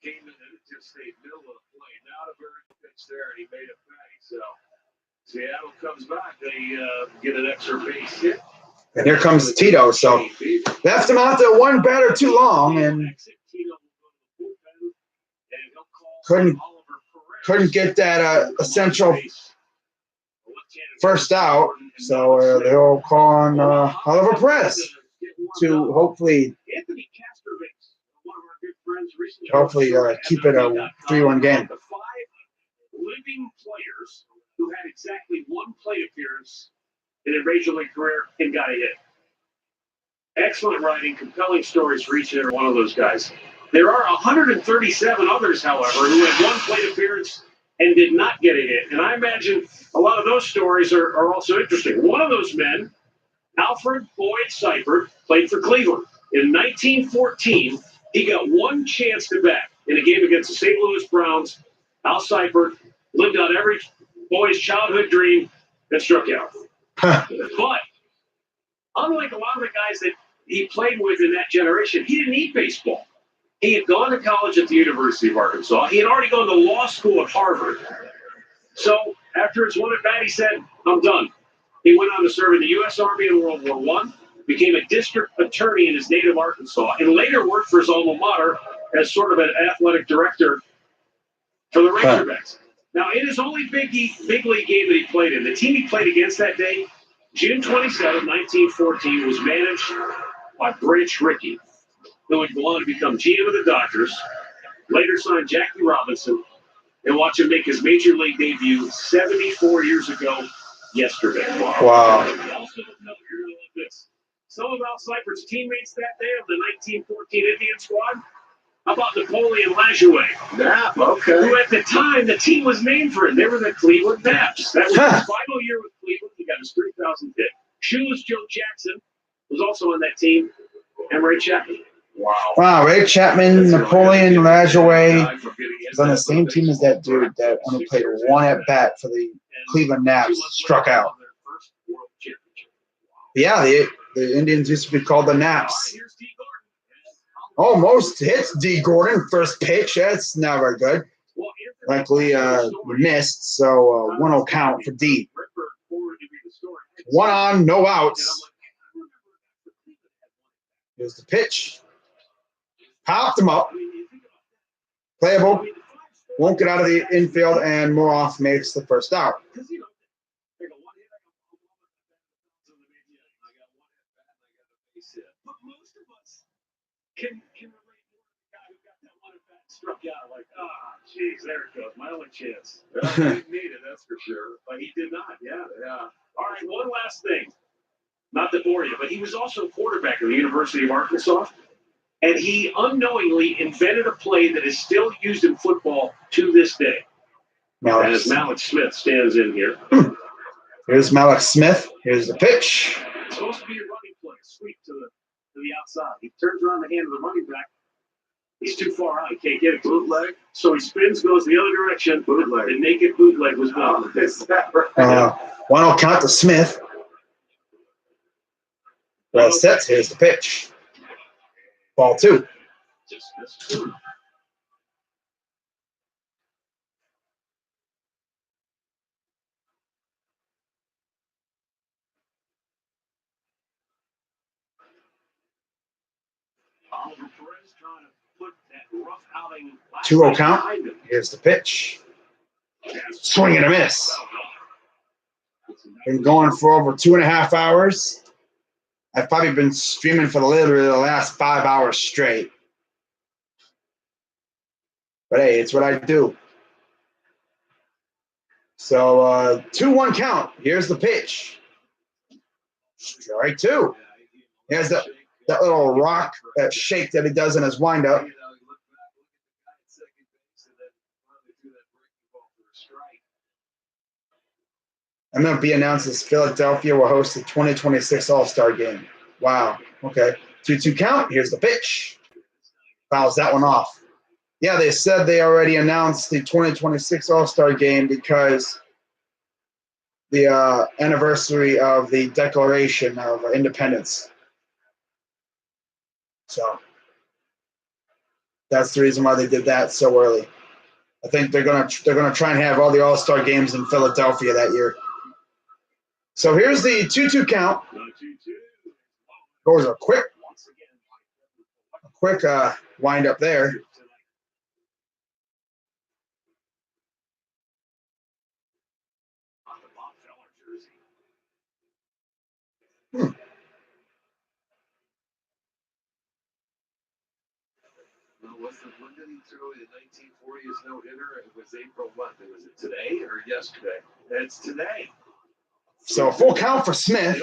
came in and it just stayed middle of the plate. Not a very good pitch there, and he made a fatty. So Seattle comes back. They get an extra base hit. And here comes Tito. So left him out there one batter too long and couldn't get that essential first out. So they'll call on Oliver Perez to hopefully keep it a 3-1 game. The 5 living players who had exactly one plate appearance in a major league career and got a hit. Excellent writing, compelling stories for each and every one of those guys. There are 137 others, however, who had one plate appearance and did not get a hit. And I imagine a lot of those stories are also interesting. One of those men, Alfred Boyd Seifert, played for Cleveland. In 1914, he got one chance to bat in a game against the St. Louis Browns. Al Seifert lived out every boy's childhood dream and struck out. But unlike a lot of the guys that he played with in that generation, he didn't need baseball. He had gone to college at the University of Arkansas. He had already gone to law school at Harvard. So after his one at bat, he said, I'm done. He went on to serve in the U.S. Army in World War I, became a district attorney in his native Arkansas, and later worked for his alma mater as sort of an athletic director for the Razorbacks. Now, in his only big league game that he played in, the team he played against that day, June 27, 1914, was managed by Branch Rickey, who would go on to become GM of the Dodgers, later signed Jackie Robinson, and watch him make his major league debut 74 years ago yesterday. Wow. Also, note here like this. Some of Al Seifert's teammates that day of the 1914 Indian squad, how about Napoleon Lajoie? Nap, okay. Who at the time, the team was named for him. They were the Cleveland Naps. That was his final year with Cleveland. He got his 3,000th hit. Shoeless Joe Jackson was also on that team. And Ray Chapman. Wow, Ray Chapman, Napoleon Lajoie was on the same team as that dude that only played one at bat for the Cleveland Naps, struck out. Yeah, the Indians used to be called the Naps. Almost hits D. Gordon, first pitch. That's never good. Likely missed, so 1-0 count for D. 1 on, no outs. Here's the pitch. Popped him up. Playable. Won't get out of the infield, and Moroff makes the first out. But most of us can relate to the guy who got that one at bat and struck out like, geez, there it goes, my only chance. Well, he didn't need it, that's for sure. But he did not, yeah. All right, one last thing. Not to bore you, but he was also a quarterback at the University of Arkansas, and he unknowingly invented a play that is still used in football to this day. As Malik Smith stands in here. Here's Malik Smith. Here's the pitch. It's supposed to be a running play, sweep to the outside. He turns around the hand of the running back. He's too far out. He can't get it. Bootleg. So he spins, goes the other direction. Bootleg. The naked bootleg was gone. 1-0 count to Smith. Well set. Here's the pitch. Ball 2. Just missed. Oliver Perez trying to put that rough outing. 2-0 count. Here's the pitch. Swing and a miss. Been going for over 2.5 hours. I've probably been streaming for literally the last 5 hours straight. But hey, it's what I do. So 2-1 count. Here's the pitch. Strike two. He has that little rock, that shake that he does in his windup. MLB announces Philadelphia will host the 2026 All-Star Game. Wow. Okay. 2-2 count. Here's the pitch. Fouls that one off. Yeah, they said they already announced the 2026 All-Star Game because the anniversary of the Declaration of Independence. So that's the reason why they did that so early. I think they're gonna try and have all the All-Star games in Philadelphia that year. So here's the 2-2 count. Goes a quick wind up there. When did he throw the 1940s no-hitter? It was April what? Was it today or yesterday? It's today. So full count for Smith.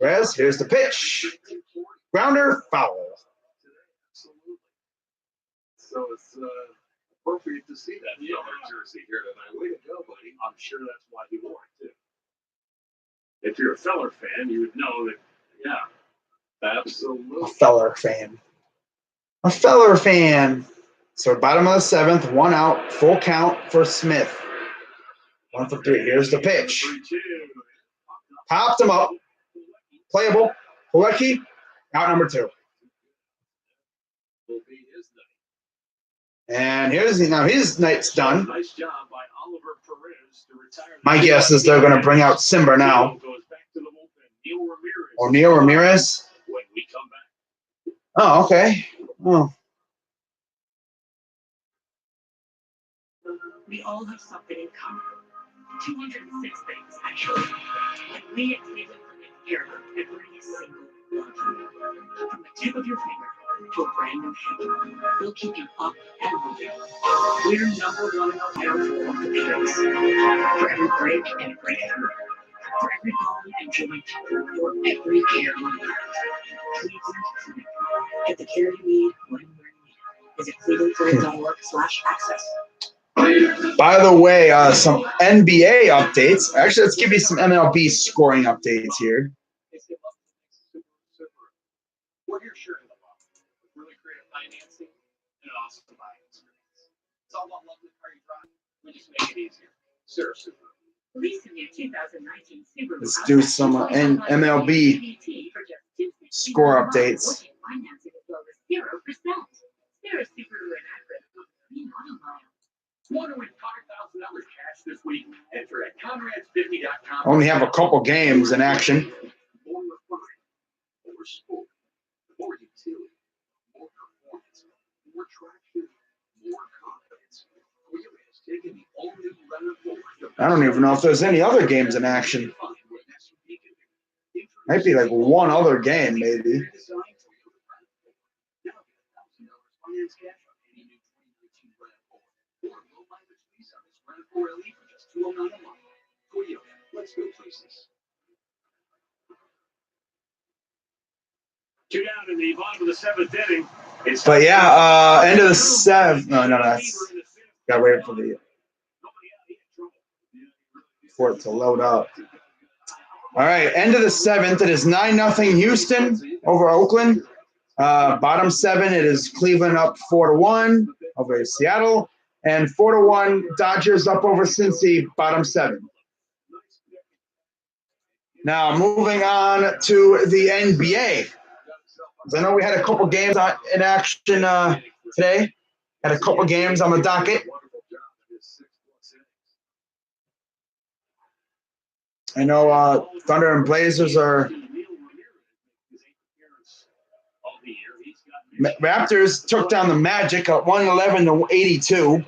Rez, here's the pitch. Grounder, foul. So it's appropriate to see that yellow jersey here tonight. Way to go, buddy. I'm sure that's why he wore it, too. If you're a Feller fan, you would know that, yeah, absolutely. A Feller fan. A Feller fan. So bottom of the seventh, one out, full count for Smith. 1 for 3. Here's the pitch. Popped him up. Playable. Polecki, out number 2. And here's now his night's done. Nice job by Oliver Perez to retire. My guess is they're going to bring out Simber now. Or Neil Ramirez. When we come back. Oh, okay. Oh. We all have something in common. 206 things, actually. And we at Cleveland Clinic care about every single one. From the tip of your finger to a brand new hip, we'll keep you up and moving. We're #1 in Ohio for orthopedics. For every break and breakthrough. For every bone and joint. For every care on earth. Cleveland Clinic. Get the care you need when you need. Visit clevelandclinic.org/access. By the way, some NBA updates. Actually, let's give you some MLB scoring updates here. We're here sharing the love. Really creative financing and an awesome buying experience. It's all about lovely car you drive. We just make it easier. Seriously. Lease the new 2019 Subaru. Let's do some MLB score updates. Financing as low as 0%. There is Subaru and Acura with green auto mile. Want to win $5,000 cash this week? Enter at Conrads50.com. Only have a couple games in action. More refined, more sport, more utility, more performance, more traction, more confidence. Toyota has taken the all-new RAV4. I don't even know if there's any other games in action. Might be like one other game, maybe. Two down in the bottom of the 7th inning. But yeah, end of the 7th. No, that's gotta wait for it to load up. All right, end of the 7th. It is 9-0 Houston over Oakland. Bottom 7, it is Cleveland up 4-1 over Seattle, and 4-1 Dodgers up over Cincy. Bottom 7. Now moving on to the NBA. I know we had a couple games in action today. Had a couple games on the docket. I know Thunder and Blazers are. Raptors took down the Magic at 111-82.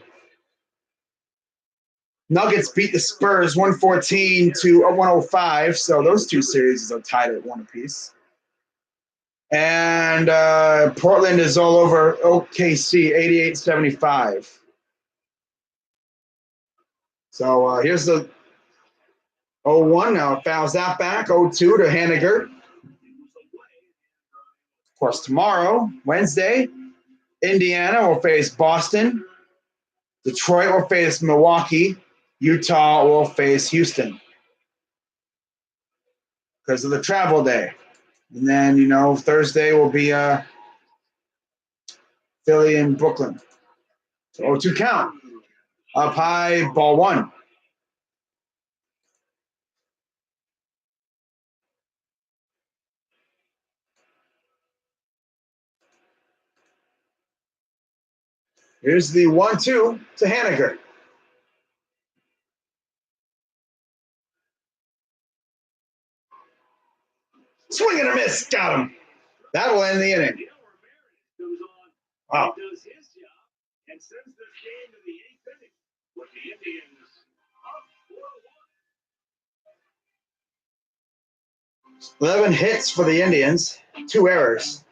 Nuggets beat the Spurs 114-105. So those two series are tied at 1 apiece. And Portland is all over OKC 88-75. So here's the 0-1 now. Fouls that back. 0-2 to Haniger. Of course, tomorrow, Wednesday, Indiana will face Boston. Detroit will face Milwaukee. Utah will face Houston because of the travel day. And then, Thursday will be Philly and Brooklyn. So 0-2 count. Up high, ball one. Here's the 1-2 to Haniger. Swing and a miss. Got him. That'll end the inning. Wow. Does his job and sends this game to the 8th inning with the Indians up 4-1. 11 hits for the Indians, 2 errors.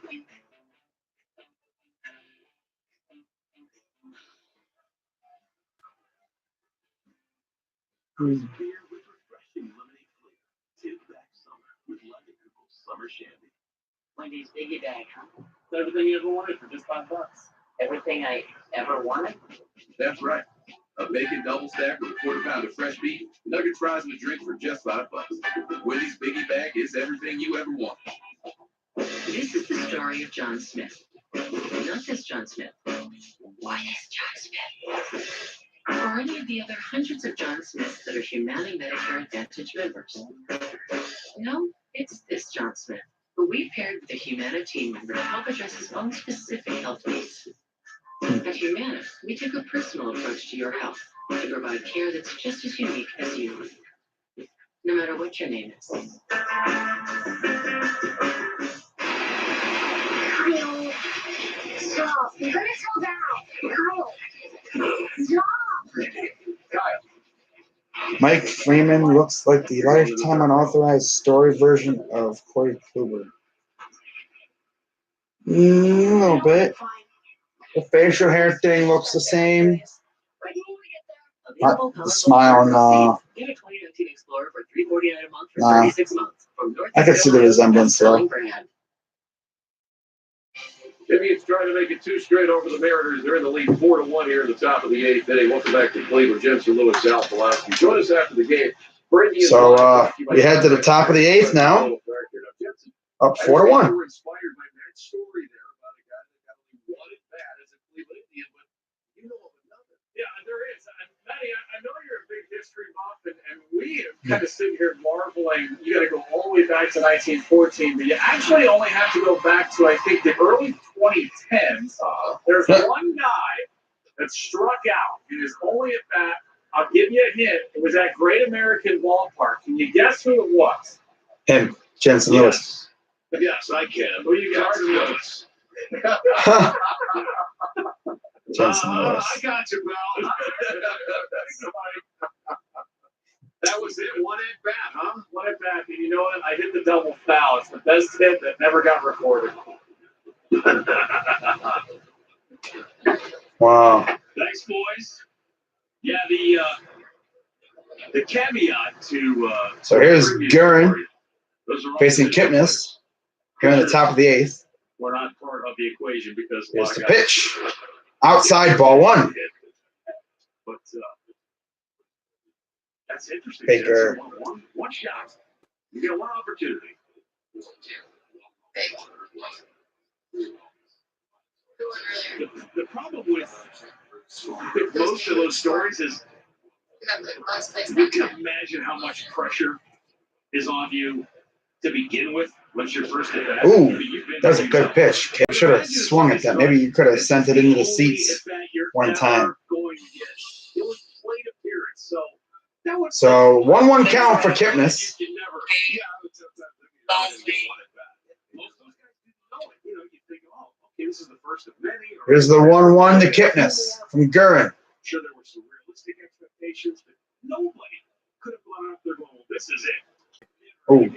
Beer with refreshing lemonade flavor. Tip back summer with London Cook's Summer Shandy. Wendy's Biggie Bag, huh? Everything you ever wanted for just $5. Everything I ever wanted. That's right. A bacon double stack with a quarter-pound of fresh beef, nuggets, fries, and a drink for just $5. Wendy's Biggie Bag is everything you ever want. This is the story of John Smith. Not this John Smith. Why is John Smith? Or any of the other hundreds of John Smiths that are Humana Medicare Advantage members. No, it's this John Smith, who we paired with a Humana team member to help address his own specific health needs. At Humana, we took a personal approach to your health to provide care that's just as unique as you, no matter what your name is. Kyle, stop. You're gonna tell Dad. Kyle, stop. Mike Freeman looks like the lifetime unauthorized story version of Corey Kluber. A little bit. The facial hair thing looks the same. The smile, no. Get a 2019 Explorer for $349 a month for Nah. 36 months. From North I can see the resemblance though. Indians trying to make it 2 straight over the Mariners. They're in the lead 4-1 here at the top of the 8th inning. Welcome back to Cleveland. Jensen Lewis, Sal Pulaski. Join us after the game. So we head to the top of the 8th now. Up 4-1. Inspired by that story there about a guy that got only 1 at bat as a Cleveland Indian, but you know of another. Yeah, there is. Matty, I know you're a big history buff, and we have kind of sitting here marveling. You got to go all the way back to 1914, but you actually only have to go back to, I think, the early 2010s. There's one guy that struck out in his only at bat. I'll give you a hint. It was at Great American Ballpark. Can you guess who it was? Him, Jensen Lewis. Yes, I can. Who you got? Lewis. Jensen Lewis. I got you, Val. That was it. 1 at bat, huh? 1 at bat. And you know what? I hit the double foul. It's the best hit that never got recorded. Wow. Thanks, boys. Yeah, the caveat to So here's Guerin facing Kipnis here in the top of the 8th. We're not part of the equation because Here's the pitch. Outside, ball 1. But that's interesting. Baker. One shot. You get 1 opportunity. The problem with most of those stories is you can imagine how much pressure is on you to begin with once you're first at that. Ooh, that was a good pitch. Kip should have swung at that. Maybe you could have sent it into the seats one time. So 1-1 count for Kipnis. Here's the 1-1 to Kipnis from Guerin. Sure, there were some realistic expectations, but nobody could have gone out there going, this is it. Oh.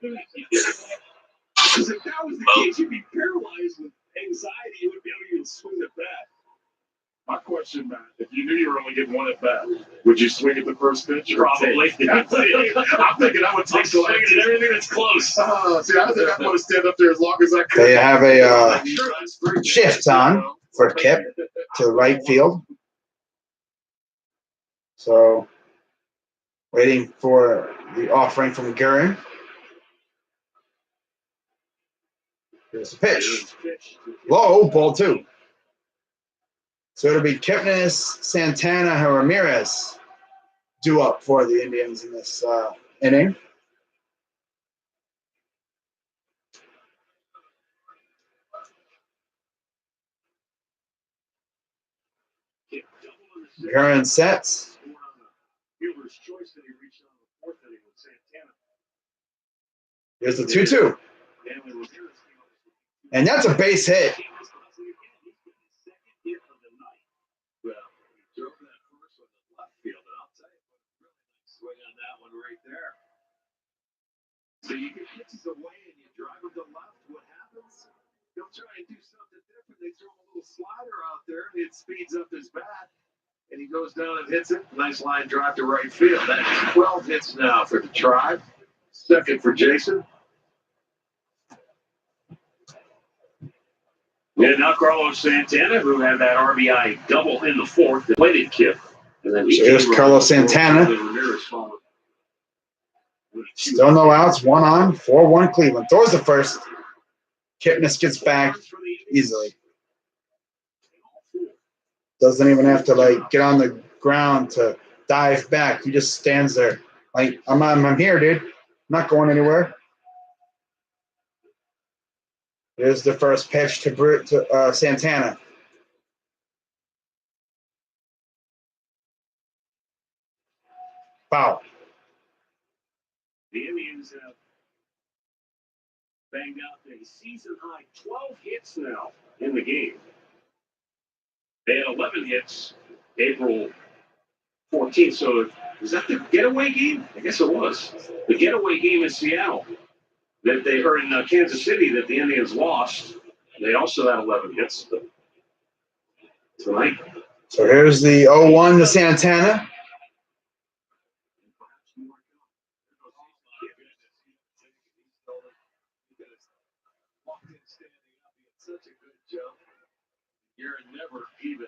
Because if that was the case, you'd be paralyzed with anxiety. You wouldn't be able to even swing the bat. My question, Matt, if you knew you were only getting one at bat, would you swing at the first pitch? Probably. I'm thinking I would take swinging at everything that's close. See, I think I want to stand up there as long as I could. They have a shift on for Kip to right field. So, waiting for the offering from Guerin. Here's the pitch. Low, ball 2. So it'll be Kipnis, Santana, and Ramirez due up for the Indians in this inning. Guerin sets. Here's the 2-2. And that's a base hit. So you get pitches away and you drive them to left. What happens? They'll try and do something different. They throw a little slider out there. It speeds up his bat, and he goes down and hits it. Nice line drive to right field. That's 12 hits now for the Tribe. Second for Jason. And now Carlos Santana, who had that RBI double in the fourth, that plated Kip. And then So here's Carlos Santana. Still no outs, 1 on, 4-1 Cleveland. Throws the first. Kipnis gets back easily. Doesn't even have to get on the ground to dive back. He just stands there. I'm here, dude. I'm not going anywhere. Here's the first pitch to Santana. Foul. The Indians have banged out a season-high 12 hits now in the game. They had 11 hits April 14th. So is that the getaway game? I guess it was. The getaway game in Seattle that they heard in Kansas City that the Indians lost. They also had 11 hits tonight. So here's the 0-1 to Santana. Such a good jump. You're never even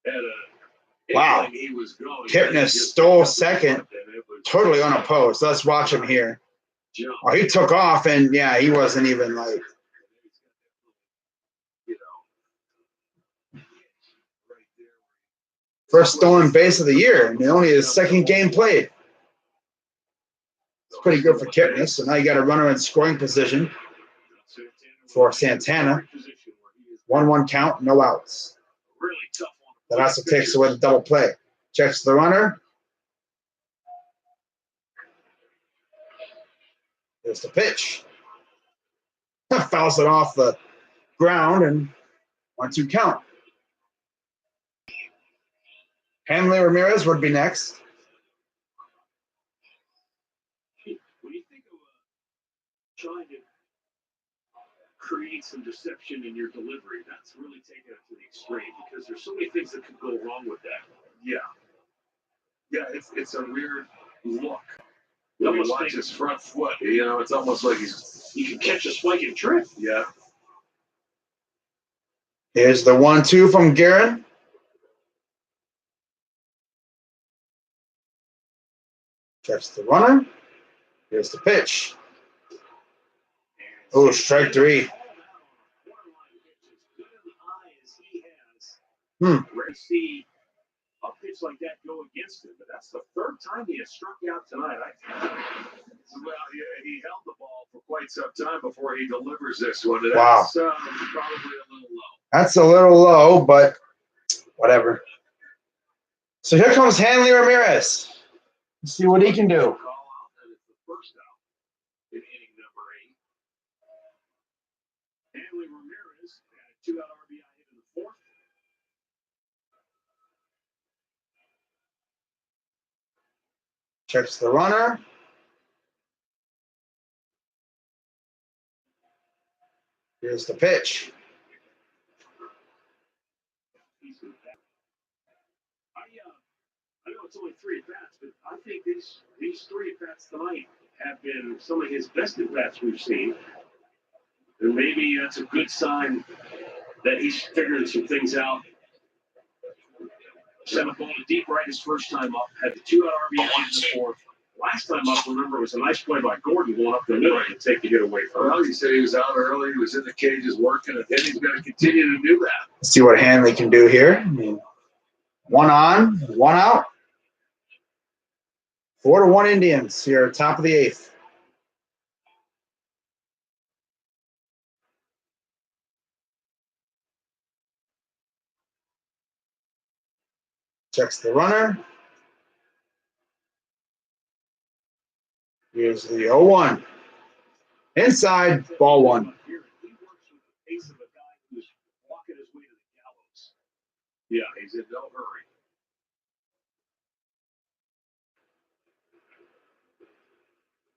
at a Wow. he was going. Kipnis stole second, totally unopposed. Let's watch him here. Oh, he took off, and yeah, he wasn't even first stolen base of the year, and only his second game played. It's pretty good for Kipnis. So now you got a runner in scoring position for Santana. 1-1 count, no outs. That also takes away the double play. Checks the runner. Here's the pitch. Fouls it off the ground, and 1-2 count. Hanley Ramirez would be next. When you think of trying to create some deception in your delivery, that's really taking it to the extreme because there's so many things that could go wrong with that. Yeah, it's a weird look. You When you almost watch think his front foot, it's almost like you can catch a spike and trip. yeah. Here's the 1-2 from Guerin. Checks the runner. Here's the pitch. Oh, strike 3. Rare to see a pitch like that go against him, but that's the third time he has struck out tonight. Well, he held the ball for quite some time before he delivers this one. Wow. That's probably a little low. That's a little low, but whatever. So here comes Hanley Ramirez. Let's see what he can do. Call out, and it's the first out in inning number 8. Hanley Ramirez had a 2-out RBI hit in the fourth. Checks the runner. Here's the pitch. it's only 3 at-bats, but I think these 3 at-bats tonight have been some of his best at-bats we've seen. And maybe that's a good sign that he's figuring some things out. 7th ball to deep right his first time up. Had the 2-out RBI in the 4th. Last time up, remember, it was a nice play by Gordon going up the middle to take the hit away from him. Well, he said he was out early. He was in the cages working, and then he's going to continue to do that. Let's see what Hanley can do here. I mean, 1 on, 1 out. 4-1 Indians here, top of the 8th. Checks the runner. Here's the 0-1. Inside, ball 1. He works with the pace of a guy who's walking his way to the gallows. Yeah, he's in no hurry.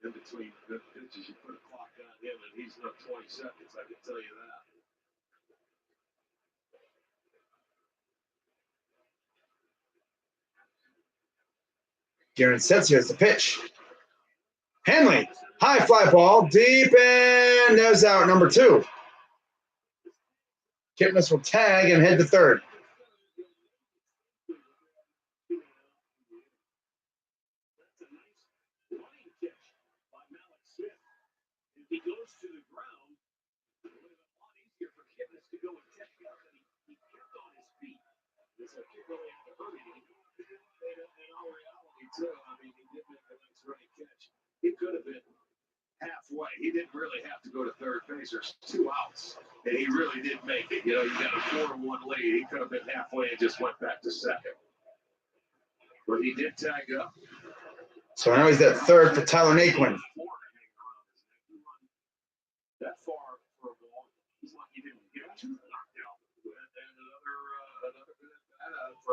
In between good pitches, you put a clock on him, and he's not 20 seconds, I can tell you that. Garen sets. Here's the pitch. Hanley, high fly ball, deep, and there's out, number 2. Kipnis will tag and head to third. That's a nice running catch by Malik Smith. If he goes to the ground, it would have been a lot easier for Kipnis to go and catch up, and he kept on his feet. It's a kick really had to hurt him. In all reality, too, I mean, he did make a nice running catch. He could have been halfway. He didn't really have to go to third base. There's 2 outs, and he really did make it. You know, you got a 4-1 lead. He could have been halfway and just went back to second. But he did tag up. So now he's at third for Tyler Naquin. That far for a ball. He's lucky he didn't get too knocked out.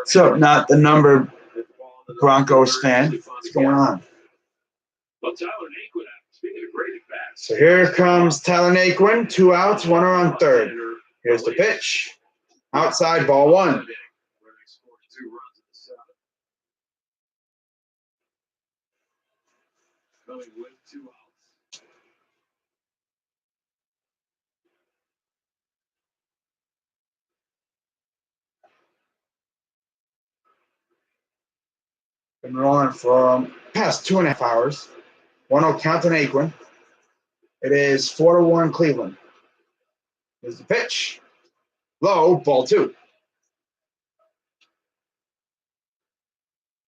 So not the number Broncos fan. What's going on? Well, Tyler Naquin, speaking of great at bats. So here comes Tyler Naquin. 2 outs, 1 on third. Here's the pitch. Outside, ball 1. Where they scored 2 runs in the 7th. Coming with 2 outs. Been rolling for past 2.5 hours. 1-0 count to Naquin. It is 4-1 Cleveland. Here's the pitch. Low, ball 2.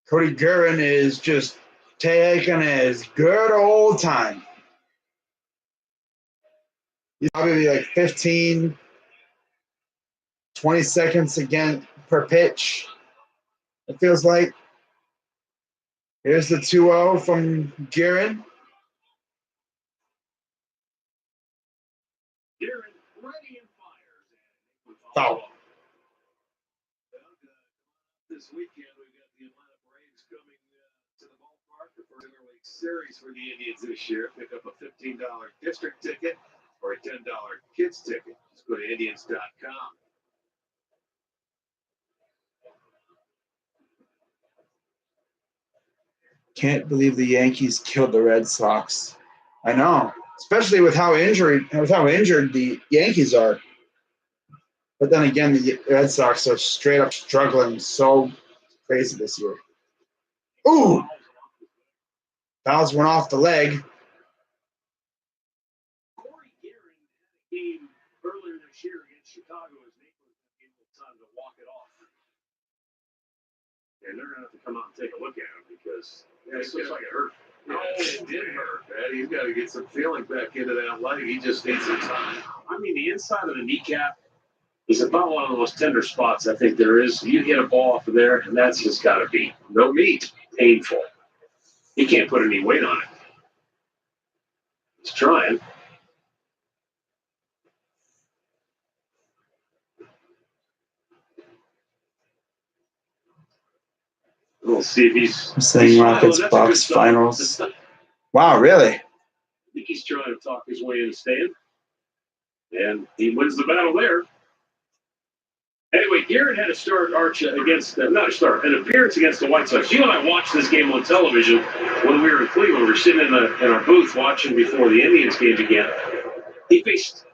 Cody Guerin is just taking his good old time. He's probably like 15, 20 seconds again per pitch, it feels like. Here's the 2-0 from Guerin. Guerin ready and fires. Foul. This weekend, we've got the Atlanta Braves coming to the ballpark for the Interleague Series for the Indians this year. Pick up a $15 district ticket or a $10 kids ticket. Just go to Indians.com. Can't believe the Yankees killed the Red Sox. I know, especially with how injured the Yankees are. But then again, the Red Sox are straight up struggling so crazy this year. Ooh! Fouls went off the leg. Corey Guerin had a game earlier this year against Chicago as Naples was able time to walk it off. And they're going to have to come out and take a look at him because it looks like it hurt. No, it did hurt, man. He's got to get some feeling back into that leg. He just needs some time. I mean, the inside of the kneecap is about one of the most tender spots I think there is. You hit a ball off of there, and that's just got to be no meat, painful. You can't put any weight on it. He's trying. We'll see if he's saying Rockets Bucks finals. Wow, really? I think he's trying to talk his way in the stand. And he wins the battle there. Anyway, Garrett had a start Arch against not a start, an appearance against the White Sox. You and I watched this game on television when we were in Cleveland. We were sitting in our booth watching before the Indians game began. He faced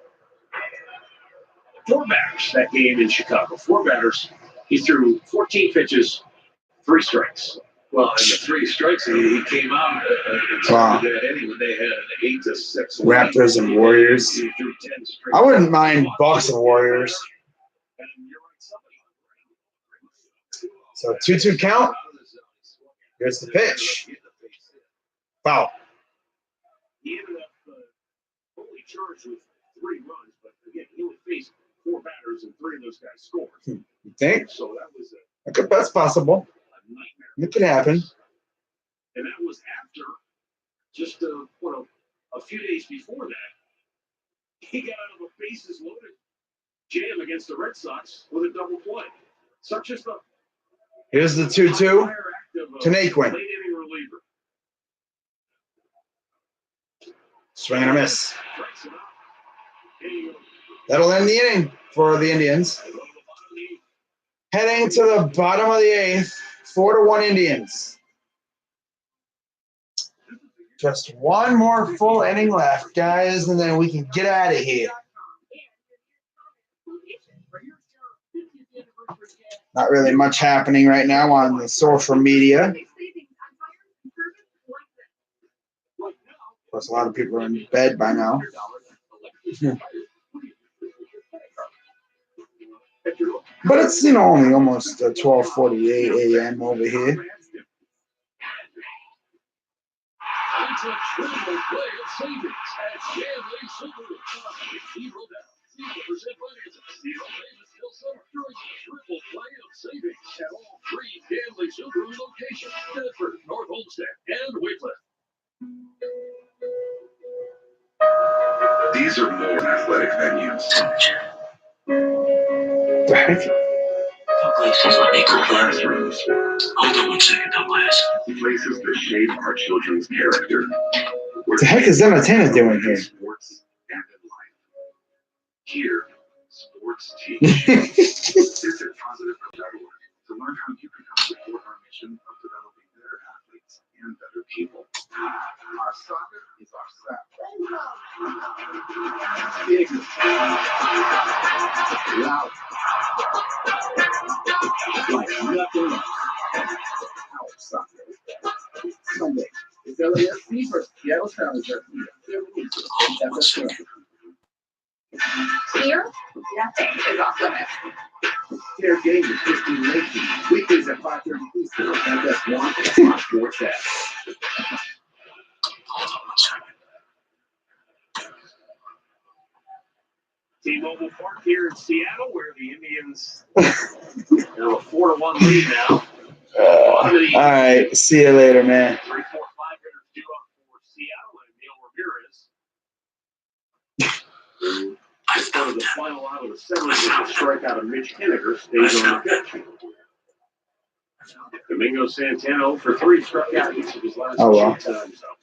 4 batters that game in Chicago. 4 batters. He threw 14 pitches, 3 strikes. Well, and the 3 strikes, he came out and started that inning when they had an 8-6 Raptors and Warriors. I wouldn't mind Bucks and Warriors. So 2-2 count. Here's the pitch. Foul. He ended up only charged with 3 runs, but again, he only faced 4 batters and 3 of those guys scored. You think? So that was That's possible. a nightmare. It could happen. And that was after just a few days before that, he got out of a bases loaded jam against the Red Sox with a double play. Such as the Here's the 2-2 to Naquin. late inning reliever. Swing and a miss. Strikes him out. Here you go. That'll end the inning for the Indians. Heading to the bottom of the 8th, 4-1 Indians. Just one more full inning left, guys, and then we can get out of here. Not really much happening right now on the social media. Of course, a lot of people are in bed by now. But it's, only almost 12:48 a.m. over here. It's a triple play of savings at Stanley Silver. 0 down. 0% financing. 0 payments till summer during the triple play of savings at all 3 Stanley Silver locations: Bedford, North Olmsted, and Wickliffe. These are more athletic venues. The heck? Classrooms. Hold on 1 second, don't last. Places that shape our children's character. What the heck is Entertainer doing here? Sports and in life. Here, sports teach. Visit positive.org to learn how you can help support our mission of developing better athletes and better people. Our soccer is our sap. Big. Loud. Like nothing else. Our soccer. Sunday. It's LAFC versus Seattle Sounders. Here, nothing is off limits. Fair game with 15 Lakey. Weekdays at 5:30 Eastern. And that's one Sports App. Hold on 1 second. T-Mobile Park here in Seattle, where the Indians have a 4-1 lead now. All right. See you later, man. 3-4-5 hitters due up for Seattle and Neil Ramirez. I've done The that. final out of the 7th with a strikeout of Mitch Henniger stays on the pitch. Domingo Santana 0 for 3 struck out each of his last 2 times up.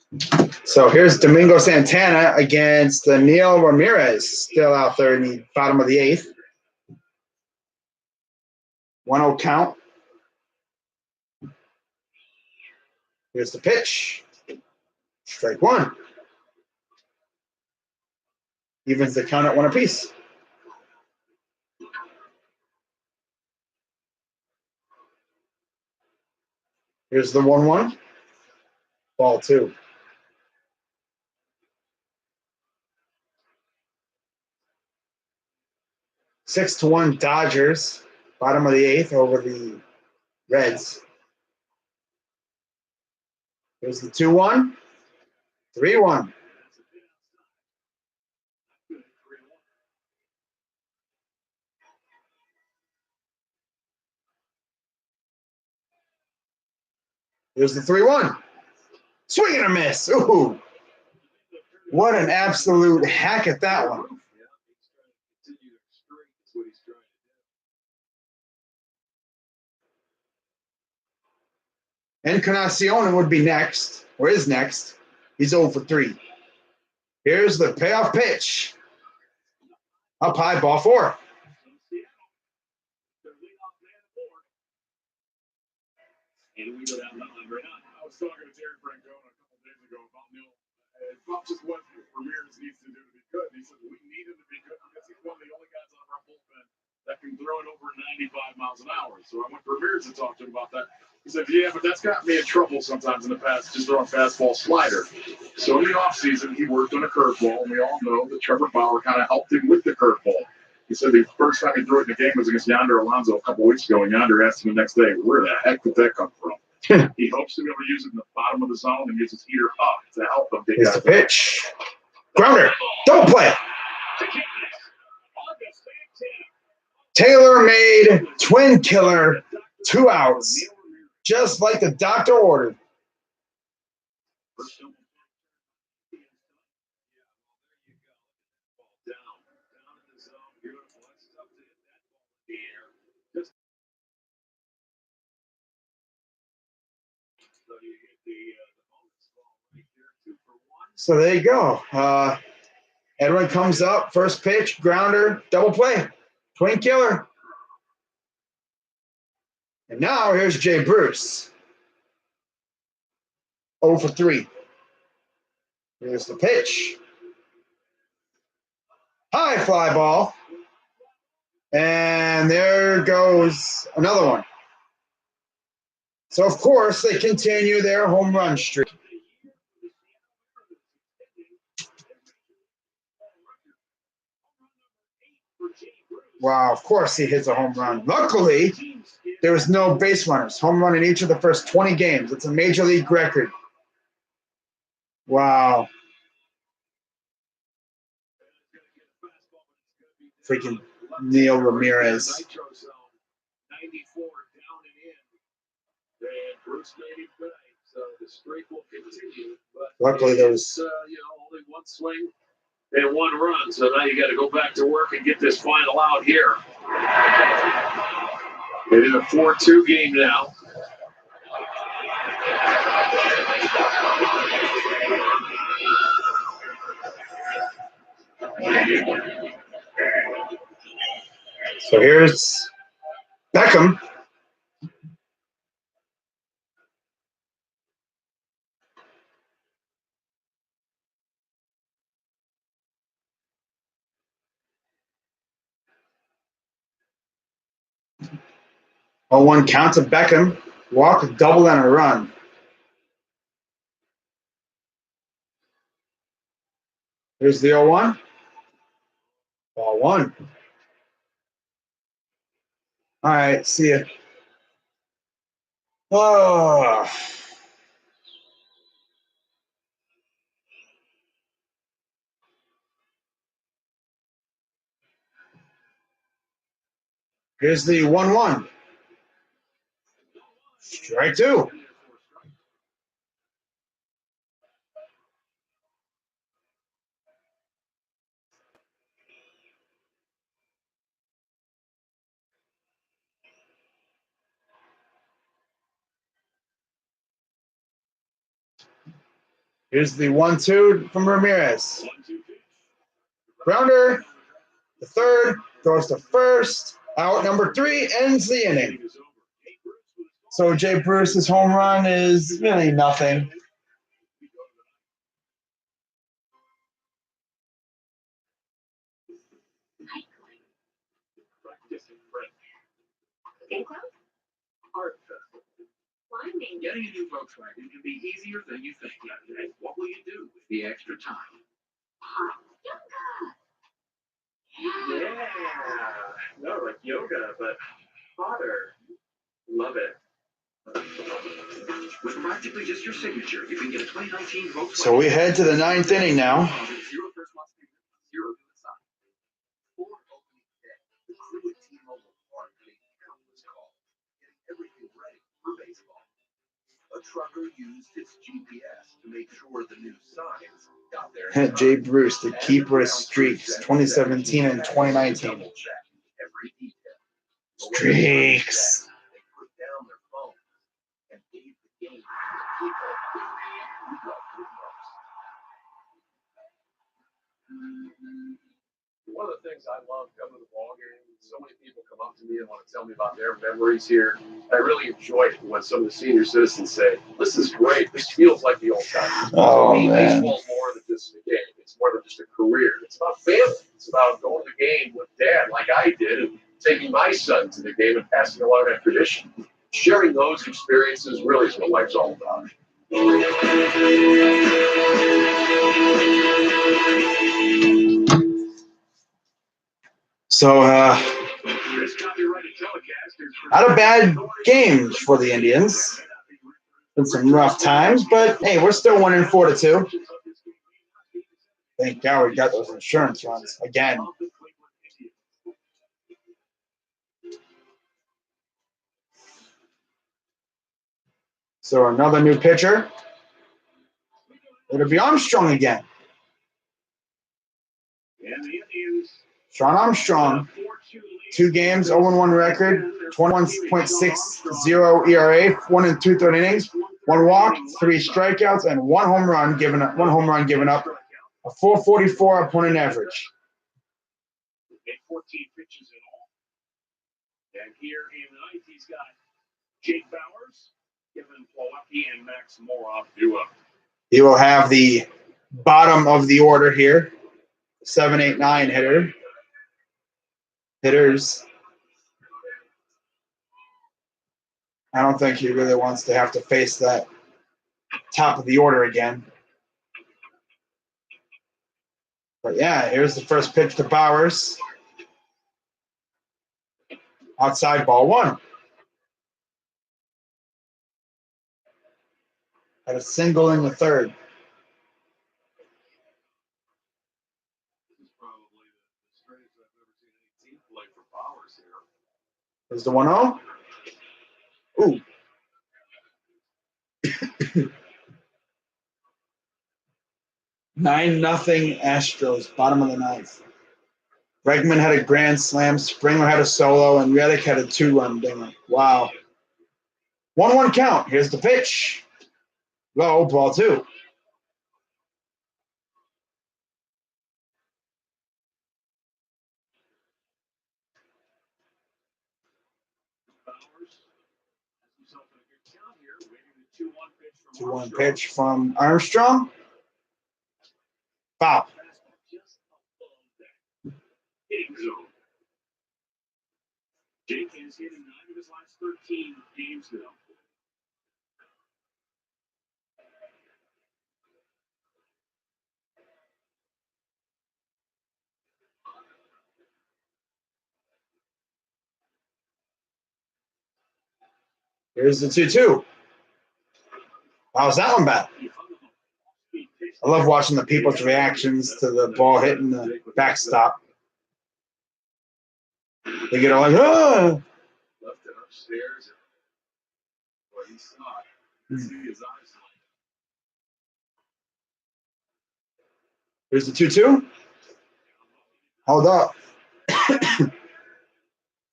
So here's Domingo Santana against Neil Ramirez, still out there in the bottom of the 8th. 1-0 count. Here's the pitch. Strike 1. Evens the count at 1 apiece. Here's the 1-1. Ball 2. 6-1 Dodgers, bottom of the 8th over the Reds. Here's the 2-1. 3-1. Here's the 3-1. Swing and a miss. Ooh. What an absolute hack at that one. Encarnacion would be next, or is next. He's 0 for 3. Here's the payoff pitch. Up high, ball 4. And we go down the line right now. I was talking to Terry Francona a couple days ago about Neil, about just what Ramirez needs to do to be good. And he said, we need him to be good because he's one of the only guys on our bullpen that can throw it over 95 miles an hour. So I went to Ramirez and talked to him about that. He said, yeah, but that's got me in trouble sometimes in the past, just throwing fastball slider. So in the offseason, he worked on a curveball, and we all know that Trevor Bauer kind of helped him with the curveball. He said the first time he threw it in the game was against Yonder Alonso a couple weeks ago, and Yonder asked him the next day, where the heck did that come from? He hopes to be able to use it in the bottom of the zone and use his heater up to help him. Here's the pitch. Grounder. Double play. Taylor made twin killer, 2 outs, just like the doctor ordered. So there you go. Edwin comes up, first pitch, grounder, double play, twin killer. And now here's Jay Bruce. 0 for 3. Here's the pitch. High fly ball. And there goes another one. So, of course, they continue their home run streak. Wow, of course he hits a home run. Luckily, there was no base runners. Home run in each of the first 20 games. It's a major league record. Wow. Freaking Neil Ramirez. Luckily, there was only one swing and 1 run. So now you got to go back to work and get this final out here. It is a 4-2 game now. So here's Beckham. Oh, 1 count to Beckham. Walk, double, and a run. Here's the 0-1. Ball 1. All right, see ya. Oh. Here's the 1-1. Strike 2. Here's the 1-2 from Ramirez. Grounder, the third, goes to first. Out number 3 ends the inning. So Jay Bruce's home run is really nothing. Getting a new Volkswagen can be easier than you think. And what will you do with the extra time? Yeah, no, like yoga, but hotter. Love it. With practically just your signature, you can get a 2019 Volkswagen. So we head to the 9th inning now. Zero first month's payment, zero to the side. For opening day, the crew at T-Mobile Park made countless calls, getting everything ready for baseball. A trucker used his GPS to make sure the new signs got there. Jay Bruce, the keeper of streaks, 2017 and 2019. Streaks. They put down their phones and gave the game to people who love it most. One of the things I love coming to the ball game, so many people come up to me and want to tell me about their memories here. I really enjoy it when some of the senior citizens say, "This is great. This feels like the old times." Oh, To me, man. baseball's more than just a game. It's more than just a career. It's about family. It's about going to the game with dad, like I did, and taking my son to the game and passing along that tradition. Sharing those experiences really is what life's all about. So, not a bad game for the Indians. Been some rough times, but hey, we're still winning 4-2. Thank God we got those insurance runs again. So another new pitcher. It'll be Armstrong again. Sean Armstrong, 2 games, 0-1 record, 21.60 ERA, 1 2/3 innings, 1 walk, 3 strikeouts, and 1 home run given up. A 4.44 opponent average. 14 pitches in all. And here in the ninth, he's got Jake Bowers, Kevin Plawecki, and Max Moroff duo. He will have the bottom of the order here. 7, 8, 9 hitters. I don't think he really wants to have to face that top of the order again. But yeah, here's the first pitch to Bowers. Outside, ball 1. Had a single in the third. This is probably the strangest I've ever seen any team play for Bowers here. There's the 1-0. Ooh. 9-0 Astros, bottom of the ninth. Bregman had a grand slam, Springer had a solo, and Reddick had a 2-run dinger. Wow. 1-1 count. Here's the pitch. Low, ball 2. Bowers has himself in a good count here, waiting the 2-1 pitch from 2-1 Armstrong. pitch from Armstrong. Foul. Just above that hitting zone. Jake has hit in 9 of his last 13 games now. Here's the 2-2. How's that one bad? I love watching the people's reactions to the ball hitting the backstop. They get all like, ah! Left it upstairs. Well, he saw it. See his eyes. Here's the 2-2. Hold up.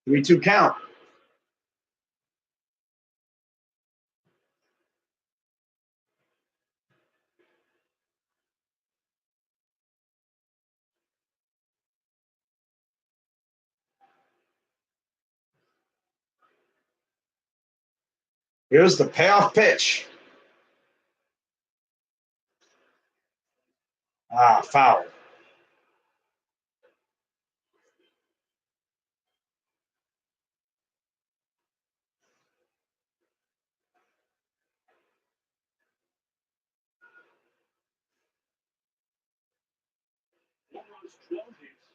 3-2 count. Here's the payoff pitch. Foul. Home runs, 12 hits,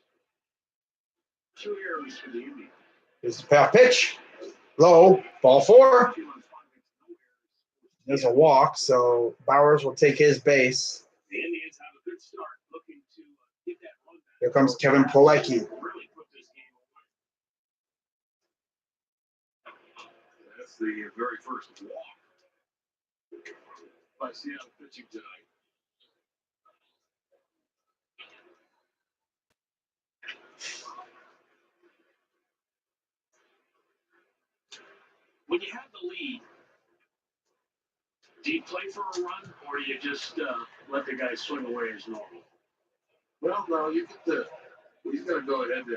2 errors for the Indians. Here's the payoff pitch. Low, ball 4. 2 runs, 5 hits, no errors. There's a walk, so Bowers will take his base. The Indians have a good start, looking to get that run back. Here comes Kevin Plawecki. Really put this game away. That's the very first walk by Seattle pitching tonight. When you have the lead, do you play for a run, or do you just let the guy swing away as normal? Well, no, you get the. He's going to go ahead and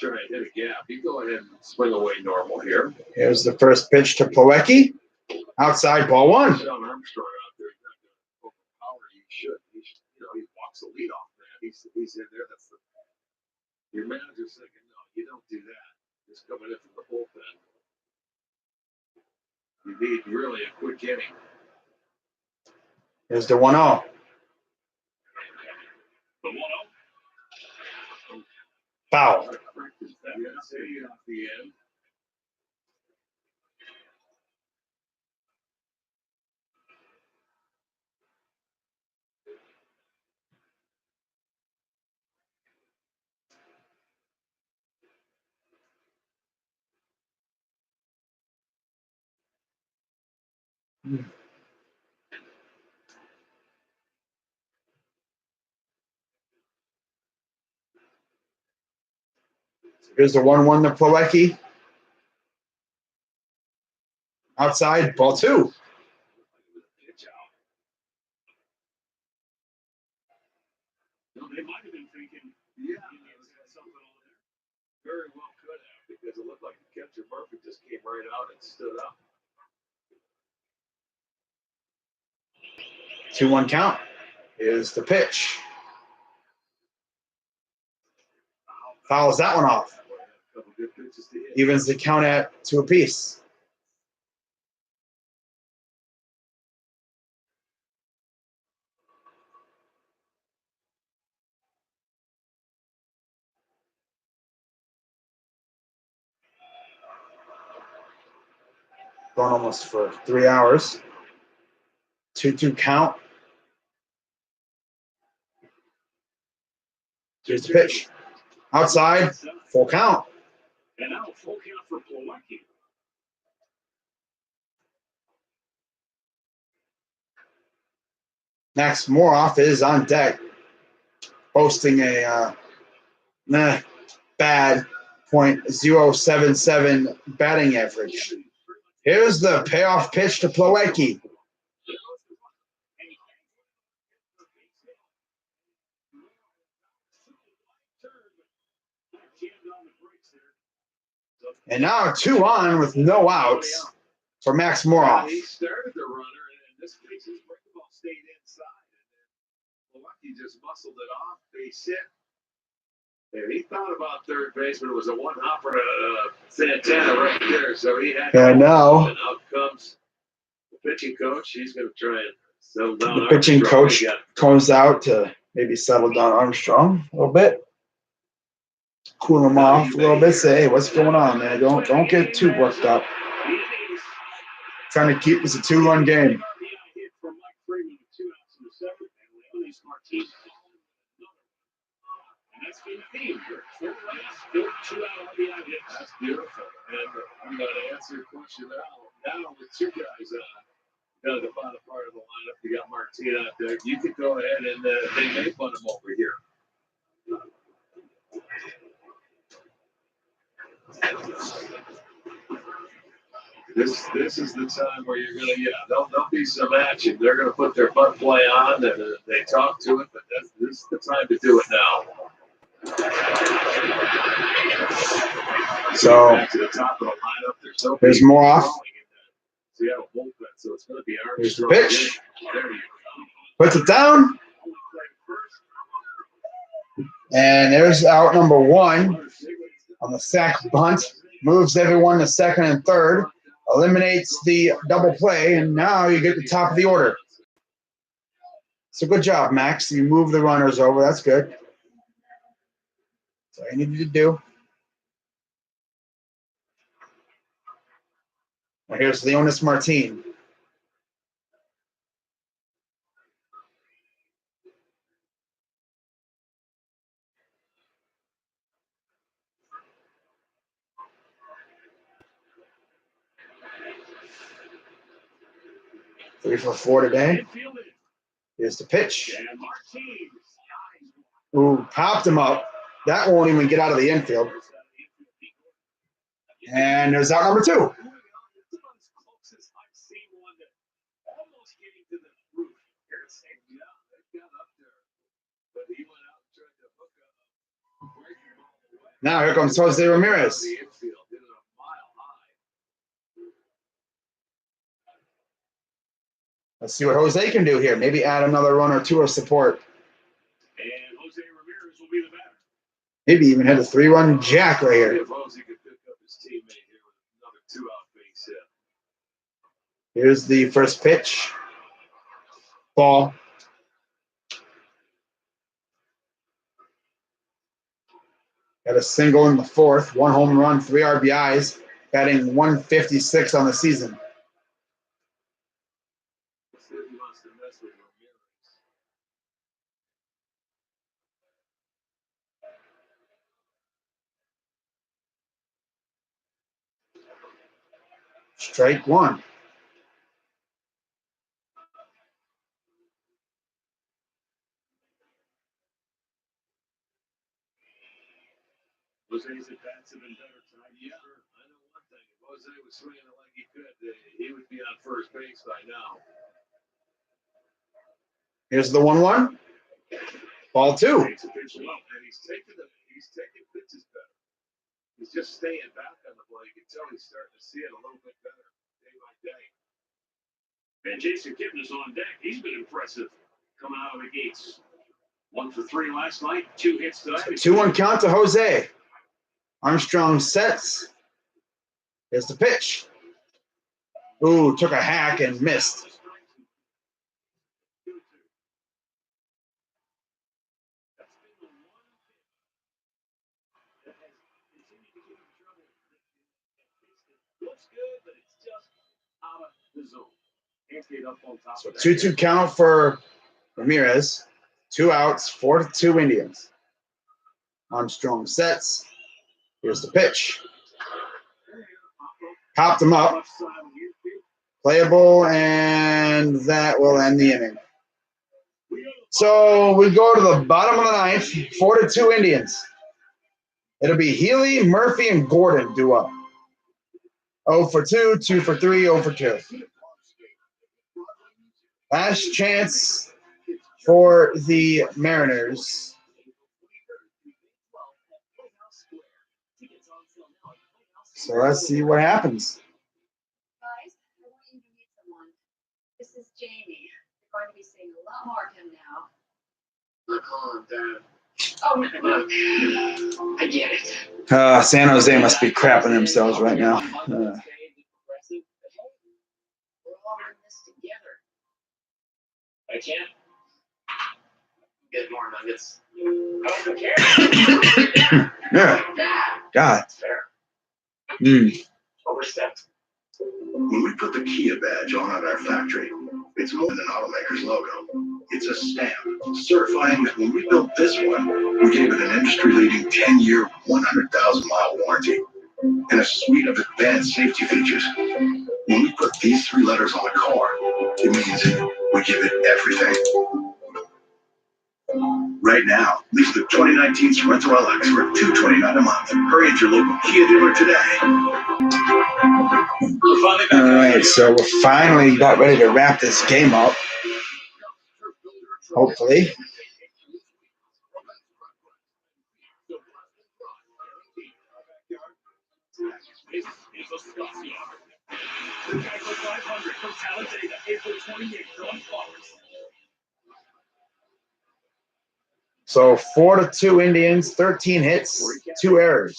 try and hit a gap. You go ahead and swing away normal here. Here's the first pitch to Plawecki. Outside, ball one. Sean Armstrong out there, he's not going to overpower. He should. He walks the lead off, man. He's in there. Your manager's thinking, no, you don't do that. Just coming in from the bullpen. You need really a quick inning. Here's the 1-0. The 1-0. Foul. Off the end. Here's the 1-1 to Plawecki. Outside, ball two. They might have been thinking, yeah, something on there. Very well could have, because it looked like the catcher Murphy just came right out and stood up. 2-1 count. Here's the pitch. Fouls that one off. Evens the count at 2 apiece. Going almost for 3 hours. 2-2 count. Here's the pitch. Outside, full count. And now full count for Plawecki. Max Moroff is on deck, posting a bad .077 batting average. Here's the payoff pitch to Plawecki. And now 2 on with no outs for Max Moroff. He started the runner, and in this case, his breakable stayed inside. And then Plawecki just muscled it off. Base hit. And he thought about third base, but it was a one-hopper to Santana right there. So he had. I know. And out comes the pitching coach. He's going to try and settle down. The pitching Armstrong. coach comes out to maybe settle down Armstrong a little bit. Cool him off a little bit. Say, hey, what's going on, man? Don't get too worked up. Trying to keep this a 2-run game. That's beautiful. And I'm going to answer your question now. Now with 2 guys down at the bottom part of the lineup, you got Martin out there. You could go ahead and they may put him over here. This is the time where you're gonna there'll be some action. They're gonna put their butt play on and they talk to it, but this is the time to do it now. So back to the top of the lineup. There's more off. Seattle bullpen, so it's gonna be Here's the Armstrong. pitch. There you Puts it down. And there's out number 1 on the sack bunt. Moves everyone to second and third. Eliminates the double play, and now you get the top of the order. So good job, Max. You move the runners over. That's good. That's all you needed to do. Now here's Leonis Martin. Three for 4 today. Here's the pitch. Ooh, popped him up. That won't even get out of the infield. And there's out number 2. Now here comes Jose Ramirez. Let's see what Jose can do here. Maybe add another run or two of support. And Jose Ramirez will be the batter. Maybe even hit a 3-run jack right here. If Jose could pick up his teammate here with another 2-out base hit. Here's the first pitch. Ball. Got a single in the fourth. 1 home run, 3 RBIs. Batting 156 on the season. Strike 1. Jose's at bats have been better tonight. Yeah, I know one thing. If Jose was swinging it like he could, he would be on first base by now. Here's the 1-1. Ball 2. Takes a pitch low, and he's taking pitches better. He's just staying back on the plate. You can tell he's starting to see it a little bit better day by day. And Jason Kipton is on deck. He's been impressive coming out of the gates. 1 for 3 last night, 2 hits tonight. 2-1 count to Jose. Armstrong sets. Here's the pitch. Ooh, took a hack and missed. Looks good, but it's just out of the zone. Can't get up on top So of that. 2-2 count for Ramirez. 2 outs, 4-2 Indians. Armstrong sets. Here's the pitch. Popped him up. Playable, and that will end the inning. So we go to the bottom of the ninth, 4-2 Indians. It'll be Healy, Murphy, and Gordon due up. 0 for 2, 2 for 3, 0 for 2. Last chance for the Mariners. So let's see what happens. Guys, I want you to meet someone. This is Jamie. You're going to be seeing a lot more of him now. Look on, Dad. Oh, no. Look, I get it. San Jose must be crapping themselves right now. We're all in this together. I can't get more nuggets. I don't care. Yeah. God. That's fair. Overstepped. When we put the Kia badge on at our factory, it's more than an automaker's logo. It's a stamp certifying that when we built this one, we gave it an industry-leading 10-year, 100,000-mile warranty and a suite of advanced safety features. When we put these 3 letters on a car, it means we give it everything. Right now, lease the 2019 Sorento LX for $229 a month. Hurry at your local Kia dealer today. All right, so we're finally about ready to wrap this game up. Hopefully. So 4-2 Indians, 13 hits, 2 errors.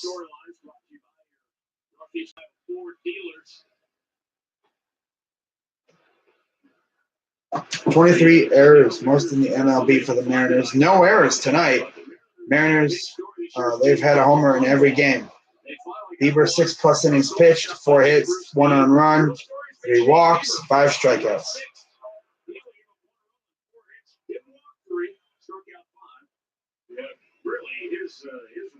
23 errors, most in the MLB for the Mariners. No errors tonight. Mariners, they've had a homer in every game. Bieber, 6+ innings pitched, 4 hits, 1 earned run, 3 walks, 5 strikeouts. Really, his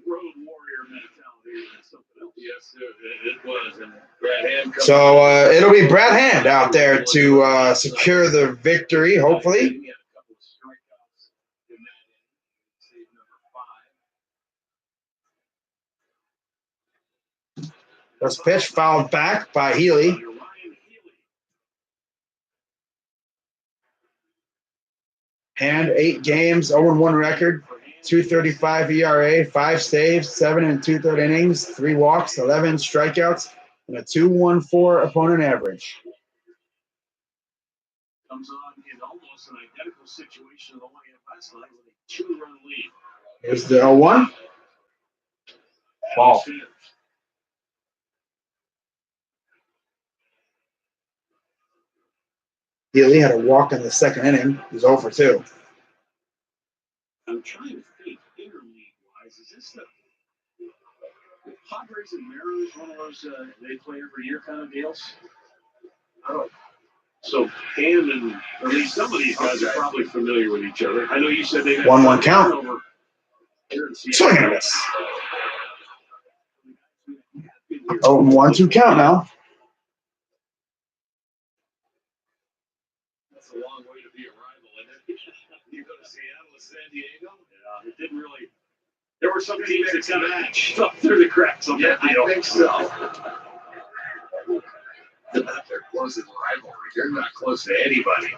road warrior mentality is something else. Yes, it was. And Brad Hand. So it'll be Brad Hand out there to secure the victory, hopefully. First pitch fouled back by Healy. Hand 8 games, 0-1 record. .235 ERA, 5 saves, 7 and 2/3 innings, 3 walks, 11 strikeouts, and a 2.14 opponent average. Comes on in almost an identical situation to the one he had last night with a 2-run lead. Here's the 0-1. Ball. Healy had a walk in the second inning. He's 0 for 2. I'm trying to think, interleague-wise, is this the Padres and Mariners, one of those they play every year kind of deals? Oh. So Ham and at least some of these guys are probably familiar with each other. I know you said they had 1-1 count. over here in Swing and a miss. 0-1-2 count now. That's a long way to be a rival, isn't it? You go to Seattle or San Diego? Yeah, it didn't really. There were some teams that kind of stuck through the cracks on that deal. I think so. They're not their closest rivalry. They're not close to anybody.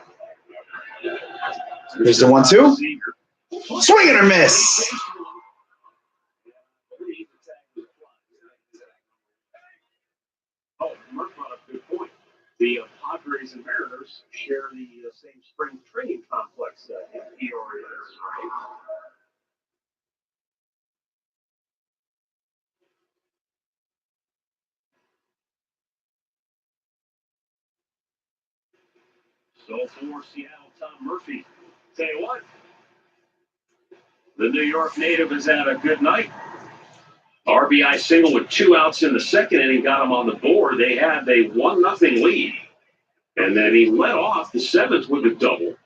Here's the 1-2. Swing and a miss. Oh, Mark brought up a good point. The Padres and Mariners share the same spring training complex in Peoria, right? So for Seattle, Tom Murphy. Tell you what, the New York native has had a good night. RBI single with 2 outs in the second inning got him on the board. They had a 1-0 lead. And then he led off the 7th with a double.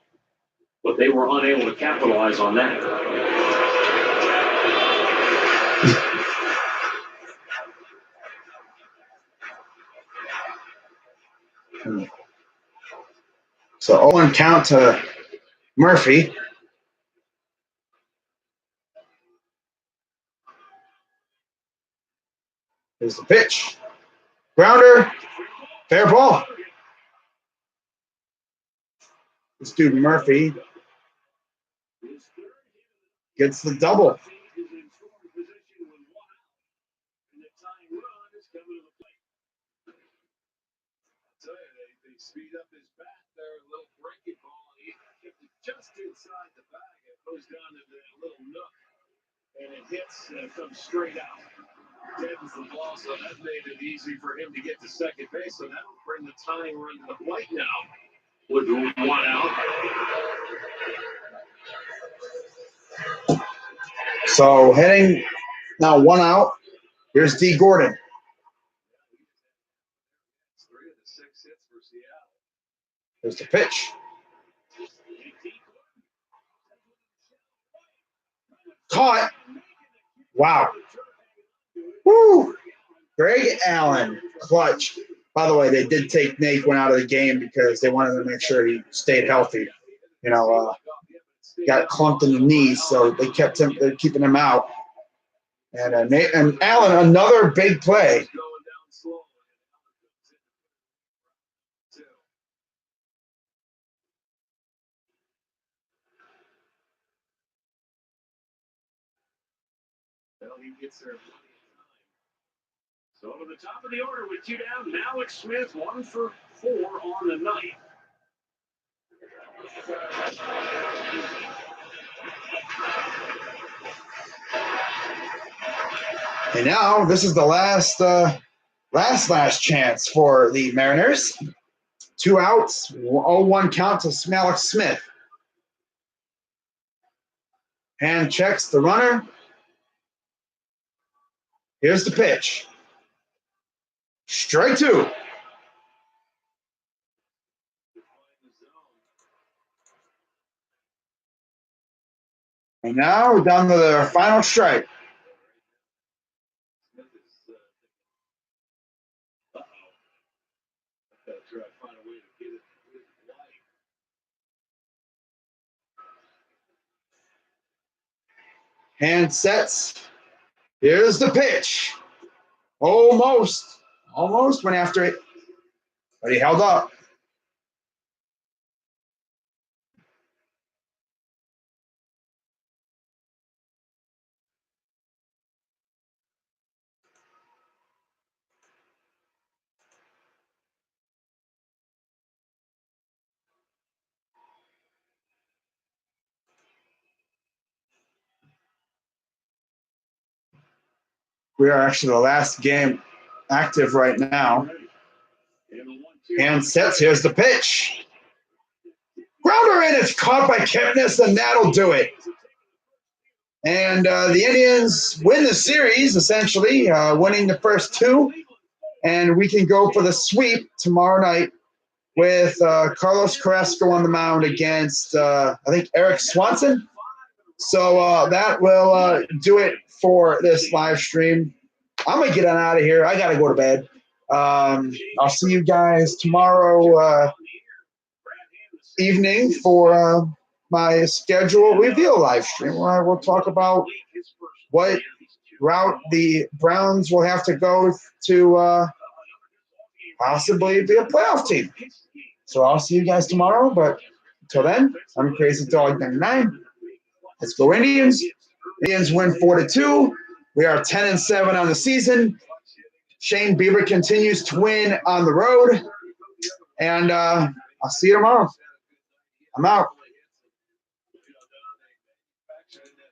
But they were unable to capitalize on that. So 0-1 count to Murphy. Here's the pitch. Grounder. Fair ball. This dude Murphy gets the double. They speed up his bat there, a little breaking ball. He kept it just inside the bag. It goes down into that little nook, and it hits and it comes straight out. Deadens the ball, so that made it easy for him to get to second base. So that'll bring the tying run to the plate now with 1 out. So heading now 1 out. Here's D. Gordon. 3 of the 6 hits for Seattle. Here's the pitch. Caught. Wow. Woo. Greg Allen, clutch. By the way, they did take Naquin out of the game because they wanted to make sure he stayed healthy. You know, got clumped in the knees, so they kept him. They're keeping him out. And Allen, another big play. Well, he gets there. So to the top of the order with 2 down, Malik Smith 1 for 4 on the night. And now this is the last chance for the Mariners. 2 outs, 0-1 count to Malik Smith. Hand checks the runner. Here's the pitch. Strike 2. And now we're down to the final strike. Hand sets. Here's the pitch. Almost went after it, but he held up. We are actually the last game active right now. And sets, here's the pitch. Grounder in, it's caught by Kipnis, and that'll do it. And the Indians win the series, essentially, winning the first two. And we can go for the sweep tomorrow night with Carlos Carrasco on the mound against, I think, Eric Swanson. So that will do it for this live stream. I'm going to get on out of here. I got to go to bed. I'll see you guys tomorrow evening for my schedule reveal live stream, where I will talk about what route the Browns will have to go to possibly be a playoff team. So I'll see you guys tomorrow, but until then, I'm Crazy Dog 99. Let's go Indians. Indians win 4-2. We are 10-7 on the season. Shane Bieber continues to win on the road. And I'll see you tomorrow. I'm out.